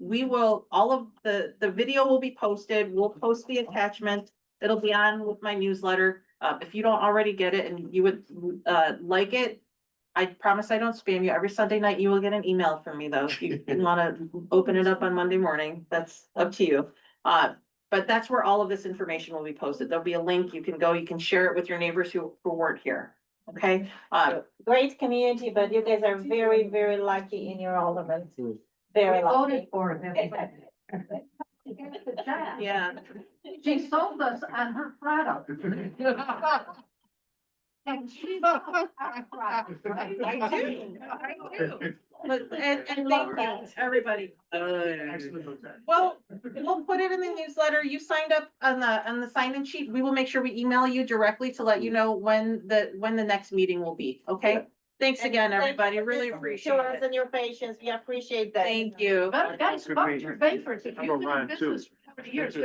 We will, all of the video will be posted, we'll post the attachment, it'll be on with my newsletter. If you don't already get it and you would, like it, I promise I don't spam you. Every Sunday night you will get an email from me though. If you wanna open it up on Monday morning, that's up to you. But that's where all of this information will be posted. There'll be a link. You can go, you can share it with your neighbors who weren't here. Okay? Great community, but you guys are very, very lucky in your alderman. Mm. Very We lucky. voted for it. Yeah. She sold us on her product. And she. I do. But, and thank you, everybody. Well, we'll put it in the newsletter. You signed up on the sign-in sheet. We will make sure we email you directly to let you know when the next meeting will be, okay? Thanks again, everybody. Really appreciate it. And your patience, we appreciate that. Thank you. But guys, vote your favorites. If I'm you've been in around too. business for 40 years,